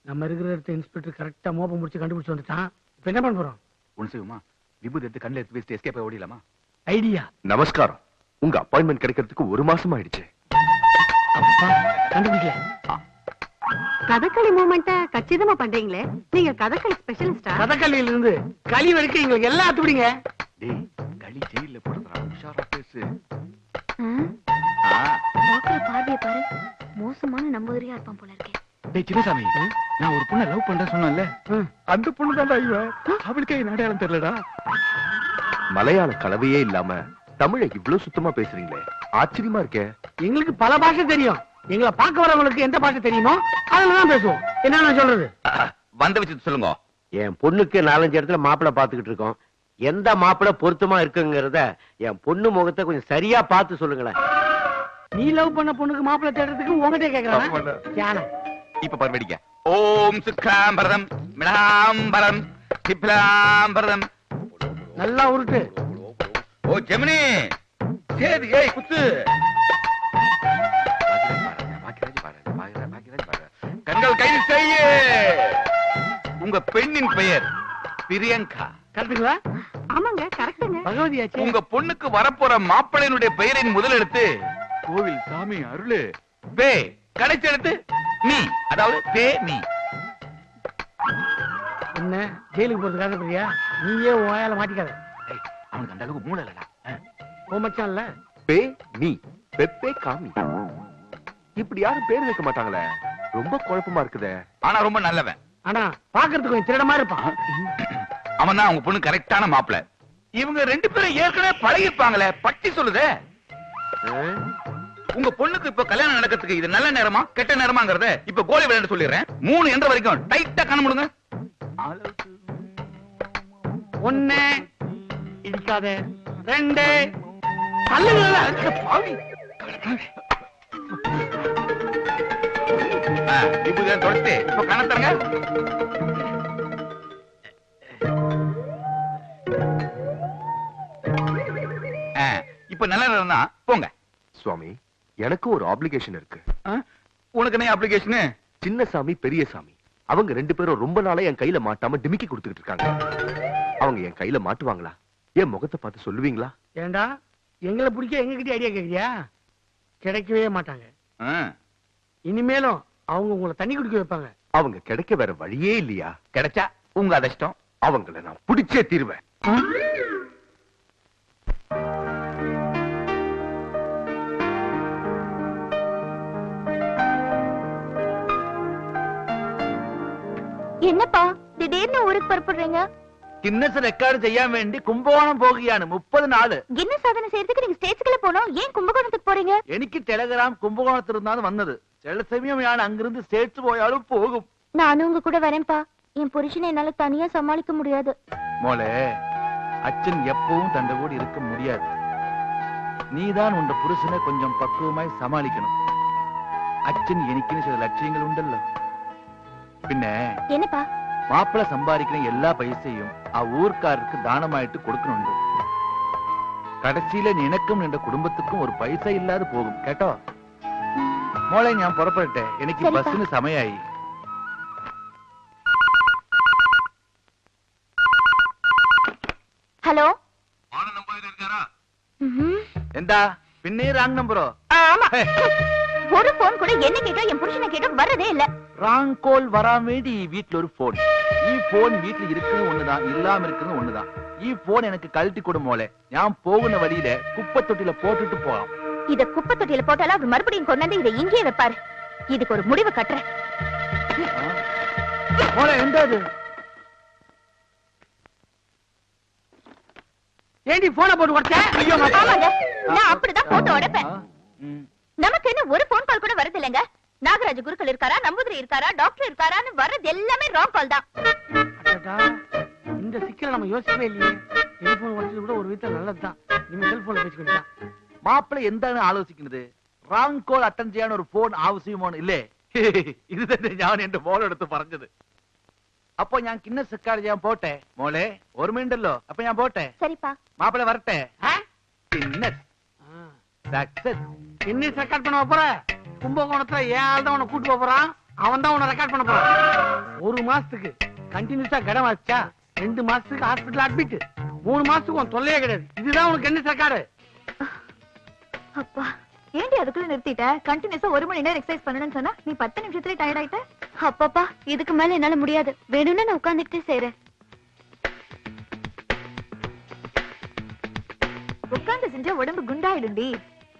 நம்ம இருக்கிற இடத்த இன்ஸ்பெக்டர் கரெக்டா மோப்பம் முடிச்சு கண்டுபிடிச்சு வந்துட்டான். இப்ப என்ன பண்ண போறோம்? ஒன்னு செய்வோமா? விபூதி எடுத்து கண்ணில் எடுத்து வச்சுட்டு எஸ்கேப் ஆகி ஓடிடலாமா? ஐடியா. நமஸ்காரம். உங்க அப்பாயின்மெண்ட் கிடைக்கிறதுக்கு 1 மாசம் ஆயிடுச்சு. அப்பா கண்டுபிடிக்கல. கதகளி மூமெண்ட்ட கச்சிதமா பண்றீங்களே, நீங்க கதகளி ஸ்பெஷலிஸ்டா? கதகளியில இருந்து களி வரைக்கும் எங்களுக்கு எல்லாம் அத்துபிடிங்க. டேய், களி ஜெயில போடுறா. உஷாரா பேசு. பாக்குற பார்வையை பாரு, மோசமான நம்பூதிரியா இருப்பான் போல இருக்கே. டேய் சின்னசாமி, நான் ஒரு பொண்ணை லவ் பண்றேன் சொன்னேன்ல, அந்த பொண்ணு தான்டா இவ. அவளுக்கே என்ன அடையாளம் தெரியலடா. மலையாள கலவையே இல்லாம தமிழை இவ்வளவு சுத்தமா பேசுறீங்களே, ஆச்சரியமா இருக்கே. எங்களுக்கு பல பாஷை தெரியும். எங்களை பார்க்க வரவங்களுக்கு எந்த பாஷை தெரியுமோ அதுலதான் பேசுவோம். என்ன சொல்றது? வந்த வச்சு சொல்லுங்க. என் பொண்ணுக்கு 4-5 இடத்துல மாப்பிள்ளை பாத்துக்கிட்டு இருக்கோம். எந்த மாப்பிள்ளை பொருத்தமா இருக்குங்கிறத என் பொண்ணு முகத்தை கொஞ்சம் சரியா பார்த்து சொல்லுங்களேன். நீ லவ் பண்ண பொண்ணுக்கு மாப்பிள்ளை தேடுறதுக்கு உங்ககிட்ட கேக்குறான். இப்ப பரவடிக்க. ஓம் சுக்லாம்பரம் மிளாம்பரம் சிப்லாம்பரம். நல்லா உருட்டு. ஓ ஜெமினி, சேது. ஏய் குத்து. கண்கள் கைது செய்ய. உங்க பெண்ணின் பெயர் பிரியங்கா. கரெக்டுங்களா? ஆமாங்க, கரெக்டுங்க. பகவதியாச்சு. உங்க பொண்ணுக்கு வரப்போற மாப்பிள்ளையினுடைய பெயரின் முதல் எழுத்து கோவில் சாமி அருளு. பே. கடைசி எழுத்து மீ. அதாவது பே மீ. என்ன ஜெயிலுக்கு போறது காரணப்படியா? நீயே வாயால மாட்டிக்காத. அவனுக்கு அந்த அளவுக்கு மூளை இல்லடா. ஓ மச்சான் இல்ல. பே நீ பெப்பே காமி. இப்படி யாரும் பேர் வைக்க மாட்டாங்களே, ரொம்ப குழப்பமா இருக்குதே. ஆனா ரொம்ப நல்லவன். ஆனா பாக்குறதுக்கு கொஞ்சம் திருட மாதிரி இருப்பான். அவன் தான் அவங்க பொண்ணு கரெக்டான மாப்பிள்ளை. இவங்க 2 பேரும் ஏற்கனவே பழகிப்பாங்களே, பட்டி சொல்லுதே. உங்க பொண்ணுக்கு இப்ப கல்யாணம் நடக்கிறதுக்கு இது நல்ல நேரமா கெட்ட நேரமாங்கறத இப்ப கோலி விளையாட சொல்லிடுறேன். 3 என்ற வரைக்கும் டைட்டா கண்ண முடுங்க. 1 இடிக்காத, 2 பல்லுங்கள பாவி. இப்பதான் தொடர்ந்து இப்ப கணத்தரங்க. இப்ப நல்ல நேரம் தான், போங்க. சுவாமி, எனக்கு ஒரு ஆப்ளிகேஷன் இருக்கு. உனக்கு என்ன அப்ளிகேஷன்? சின்னசாமி பெரியசாமி அவங்க 2 பேரும் ரொம்ப நாளா என் கையில மாட்டாம டிமிக்கி கொடுத்துக்கிட்டு இருக்காங்க. அவங்க என் கையில மாட்டுவாங்களா? என் முகத்தை பார்த்து சொல்லுவீங்களா? ஏண்டா எங்களை பிடிக்க எங்ககிட்ட ஐடியா கேக்குறியா? கிடைக்கவே மாட்டாங்க. இனிமேலும் அவங்க உங்களை தண்ணி குடிக்க வைப்பாங்க. அவங்க கிடைக்க வேற வழியே இல்லையா? கிடைச்சா உங்க அதிர்ஷ்டம். அவங்கள நான் பிடிச்சே தீருவேன். என்னப்பா திடீர்னு ஊருக்கு புறப்படுறீங்க? கின்னஸ் ரெக்கார்டு செய்யாம வேண்டி கும்பகோணம் போகியானு 30 நாள். கின்னஸ் சாதனை செய்யறதுக்கு நீங்க ஸ்டேட்ஸ்க்குள்ள போனோம், ஏன் கும்பகோணத்துக்கு போறீங்க? എനിക്ക് ടെലഗ്രാം കുംഭകോണത്തിരുന്നാണ് വന്നത്. ചില സമയം ഞാൻ അങ്ങിருந்து സ്റ്റേറ്റ്സ് പോയാലും പോകും. நானும் உங்க கூட வரேன்ப்பா. என் புருஷனை என்னால தனியா சமாளிக்க முடியாது. മോളെ, അച്ഛൻ எப்பவும் തന്റെ കൂടെ இருக்க முடியாது. நீதான் உன் புருஷனை கொஞ்சம் பக்குவமாய் சமாளிக்கணும். അച്ഛൻ എനിക്കിന് ചില ലക്ഷ്യങ്ങൾ ഉണ്ടല്ലോ. പിന്നെ என்னப்பா മാപ്പിള സമ്പാദിക്കുന്ന എല്ലാ പൈസയും ആ ഊർക്കാർക്ക് ദാനമായിട്ട് കൊടുക്കുന്നുണ്ട്. കടച്ചിയിലെ നിനക്കും നിന്റെ കുടുംബത്തിക്കും ഒരു പൈസ ഇല്ലാതെ പോകും കേട്ടോ. മോളെ ഞാൻ പുറപ്പെടട്ടെ, എനിക്ക് ബസ്സിന് സമയമായി. ஹலோ എന്താ പിന്നെ റാങ് നമ്പറോ? ஆமா ஒரு போன் கூட என்ன கேட்டோ என் புருஷனை கேட்டோ வரதே இல்ல. റാങ് കോൾ വരാൻ വേണ്ടി ഈ വീട്ടിലൊരു ഫോൺ. ഈ ഫോൺ വീട്ടിൽ ഇരിക്കുന്നത് ഒന്നുതാ, ഇല്ലാമ ഇരിക്കുന്നത് ഒന്നുതാ. ഈ ഫോൺ എനിക്ക് കഴട്ടി കൊടു മോളെ. ഞാൻ പോകുന്ന വഴിയിലെ കുപ്പത്തൊട്ടിയിல போட்டுட்டு போலாம். இத குப்பை தொட்டியில போட்டாலும் அவர் மறுபடியும் கொண்டு வந்து இதை இங்கே வைப்பாரு. இதுக்கு ஒரு முடிவு கட்டுறேன். മോളെ എന്താ இது? ஏண்டி போனை போட்டு உடைச்ச? ஐயோ ஆமாங்க, நான் அப்படிதான் போட்டு உடைப்பேன். நமக்கு என்ன ஒரு போன் கால் கூட வரது இல்லைங்க. நாகராஜ குருக்கள் இருக்காரா, நம்பூதிரி இருக்காரா, டாக்டர் இருக்காரான்னு வர்றது எல்லாமே ராங் கால் தான். இந்த சிக்கலை நம்ம யோசிக்கவே இல்லையே. டெலிபோன் உடைச்சது கூட ஒரு விதத்துல நல்லதுதான். நீங்க செல்போன்ல பேசிக்கிட்டா മാപ്പിള എന്താണ് ആലോചിക്കുന്നത്? റാങ് കോൾ അറ്റൻഡ് ചെയ്യാൻ ഒരു ഫോൺ ആവശ്യമോ ഇല്ലേ? ഇത് തന്നെ ഞാൻ എന്റെ മോളെടുത്ത് പറഞ്ഞത്. അപ്പൊ ഞാൻ കിന്നസ് റെക്കോർഡ് ചെയ്യാൻ പോട്ടെ മോളെ, ഓർമ്മയുണ്ടല്ലോ? അപ്പൊ ഞാൻ പോട്ടെ. சரிப்பா. മാപ്പിള വരട്ടെ. കിന്നസ് സക്സസ്. கின்னஸ் ரெக்கார்ட் பண்ண போற? கும்பகோணத்துல ஏன் ஆள் தான் உன்னை கூட்டு போறான், அவன் தான் உன்னை ரெக்கார்ட் பண்ண போறான். ஒரு மாசத்துக்கு கண்டினியூஸா கடன் வச்சா 2 மாசத்துக்கு ஹாஸ்பிடல் அட்மிட், 3 மாசத்துக்கு உன் தொல்லையே கிடையாது. இதுதான் உனக்கு கின்னஸ் ரெக்கார்டு. அப்பா ஏண்டி அதுக்குள்ள நிறுத்திட்ட? கண்டினியூஸா 1 மணி நேரம் எக்ஸசைஸ் பண்ணணும்னு சொன்னா நீ 10 நிமிஷத்துல டயர்ட் ஆயிட்ட. அப்பப்பா இதுக்கு மேல என்னால முடியாது. வேணும்னா நான் உட்கார்ந்துட்டே செய்றேன். உட்கார்ந்து செஞ்சா உடம்பு குண்டாயிடும்டி.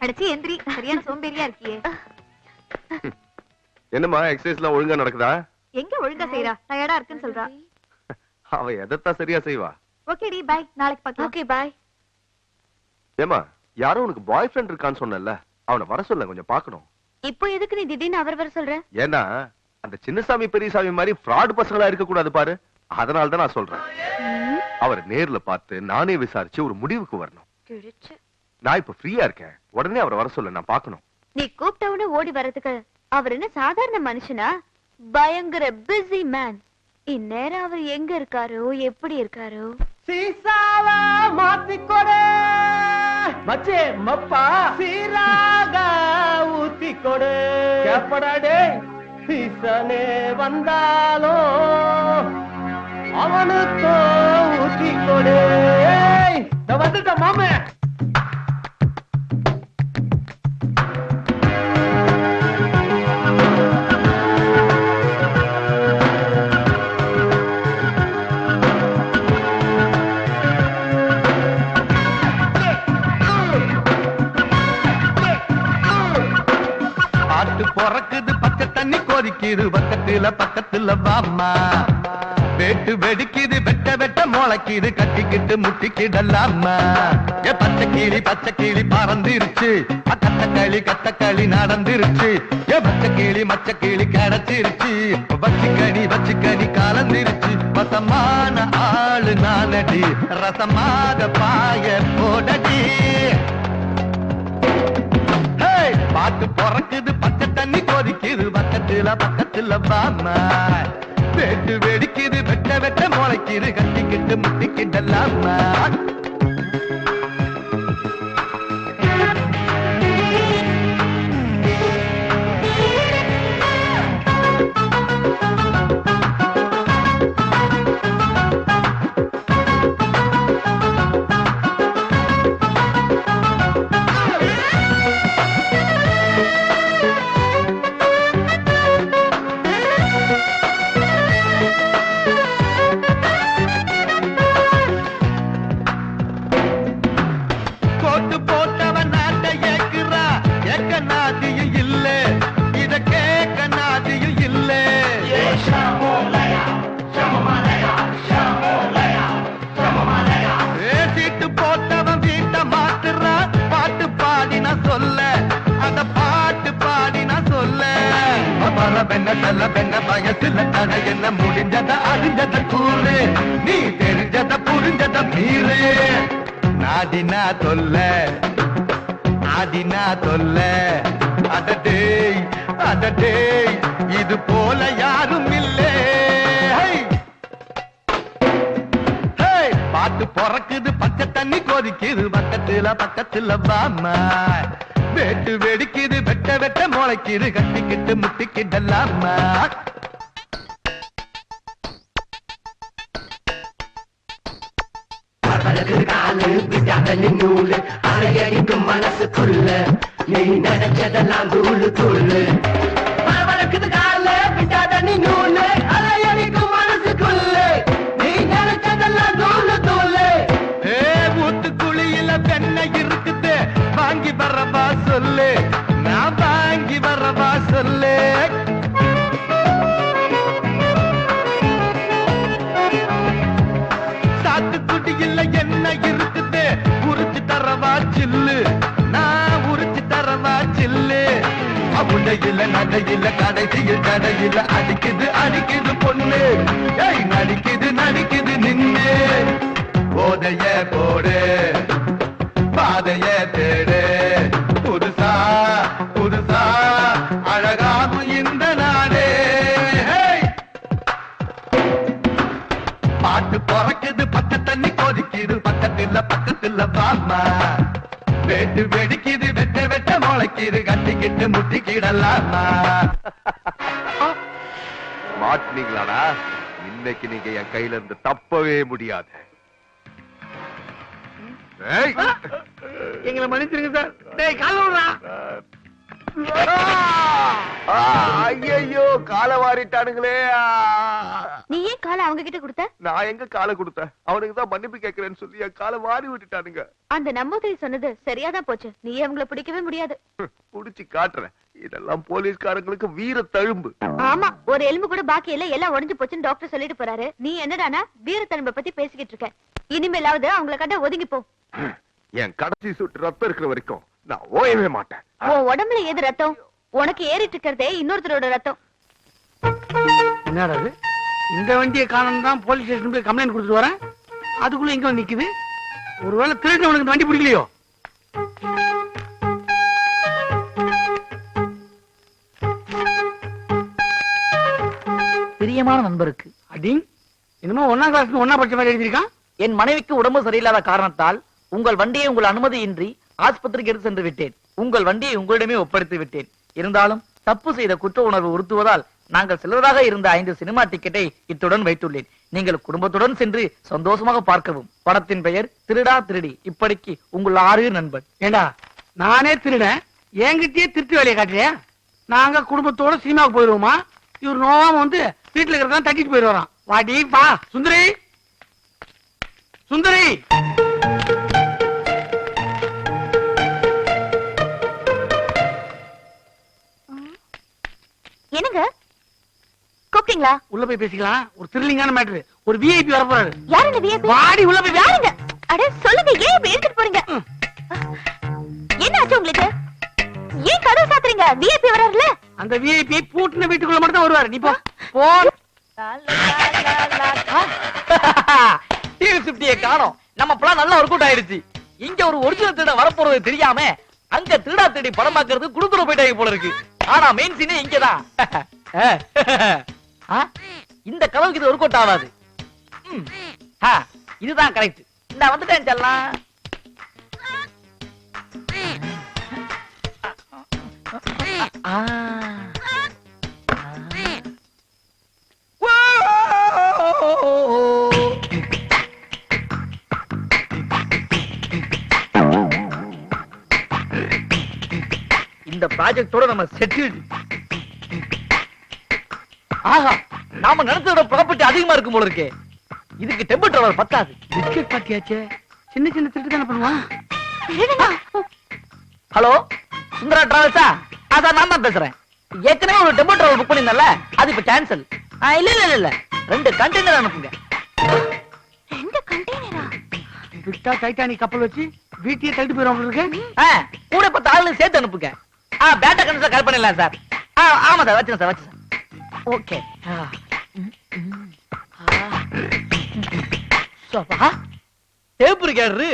அடச்சி எந்திரி, சரியான சோம்பேறியா இருக்கியே. என்னம்மா எக்ஸசைஸ்லாம் ஒழுங்கா நடக்குதா? எங்க ஒழுங்கா செய்றா, டயர்டா இருக்குன்னு சொல்றா. அவ எதத்தான் சரியா செய்வா. ஓகேடி பை, நாளைக்கு பார்க்கலாம். Okay bye. ஏமா யாரோ உனக்கு பாய் ஃப்ரெண்ட் இருக்கான்னு சொன்னல, அவனை வர சொல்ல, கொஞ்சம் பார்க்கணும். இப்போ எதுக்கு நீ திடீர்னு அவர் வர சொல்ற? ஏன்னா அந்த சின்னசாமி பெரியசாமி மாதிரி ஃப்ராட் பசங்களா இருக்க கூடாது பாரு, அதனால தான் நான் சொல்றேன். அவர் நேர்ல பார்த்து நானே விசாரிச்சு ஒரு முடிவுக்கு வரணும். நான் இப்ப ஃப்ரீயா இருக்கேன், உடனே அவரை வர சொல்ல, நான் பார்க்கணும். நீ கூப்பிட்டவன ஓடி வரதுக்கு அவர் என்ன சாதாரண மனுஷனா? பயங்கர பிஸி மேன். இந்நேரம் அவர் எங்க இருக்காரோ, எப்படி இருக்காரோ? சீசாவா மாத்திக்கொடு மச்சே மப்பா, சீராக ஊத்திக்கொடு கேப்படாடே. சீசனே வந்தாலும் அவனுக்கோ ஊத்திக்கொடு. வந்துட்ட மாமே. பொறக்குது பச்சை தண்ணி கொதிக்குது பக்கத்துல வாமா. வெட்டு வெடிக்குது வெட்ட வெட்ட முளைக்குது கட்டிக்கிட்டு முட்டிக்கிடலாமா. பச்சை கிளி பறந்துருச்சு, கத்தக்களி நடந்துருச்சு. மச்ச கிளி கிடைச்சிருச்சு, வச்சு கனி கலந்துருச்சு. வசமான ஆளு நானடி, ரசமாக பாய போடடி. பாட்டு பொறக்குது பச்சை தண்ணி கொதிக்குது பக்கத்துல வாமா. வெட்டு வெடிக்குது வெட்ட வெட்ட முளைக்குது கட்டிக்கிட்டு முட்டிக்கிடலாமா. பயத்துல தடை என்ன முடிஞ்சத அறிஞ்சத கூறு, நீ தெரிஞ்சத புரிஞ்சத மீறு. நாடினா தொல்ல அடடே அடடே இது போல யாரும் இல்லை பாட்டு பொறக்குது பச்சை தண்ணி கொதிக்குது பக்கத்துல வாமா வெட்டு வெடிக்குது வெட்ட வெட்ட முளைக்குது கட்டிக்கிட்டு முட்டிக்கிடலாமா காலு விட்டாத நூலு அலையடிக்கும் மனசுக்குள்ள நீ நினைச்சதெல்லாம் தூளு தூளு பரவலுக்குது காலு விட்டாத நூலு அலையடிக்கும் மனசுக்குள்ள நீ நினைச்சதெல்லாம் தூளு தூளு ஊத்துக்குழியில பெண்ணை இருக்குது வாங்கி வரவா சொல்லு நான் வாங்கி வரவா சொல்லு சாத்துக்குடியில என்ன இருக்குது உரிச்சு தரவா சில்லு நான் உரிச்சு தரவா சில்லு உடையில நடையில கடைசியில் கடையில அடிக்குது பொண்ணு நடிக்குது நின்னு போதைய போடு பாதைய தேடு புதுசா அழகாகும் இந்த நாடே பாட்டு பொறக்குது பச்சை தண்ணி கொதிக்குது பக்கத்துல பாமா வெட்டு வெடிக்குது வெட்ட வெட்ட முளைக்குது கட்டிக்கிட்டு முட்டிக்கிடலாமா மாட்டினீங்களாடா இன்னைக்கு நீங்க என் கையில இருந்து தப்பவே முடியாது எங்களை மன்னிச்சிருங்க சார். டேய் கால விடுறா. ஐயோ காலை வாரிட்டானுங்களே. நீ ஏன் காலை அவங்க கிட்ட கொடுத்த? நான் எங்க காலை கொடுத்தேன், அவனுக்கு தான் மன்னிப்பு கேட்கிறேன்னு சொல்லி என் காலை வாரி விட்டுட்டானுங்க. அந்த நம்பூதிரி சொன்னது சரியாதான் போச்சு. நீ அவங்கள பிடிக்கவே முடியாது. புடிச்சு காட்டுறேன். இதெல்லாம் போலீஸ்காரங்களுக்கு வீர தழும்பு. ஆமா, ஒரு எலும்பு கூட பாக்கி இல்ல, எல்லாம் உடைஞ்சு போச்சுன்னு டாக்டர் சொல்லிட்டு போறாரு. நீ என்னடானா வீர தழும்பை பத்தி பேசிக்கிட்டு இருக்க. இனிமேலாவது அவங்கள கண்ட ஒதுங்கி போ. என் கடைசி சுட்டு ரத்தம் இருக்கிற வரைக்கும் நான் ஓயவே மாட்டேன். உன் உடம்புல ஏது ரத்தம்? உனக்கு ஏறிட்டு இருக்கிறதே இன்னொருத்தரோட ரத்தம். என்னடா இந்த வண்டியை காணணும் தான் போலீஸ் ஸ்டேஷன் போய் கம்ப்ளைண்ட் கொடுத்துட்டு வரேன். அதுக்குள்ள இங்க வந்து நிக்குது. ஒருவேளை திருட்டு உனக்கு வண்டி பிடிக்கலையோ? பிரியமான நண்பருக்கு அடி என்னமோ 1ஆம் கிளாஸ் 1ஆ படிச்ச மாதிரி எழுதிருக்கான். என் மனைவிக்கு உடம்பு சரியில்லாத காரணத்தால் உங்கள் வண்டியை உங்கள் அனுமதியின்றி ஆஸ்பத்திரிக்கு எடுத்து சென்று விட்டேன். உங்கள் வண்டியை உங்களிடமே ஒப்படைத்து விட்டேன். இருந்தாலும் தப்பு செய்த குற்ற உணர்வு உறுத்துவதால் நாங்கள் செல்வதாக இருந்த 5 சினிமா டிக்கெட்டை இத்துடன் வைத்துள்ளேன். நீங்கள் குடும்பத்துடன் சென்று சந்தோஷமாக பார்க்கவும். படத்தின் பெயர் திருடா திருடி. இப்படிக்கு உங்கள் 6 நண்பன். ஏண்டா நானே திருடன், என்கிட்டயே திருட்டு வேலையை காட்டுறியா? நாங்க குடும்பத்தோட சினிமாவுக்கு போயிருவோமா? இவர் நோவாம வந்து வீட்டுல இருக்கிறதான் தட்டிட்டு போயிடுவாராம். வாடி பா சுந்தரி, சுந்தரி. என்னங்க கூப்பிட்டீங்களா? உள்ள போய் பேசிக்கலாம். ஒரு த்ரில்லிங்கான மேட்டர். ஒரு விஐபி வர போறாரு. யார் இந்த விஐபி? வாடி உள்ள போய். யாருங்க? அட சொல்லுங்க, ஏன் இப்படி எடுத்துட்டு போறீங்க? என்ன ஆச்சு உங்களுக்கு? ஏன் கதவு சாத்துறீங்க? விஐபி வராருல. அந்த விஐபி பூட்டின வீட்டுக்குள்ள மட்டும் தான் வருவாரு. நீ போ போ. டிவி 50 காணோம். நம்ம பிளான் நல்லா ஒர்க் அவுட் ஆயிடுச்சு. இங்க ஒரு ஒரிஜினல் திருட வரப்போறது தெரியாம அங்க திருடா திருடி படம் பாக்குறது குடுத்துற போயிட்டாங்க போல இருக்கு. ஆனா மெயின் சீனே இங்கதான். இந்த கதவுக்கு இது ஒர்க் அவுட் ஆகாது. இதுதான் கரெக்ட். இந்த வந்துட்டேன் செல்லாம். இந்த ப்ராஜெக்டோட நம்ம செட்டில்டு. ஆஹா, நாம நினைச்சதோட ப்ராப்பர்ட்டி அதிகமா இருக்கும் போல இருக்கே. இதுக்கு டெம்பிள் டவர் பத்தாது. டிக்கெட் பாட்டியாச்சே. சின்ன சின்ன திருட்டு தானே பண்ணுவான். ஹலோ, சுந்தரா டிராவல்ஸா? அதான் நான் தான் பேசுறேன். ஏற்கனவே ஒரு டெம்பிள் டவர் புக் பண்ணிருந்தேன்ல, அது இப்ப கேன்சல். இல்ல 2 கண்டெய்னர் அனுப்புங்க. 2 கண்டெய்னரா? விட்டா டைட்டானிக் கப்பல் வச்சு வீட்டையே தள்ளிட்டு போயிடும் இருக்கு. கூட 10 ஆளுங்க சேர்த்து அனுப்புங்க. பேட்டா கன்சல் கால் பண்ணிடலாம் சார். ஆமா சார், வச்சுங்க சார், வச்சு சார். ஓகே. டேப் இருக்காரு.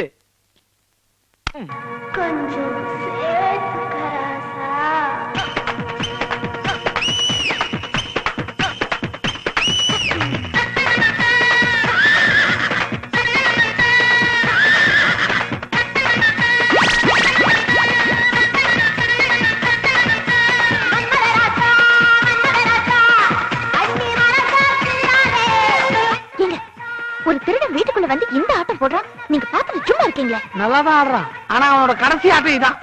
கொஞ்சம் சேர்த்து கராசா. ஒரு திருடன் வீட்டுக்குள்ள வந்து இந்த ஆட்டம் போடுறான், நீங்க பாத்துட்டு சும்மா இருக்கீங்களே? நல்லாதான் ஆடுறான், ஆனா அவனோட கடைசி ஆட்டம் இதான்.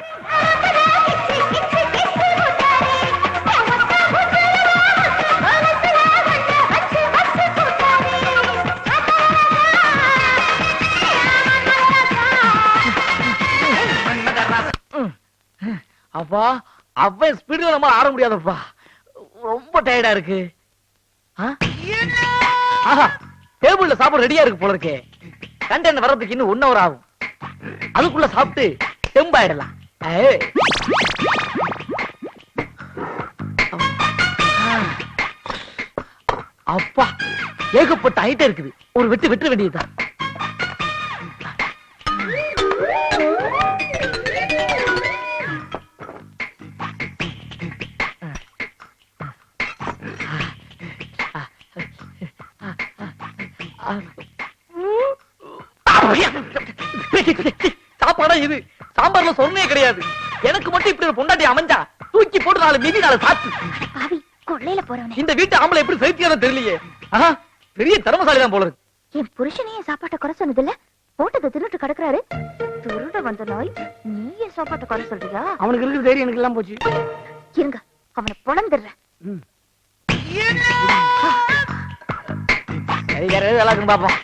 அப்பா அவன் ஸ்பீடுல நம்ம ஆட முடியாதப்பா, ரொம்ப டயர்டா இருக்கு. டேபிள்ல சாப்பாடு ரெடியா இருக்கு போல இருக்கே. கண்டென்ட் வர்றதுக்கு இன்னும் 1 hour ஆகும். அதுக்குள்ள சாப்பிட்டு தெம்பாயிடலாம். அப்பா ஏகப்பட்ட ஐட்டம் இருக்குது, ஒரு வெட்டு வெட்ட வேண்டியதுதான். சாப்பாடா இது? சாம்பார்ல சொன்னே கிடையாது. எனக்கு மட்டும் இப்படி ஒரு பொண்டாட்டி அமைஞ்சா தூக்கி போட்டு 4 மிதி 4 சாத்து. பாவி கொள்ளையில போறவனே, இந்த வீட்டு ஆம்பளை எப்படி சைத்தியானு தெரியலையே. பெரிய திறமசாலி தான் போல இருக்கு. என் புருஷனையே சாப்பாட்டை குறை சொன்னதில்ல, போட்டதை தின்னுட்டு கிடக்குறாரு. திருட வந்த நாய், நீயே சாப்பாட்டை குறை சொல்றியா? அவனுக்கு இருக்கிற தைரியம் எனக்கு எல்லாம் போச்சு. இருங்க, அவனை பொழந்துடுறேன். பாப்போம்.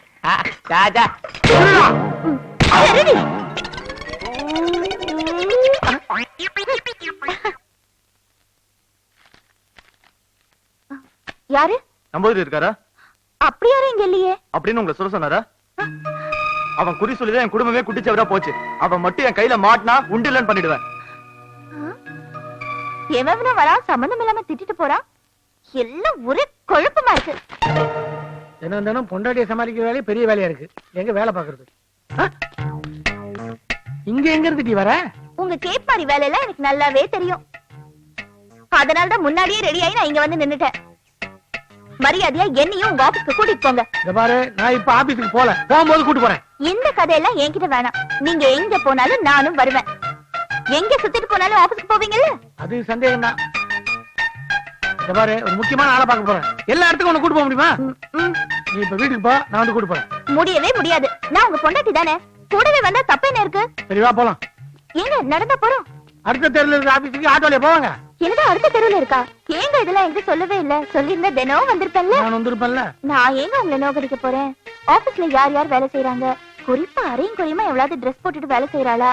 யாரு? நம்பூதிரி இருக்காரா? அப்படி யாரும் இங்க இல்லையே. அப்படின்னு உங்களை சொல்ல சொன்னாரா? அவன் குறி சொல்லிதான் என் குடும்பமே குட்டிச்சவரா போச்சு. அவன் மட்டும் என் கையில மாட்டினா உண்டு இல்லன்னு பண்ணிடுவேன். எவனா வரா, சம்பந்தம் இல்லாம திட்டிட்டு போறான். எல்லாம் ஒரே குழப்பமா இருக்கு. தினம் பொண்டாட்டியை சமாளிக்கிற வேலையே பெரிய வேலையா இருக்கு. எங்க வேலை பாக்குறது? இங்க எங்க இருந்து வர? உங்க கேப்பாரி வேலையெல்லாம் எனக்கு நல்லாவே தெரியும். அதனாலதான் முன்னாடியே ரெடி ஆகி நான் இங்க வந்து நின்னுட்டேன். மரியாதையா என்னையும் உங்க ஆபீஸ்க்கு கூட்டிட்டு போங்க. இந்த பாரு, நான் இப்ப ஆபீஸ்க்கு போல, போகும்போது கூட்டு போறேன். இந்த கதையெல்லாம் என்கிட்ட வேணாம். நீங்க எங்க போனாலும் நானும் வருவேன். எங்க சுத்திட்டு போனாலும் ஆபீஸ்க்கு போவீங்கல்ல? அது சந்தேகம் தான். இந்த பாரு, ஒரு முக்கியமான ஆளை பார்க்க போறேன். எல்லா இடத்துக்கும் உன்னை கூட்டு போக முடியுமா? நீ இப்ப வீட்டுக்கு போ, நான் வந்து கூட்டு போறேன். முடியவே முடியாது. நான் உங்க பொண்டாட்டி தானே, கூடவே வந்தா தப்பு என்ன இருக்கு? சரி வா போலாம். ஏங்க நடந்தா போறோம்? அடுத்த தெருல இருக்க ஆபீஸ்க்கு ஆட்டோல போவாங்க. என்னடா அடுத்த தெருவுல இருக்கா? ஏங்க இதெல்லாம் என்கிட்ட சொல்லவே இல்ல. சொல்லிருந்தா தினம் வந்திருப்பேன்ல. நான் வந்திருப்பேன்ல. நான் ஏங்க உங்களை நோக்கடிக்க போறேன்? ஆபீஸ்ல யார் யார் வேலை செய்யறாங்க, குறிப்பா அரையும் குறையுமா எவ்வளவு ட்ரெஸ் போட்டுட்டு வேலை செய்யறாளா,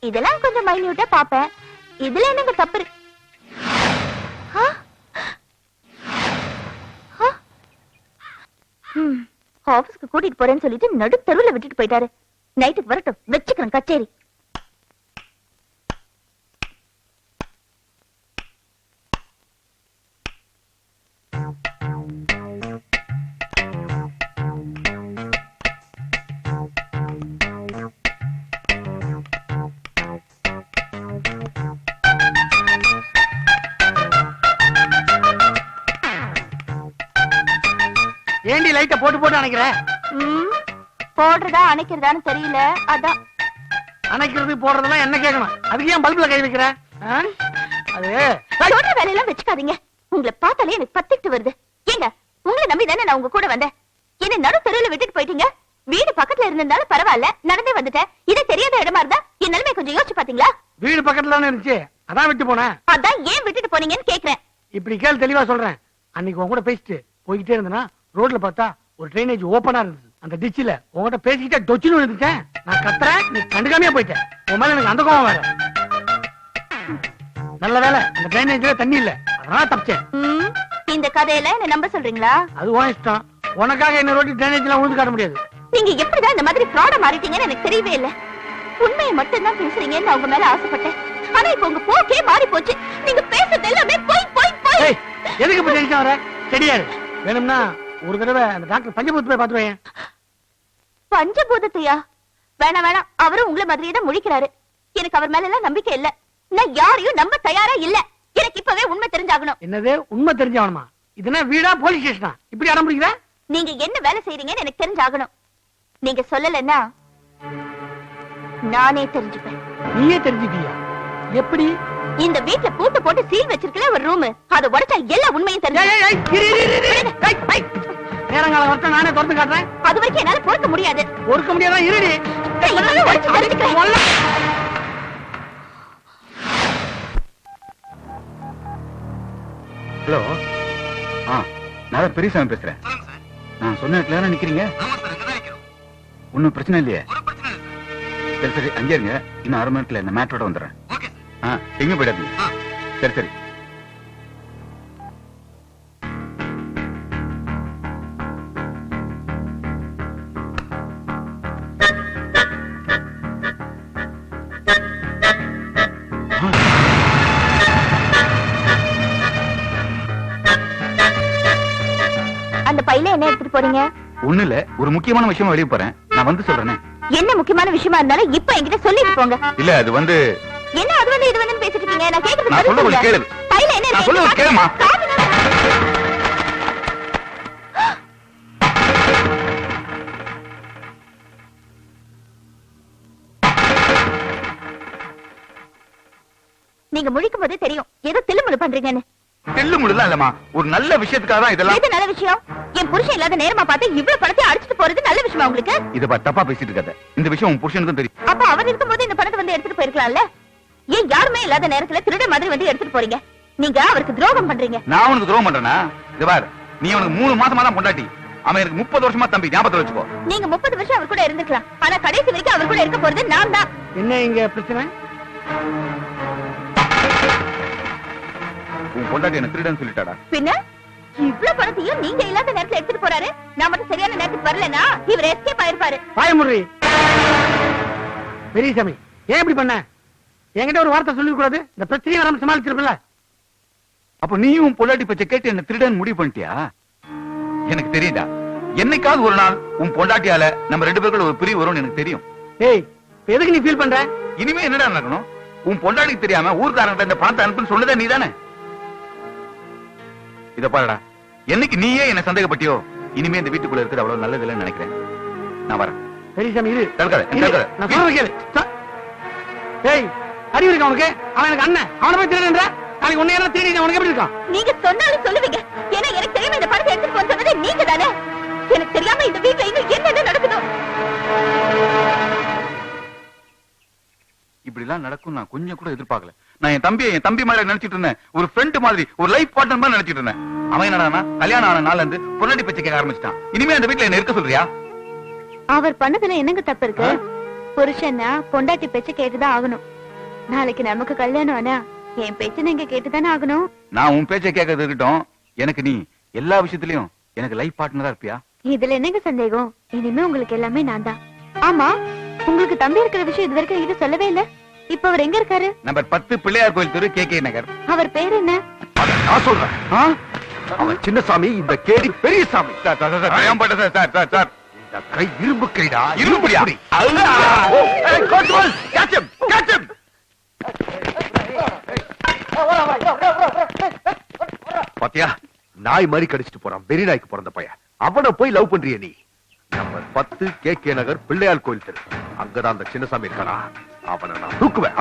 இதெல்லாம் கொஞ்சம் மைன்யூட்டா பாப்பேன். இதுல என்னங்க தப்பு இருக்கு? ஆபீஸ்க்கு கூட்டிட்டு போறேன்னு சொல்லிட்டு நடு தெருவுல விட்டுட்டு போயிட்டாரு. நைட்டுக்கு வரட்டும், வச்சுக்கிறேன் கச்சேரி. ஏண்டி லைட்ட போட்டு போட்டு அணைக்கிறேன்? போடுறதா அணைக்கிறதான்னு தெரியல, அதான். அணைக்கிறது போடுறதெல்லாம் என்ன கேட்கணும்? அதுக்கு ஏன் பல்புல கை வைக்கிற? அது சொல்ற வேலையெல்லாம் வச்சுக்காதீங்க. உங்களை பார்த்தாலே எனக்கு பத்திட்டு வருது. ஏங்க, உங்களை நம்பி தானே நான் உங்க கூட வந்தேன். என்ன நடு தெருவுல விட்டுட்டு போயிட்டீங்க. வீடு பக்கத்துல இருந்திருந்தாலும் பரவாயில்ல, நடந்தே வந்துட்டேன். இது தெரியாத இடமா இருந்தா என் நிலைமை கொஞ்சம் யோசிச்சு பாத்தீங்களா? வீடு பக்கத்துல தானே இருந்துச்சு, அதான் விட்டு போனேன். அதான் ஏன் விட்டுட்டு போனீங்கன்னு கேக்குறேன். இப்படி கேள், தெளிவா சொல்றேன். அன்னைக்கு உன் கூட பேசிட்டு போய்கிட்டே இருந்தேன்னா ரோட்ல பார்த்தா ஒரு ட்ரைனேஜ் ஓபனா இருந்தது. அந்த டிச்சில உங்ககிட்ட பேசிக்கிட்டே டொச்சின்னு விழுந்துட்டேன். நான் கத்துறேன், நீ கண்டுக்காமையா போயிட்டேன். உன் மேல எனக்கு அந்த கோவம் வேற. நல்ல வேலை அந்த ட்ரைனேஜ்ல தண்ணி இல்ல, அதனால தப்பிச்சேன். இந்த கதையில என்ன நம்ப சொல்றீங்களா? அது உன் இஷ்டம். உனக்காக என்ன ரோட்டி ட்ரைனேஜ்ல விழுந்து காட்ட முடியாது. நீங்க எப்படிதான் இந்த மாதிரி ஃப்ராட மாறிட்டீங்கன்னு எனக்கு தெரியவே இல்ல. உண்மையை மட்டும் தான் பேசுறீங்கன்னு அவங்க மேல ஆசைப்பட்டேன். ஆனா இப்ப உங்க போக்கே மாறி போச்சு. நீங்க பேசுறது எல்லாமே போய் போய் போய். எதுக்கு இப்ப டென்ஷன் வர? சரியாரு. வேணும்னா ஒரு தடவை அந்த டாக்டர் பஞ்சபூத் போய் பாத்துவேன். பஞ்சபூதத்தையா? வேணாம் வேணாம், அவரும் உங்களை மாதிரியே தான் முழிக்கிறாரு. எனக்கு அவர் மேல எல்லாம் நம்பிக்கை இல்ல. நான் யாரையும் நம்ப தயாரா இல்ல. எனக்கு இப்பவே உண்மை தெரிஞ்சாகணும். என்னது உண்மை தெரிஞ்சாகணுமா? இதுனா வீடா போலீஸ் ஸ்டேஷனா? இப்படி அடம் பிடிக்கிற? நீங்க என்ன வேலை செய்றீங்கன்னு எனக்கு தெரிஞ்சாகணும். நீங்க சொல்லலன்னா நானே தெரிஞ்சுப்பேன். நீயே தெரிஞ்சுக்கியா? எப்படி? இந்த வீட்ல பூட்டு போட்டு சீல் வச்சிருக்கல ஒரு ரூம், அத உடைச்சா எல்லா உண்மையும் தெரியும். நேரங்காலம் வரட்டும், நானே திறந்து காட்டுறேன். அது வரைக்கும் என்னால பொறுக்க முடியாது. பொறுக்க முடியாதா? இருடி. ஹலோ, நான் பெரியசாமி பேசுறேன். நான் சொன்ன இடத்துல நிக்கிறீங்க? ஒன்னும் பிரச்சனை இல்லையே? சரி சரி, அங்கே இருங்க. இன்னும் 1/2 மணி நேரத்துல இந்த மேட்டரோட வந்துடுறேன். எங்க போயிடாதீங்க. சரி சரி. அந்த பையில என்ன எடுத்துட்டு போறீங்க? ஒண்ணு இல்ல, ஒரு முக்கியமான விஷயமா வெளியே போறேன். நான் வந்து சொல்றேன். என்ன முக்கியமான விஷயமா இருந்தாலும் இப்ப என்கிட்ட சொல்லிட்டு போங்க. இல்ல, அது வந்து என்ன அது வந்து இது வந்து பேசிட்டு இருக்கீங்க? நான் கேக்குறது நான் சொல்றது கேளு. பையில என்ன நான் சொல்றது கேளுமா. நீங்க முழிக்கும் போதே தெரியும் ஏதோ தில்லுமுழு பண்றீங்கன்னு. தில்லுமுழுலாம் இல்லம்மா, ஒரு நல்ல விஷயத்துக்காக தான் இதெல்லாம். எது நல்ல விஷயம்? என் புருஷன் இல்லாத நேரமா பார்த்து இவ்வளவு பணத்தை அடிச்சிட்டு போறது நல்ல விஷயமா உங்களுக்கு? இத தப்பா பேசிட்டு இருக்காத. இந்த விஷயம் உன் புருஷனுக்கும் தெரியும். அப்ப அவர் இருக்கும்போது இந்த பணத்தை வந்து எடுத்துட்டு போயிருக்கலாம்ல. ஏன் யாருமே இல்லாத நேரத்துல திருட மாதிரி வந்து எடுத்துட்டு போறீங்க? நீங்க அவருக்கு துரோகம் பண்றீங்க. நான் உனக்கு துரோகம் பண்றேனா? இது பாரு, நீ உனக்கு 3 மாசமா தான் பொண்டாட்டி. அவன் எனக்கு 30 வருஷமா தம்பி. ஞாபகத்துல வச்சுக்கோ. நீங்க 30 வருஷம் அவர் கூட இருந்திருக்கலாம். ஆனா கடைசி வரைக்கும் அவர் கூட இருக்க போறது நான் தான். என்ன இங்க பிரச்சனை? உன் பொண்டாட்டி என்ன திருடன் சொல்லிட்டாடா? பின்ன இவ்வளவு பணத்தையும் நீங்க இல்லாத நேரத்துல எடுத்துட்டு போறாரு. நான் மட்டும் சரியான நேரத்துக்கு வரலனா இவர் எஸ்கேப் ஆயிருப்பாரு. பாயமுறி பெரியசாமி, ஏன் இப்படி பண்ண? என்கிட்ட ஒரு வார்த்தை சொல்லி கூடாது? இந்த பிரச்சனையை வராம சமாளிச்சிருப்பல. அப்ப நீயும் பொண்டாட்டி பச்சை கேட்டு என்ன திருடன் முடிவு பண்ணிட்டியா? எனக்கு தெரியுதா, என்னைக்காவது ஒரு நாள் உன் பொண்டாட்டியால நம்ம 2 பேருக்குள்ள ஒரு பிரிவு வரும்னு எனக்கு தெரியும். ஏய், எதுக்கு நீ ஃபீல் பண்ற? இனிமே என்னடா நடக்கணும்? உன் பொண்டாட்டிக்கு தெரியாம ஊர்க்காரங்க இந்த பணத்தை அனுப்புன்னு சொன்னதே நீதானே? இத பாருடா, என்னைக்கு நீயே என்ன சந்தேகப்பட்டியோ இனிமே இந்த வீட்டுக்குள்ள இருக்கிறது அவ்வளவு நல்லது இல்லைன்னு நினைக்கிறேன். நான் வரேன். பெரியசாமி இரு. தடுக்காத. நான் சொல்றது கேளு. ஏய், அறிவு இருக்கா உனக்கு? அவன் எனக்கு அண்ணன். அவனை போய் திருடுன்ற? நாளைக்கு உன்னை யாரும் திருடி உனக்கு எப்படி இருக்கான்? நீங்க சொன்னாலும் சொல்லுவீங்க. ஏன்னா எனக்கு தெரியாம இந்த பணத்தை எடுத்துட்டு போக சொன்னது நீங்க தானே. எனக்கு தெரியாம இந்த வீட்டுல இன்னும் என்னென்ன நடக்குதோ. இப்படி எல்லாம் நடக்கும் நான் கொஞ்சம் கூட எதிர்பார்க்கல. நான் என் தம்பி மாதிரி நினைச்சிட்டு இருந்தேன். ஒரு ஃப்ரெண்ட் மாதிரி, ஒரு லைஃப் பார்ட்னர் மாதிரி நினைச்சிட்டு இருந்தேன். அவன் என்னடானா கல்யாணம் ஆன நாள்ல இருந்து பொண்டாட்டி பச்சை கேட்க ஆரம்பிச்சிட்டான். இனிமே அந்த வீட்டுல என்ன இருக்க சொல்றியா? அவர் பண்ணதுல என்னங்க தப்பு இருக்கு? புருஷன்னா பொண்டாட்டி பேச்ச கேட்டுதான் ஆகணும். நாளைக்கு நமக்கு கல்யாணம் ஆனா என் பேச்ச நீங்க கேட்டுதானே ஆகணும். நான் உன் பேச்சை கேட்கறது இருக்கட்டும், எனக்கு நீ எல்லா விஷயத்திலயும் எனக்கு லைஃப் பார்ட்னரா இருப்பியா? இதுல என்னங்க சந்தேகம்? இனிமே உங்களுக்கு எல்லாமே நான் தான். ஆமா, உங்களுக்கு தம்பி இருக்கிற விஷயம் இது வரைக்கும் என்கிட்ட சொல்லவே இல்ல. இப்ப அவர் எங்க இருக்காரு? நம்பர் 10 பிள்ளையார் கோயில் தெரு, KK நகர். அவர் பேர் என்ன? நான் சொல்றேன். அவன் சின்னசாமி, இந்த கேடி பெரியசாமி. சார் இந்த கை இரும்பு கைடா. இரும்புடியா? பாத்தியா, நாய் மாதிரி கடிச்சிட்டு போறான். வெறி நாய்க்கு பிறந்த பையன். அவனை போய் லவ் பண்றிய நீ? நம்பர் 10 KK நகர் பிள்ளையார் கோயில் தெரு. அங்கதான் அந்த சின்னசாமி இருக்கானா? அவனை நான் தூக்குவேன்.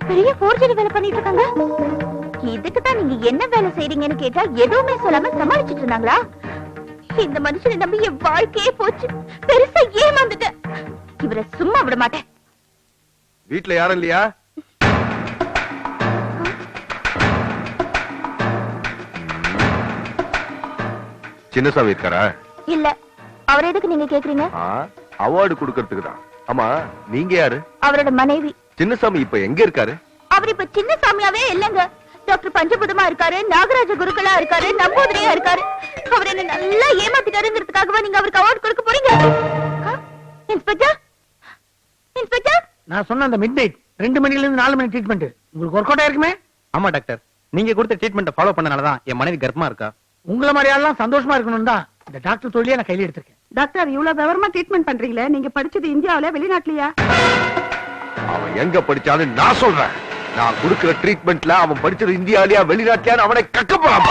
பெரிய போர்ஜரி வேலை பண்ணிட்டு இருக்காங்க. இதுக்கு தான் நீங்க என்ன வேலை செய்றீங்கன்னு கேட்டா எதுவுமே சொல்லாம சமாளிச்சிட்டு இருந்தாங்களா? இந்த மனுஷனை நம்பி என் வாழ்க்கையே போச்சு. பெருசா ஏமாந்துட்டேன். இவரை சும்மா விட மாட்டேன். வீட்டுல யாரும் இல்லையா? சின்னசாமி இருக்காரா? இல்ல. அவர் எதுக்கு நீங்க கேக்குறீங்க? அவார்டு கொடுக்கறதுக்கு தான். ஆமா, நீங்க யாரு? அவரோட மனைவி. சின்னசாமி இப்ப எங்க இருக்காரு? அவர் இப்ப சின்னசாமியாவே இல்லங்க. டாக்டர் பஞ்சபுதமா இருக்காரு, நாகராஜ குருக்களா இருக்காரு, நம்பூதிரியா இருக்காரு. அவர் என்ன நல்லா ஏமாத்திட்டாருங்கிறதுக்காகவா நீங்க அவருக்கு அவார்டு கொடுக்க போறீங்க? இன்ஸ்பெக்டர், இன்ஸ்பெக்டர், நான் சொன்ன அந்த மிட் நைட் 2 மணில இருந்து 4 மணி ட்ரீட்மெண்ட் உங்களுக்கு ஒர்க் அவுட் ஆயிருக்குமே. ஆமா டாக்டர், நீங்க கொடுத்த ட்ரீட்மெண்ட் ஃபாலோ பண்ணனாலதான் என் மனைவி கர்ப்பமா இருக்கா. உங்களை மாதிரி ஆள்லாம் சந்தோஷமா இருக்கணும் தான் இந்த டாக்டர் தொழிலே நான் கையில எடுத்திருக்கேன். டாக்டர் இவ்வளவு விவரமா ட்ரீட்மெண்ட் பண்றீங்களே, நீங்க படிச்சது இந்தியாவில வெளிநாட்டுலயா? அவன் எங்க படிச்சாலும் நான் சொல்றேன். நான் கொடுக்கிற ட்ரீட்மெண்ட்ல அவன் படிச்சது இந்தியாலயா வெளிநாட்டியா அவனை கக்க போறான்.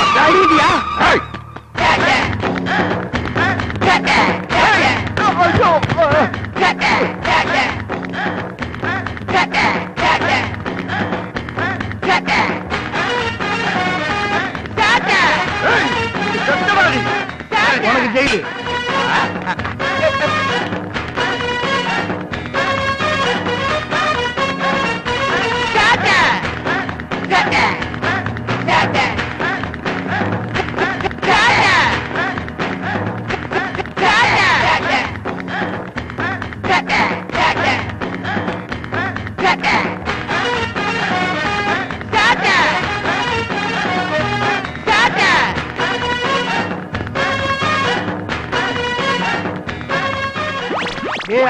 உனக்கு ஜெயிலு.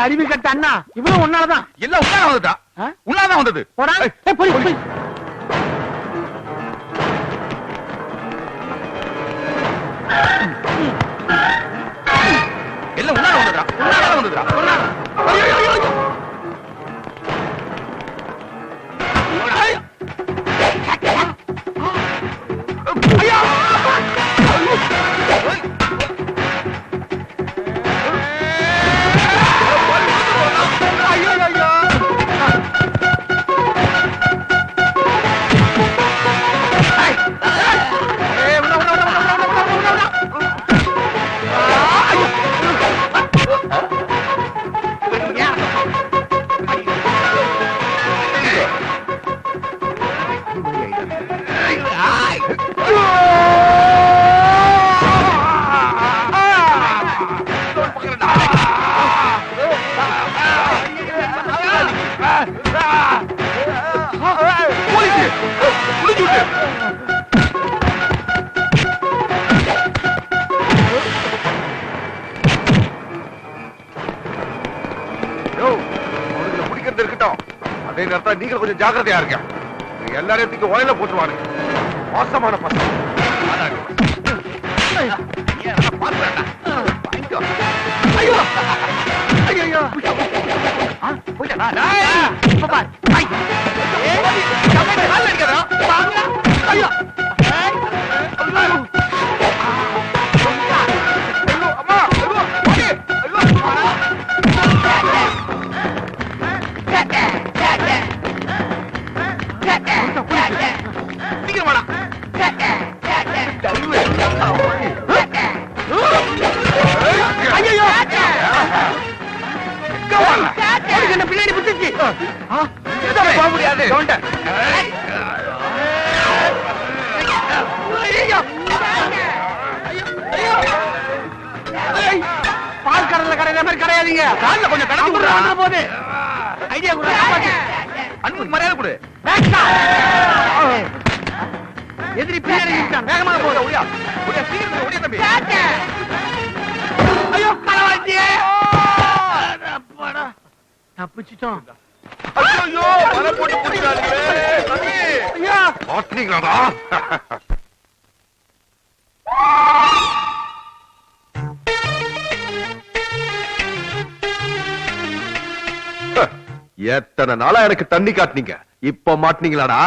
அறிவு கட்ட அண்ணா, இவ்வளவு ஒன்னாலதான் எல்லாம் உன்னால வந்துட்டா. உன்னாலதான் வந்தது. எல்லாம் உன்னால வந்துடா. உன்னால வந்துடா. இருக்கட்டும். அதே நேரத்தில் நீங்க கொஞ்சம் ஜாக்கிரதையா இருக்க. எல்லாரையும் தூக்கி ஓயில போட்டுருவானுங்க. மோசமான பசங்க. பின்னாடி பிடிச்சி போக முடியாது. பால் கடல கடையில மாதிரி கிடையாதீங்க. காலில் கொஞ்சம் கடந்து போது ஐடியா அன்புக்கு மரியாதை கொடு. எதிரி பின்னாடி வேகமாக போகுது. ஒடியா ஒடியா சீக்கிரம் ஒடியா தம்பி. ஐயோ கரவாச்சியே தப்பிச்சிட்டோம். ஐயோ வலை போட்டு பிடிச்சாங்களே தம்பி. ஐயா மாட்டீங்களாடா. எத்தனை நாளா எனக்கு தண்ணி காட்டினீங்க, இப்ப மாட்டீங்களாடா.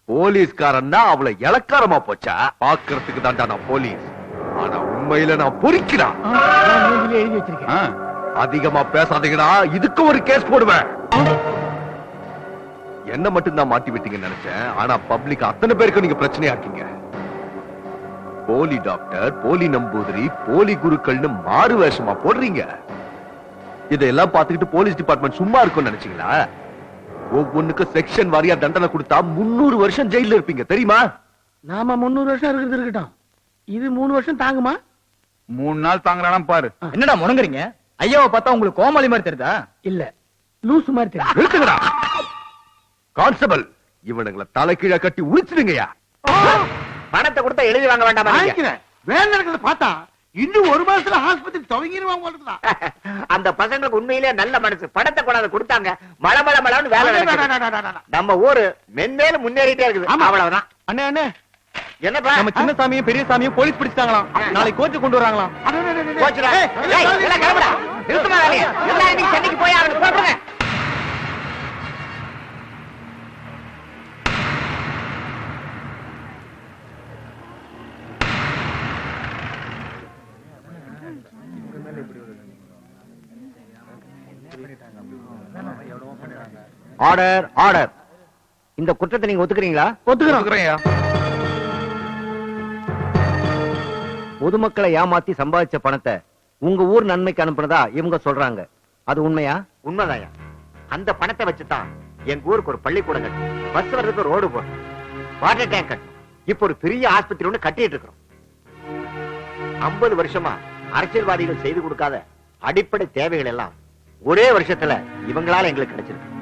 போலீஸ்காரன்னா அவளை இலக்காரமா போச்சா? பாக்குறதுக்கு தான்டா நான் போலீஸ், ஆனா உண்மையில நான் பொறிக்கிறான். எழுதி வச்சிருக்கேன். அதிகமா பேசாதீங்கடா, இதுக்கு ஒரு கேஸ் போடுவேன். என்ன மட்டும் தான் மாட்டி விட்டீங்கன்னு நினைச்சேன், ஆனா பப்ளிக் அத்தனை பேருக்கு நீங்க பிரச்சனையா இருக்கீங்க. போலி டாக்டர், போலி நம்பூதிரி, போலி குருக்கள்னு மாறு வேஷமா போடுறீங்க. இதெல்லாம் பார்த்துக்கிட்டு போலீஸ் டிபார்ட்மெண்ட் சும்மா இருக்கும்னு நினைச்சீங்களா? ஒவ்வொன்னுக்கு செக்ஷன் வாரியா தண்டனை கொடுத்தா 300 வருஷம் ஜெயில இருப்பீங்க தெரியுமா? நாம 300 வருஷம் இருக்கிறது இருக்கட்டும், இது 3 வருஷம் தாங்குமா? 3 நாள் தாங்குறானா பாரு. என்னடா முணங்குறீங்க? ஐயாவை பார்த்தா உங்களுக்கு கோமாளி மாதிரி தெரியுதா? இல்ல லூசு மாதிரி தெரியுது. நிறுத்துங்கடா. கான்ஸ்டபிள், இவனுங்களை தலைகீழ கட்டி உரிச்சிடுங்கயா. பணத்தை கொடுத்தா எழுதி வாங்க வேண்டாமா? வேன் நடக்கிறத பார்த்தா இன்னும் ஒரு மாசத்துல ஆஸ்பத்திரி துவங்கிடுவாங்க போலதான். அந்த பசங்களுக்கு உண்மையிலே நல்ல மனசு. பணத்தை கொண்டாந்து கொடுத்தாங்க, மழை மழை மழைன்னு வேலை நடக்குது. நம்ம ஊரு மென்மேலும் முன்னேறிட்டே இருக்குது. அவ்வளவுதான். அண்ணே அண்ணே, என்னப்பா? நம்ம சின்ன சாமியும் பெரிய சாமியும் போலீஸ் பிடிச்சிட்டாங்களாம். நாளைக்கு கோச்சு கொண்டு வராங்களாம். போச்சுடா. ஏய், எல்லாம் கிளம்புடா. நிறுத்துமா வேலையை. எல்லாரும் இன்னைக்கு சென்னைக்கு போய் ஆகணும். போடுங்க. Order order. இந்த குற்றத்தை நீங்க ஒத்துக்கிறீங்களா? ஒத்துக்கிறோம். பொதுமக்களை ஏமாத்தி சம்பாதிச்ச பணத்தை உங்க ஊர் நன்மைக்கு அனுப்புனதா இவங்க சொல்றாங்க. அது உண்மையா? உண்மைதாயா. அந்த பணத்தை வச்சுதான் எங்க ஊருக்கு ஒரு பள்ளிக்கூடம் கட்டணும், பஸ் வர்றதுக்கு ரோடு போடணும், வாட்டர் டேங்க் கட்டணும், இப்ப ஒரு பெரிய ஆஸ்பத்திரி ஒண்ணு கட்டிட்டு இருக்கிறோம். 50 வருஷமா அரசியல்வாதிகள் செய்து கொடுக்காத அடிப்படை தேவைகள் எல்லாம் ஒரே வருஷத்துல இவங்களால எங்களுக்கு கிடைச்சிருக்கு.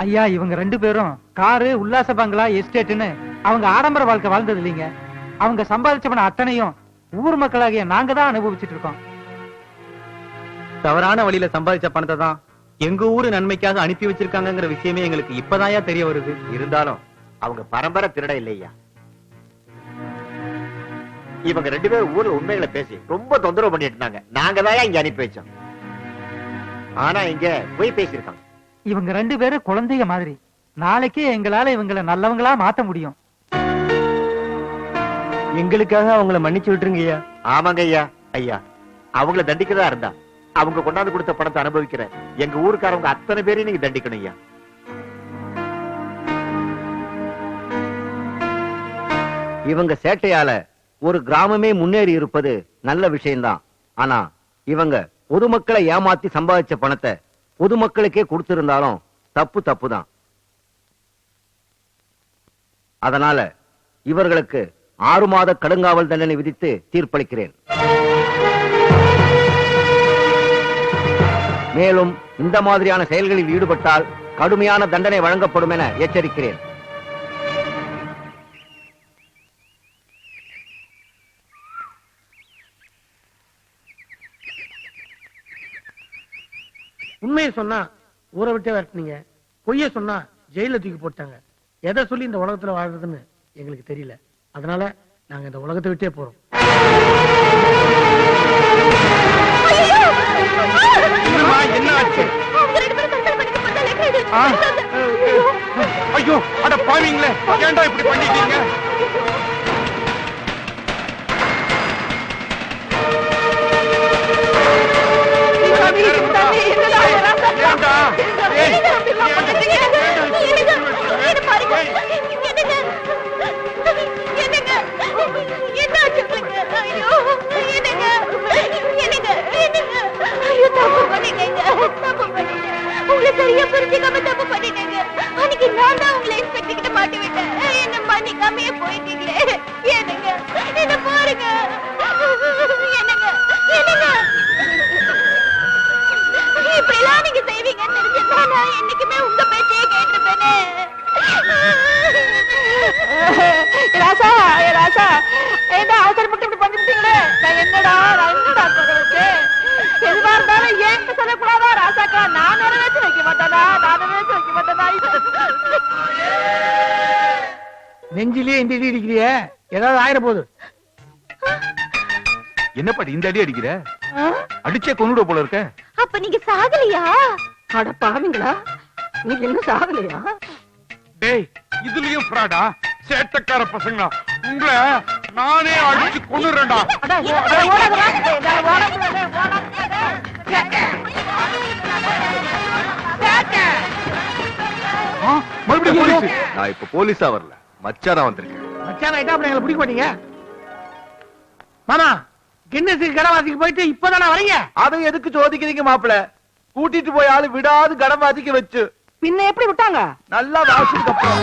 ஐயா, இவங்க 2 பேரும் காரு, உல்லாச பங்களா, எஸ்டேட்னு அவங்க ஆடம்பர வாழ்க்கை வாழ்ந்தது இல்லைங்க. அவங்க சம்பாதிச்ச பணம் அத்தனையும் ஊர் மக்களாகிய நாங்க தான் அனுபவிச்சுட்டு இருக்கோம். தவறான வழியில சம்பாதிச்ச பணத்தை தான் எங்க ஊரு நன்மைக்காக அனுப்பி வச்சிருக்காங்கிற விஷயமே எங்களுக்கு இப்பதாயா தெரிய வருது. இருந்தாலும் அவங்க பரம்பரை திருட இல்லையா. இவங்க 2 பேரும் ஊர்ல உண்மைகளை பேசி ரொம்ப தொந்தரவு பண்ணிட்டு இருந்தாங்க. நாங்க தான் இங்க அனுப்பி வச்சோம். ஆனா இங்க போய் பேசியிருக்காங்க. இவங்க 2 பேரும் குழந்தைங்க மாதிரி. நாளைக்கே எங்களால இவங்களை நல்லவங்களா மாத்த முடியும். எங்களுக்காக அவங்கள மன்னிச்சு விட்டுருங்க ஐயா. ஆமாங்க ஐயா. ஐயா, அவங்கள தண்டிக்கிறதா இருந்தா அவங்க கொண்டாந்து கொடுத்த பணத்தை அனுபவிக்கிற எங்க ஊருக்காரவங்க அத்தனை பேரையும் நீங்க தண்டிக்கணும் ஐயா. இவங்க சேட்டையால ஒரு கிராமமே முன்னேறி இருப்பது நல்ல விஷயம்தான். ஆனா இவங்க பொதுமக்களை ஏமாத்தி சம்பாதிச்ச பணத்தை பொதுமக்களுக்கே கொடுத்திருந்தாலும் தப்பு தான். அதனால இவர்களுக்கு 6 மாத கடுங்காவல் தண்டனை விதித்து தீர்ப்பளிக்கிறேன். மேலும் இந்த மாதிரியான செயல்களில் ஈடுபட்டால் கடுமையான தண்டனை வழங்கப்படும் என எச்சரிக்கிறேன். உண்மையை சொன்னா ஊரை விட்டே வரட்டுனீங்க, பொய்ய சொன்னா ஜெயில தூக்கி போட்டாங்க. எதை சொல்லி இந்த உலகத்துல வாழ்றதுன்னு எங்களுக்கு தெரியல. அதனால நாங்க இந்த உலகத்தை விட்டே போறோம். என்ன ஆச்சு? ஐயோ, அட பாவீங்களே, ஏன்டா இப்படி பண்ணிட்டீங்க? சரியா புரிஞ்சுக்காம தப்பு பண்ணிட்டேங்க. அன்னைக்கு நான் தான் உங்களை இன்ஸ்பெக்டர் கிட்ட மாட்டி விட்டேன். என்ன மன்னிக்காமையே போயிட்டீங்களே. என்னங்க, என்ன பாருங்க. என்னங்க, என்னங்க, இப்படி எல்லாம் நீங்க செய்வீங்கன்னு தெரிஞ்சிருந்தா நான் என்னைக்குமே உங்க பேச்சையே கேட்டிருப்பேனே. ராசா, ராசா, ஏதா அவசரப்பட்டு இப்படி பண்ணிட்டீங்களே. நான் என்னடா சொல்றது? எதுவா இருந்தாலும் ஏன் சொல்லக்கூடாதா ராசாக்கா? நான் நிறைவேற்றி வைக்க மாட்டேனா? நான் நிறைவேற்றி வைக்க மாட்டேனா? நெஞ்சிலேயே இந்த அடி அடிக்கிறிய, ஏதாவது ஆயிர போகுது. என்னப்பா இந்த அடி அடிக்கிற? அடிச்சே கொன்னுட போல இருக்க. அப்ப நீங்க சாகலையா? அட பாவீங்களா, நீங்க இன்னும் சாகலையா? டேய், இதுலயும் ஃப்ராடா? சேட்டக்கார பசங்களா, உங்களை நானே அடிச்சு கொன்னுறேன்டா. மறுபடியும் போலீஸ்? நான் இப்ப போலீஸா வரல, மச்சானா வந்திருக்கேன். மச்சான் ஆயிட்டா அப்படி எங்களை பிடிக்க மாட்டீங்க. மாமா, கின்னஸுக்கு கடவாசிக்கு போயிட்டு இப்பதானே வரீங்க? அதை எதுக்கு சோதிக்கிறீங்க மாப்பிள? கூட்டிட்டு போய் ஆளு விடாது கடவாசிக்க வச்சு பின்ன எப்படி விட்டாங்க? நல்லா வாசிக்கு அப்புறம்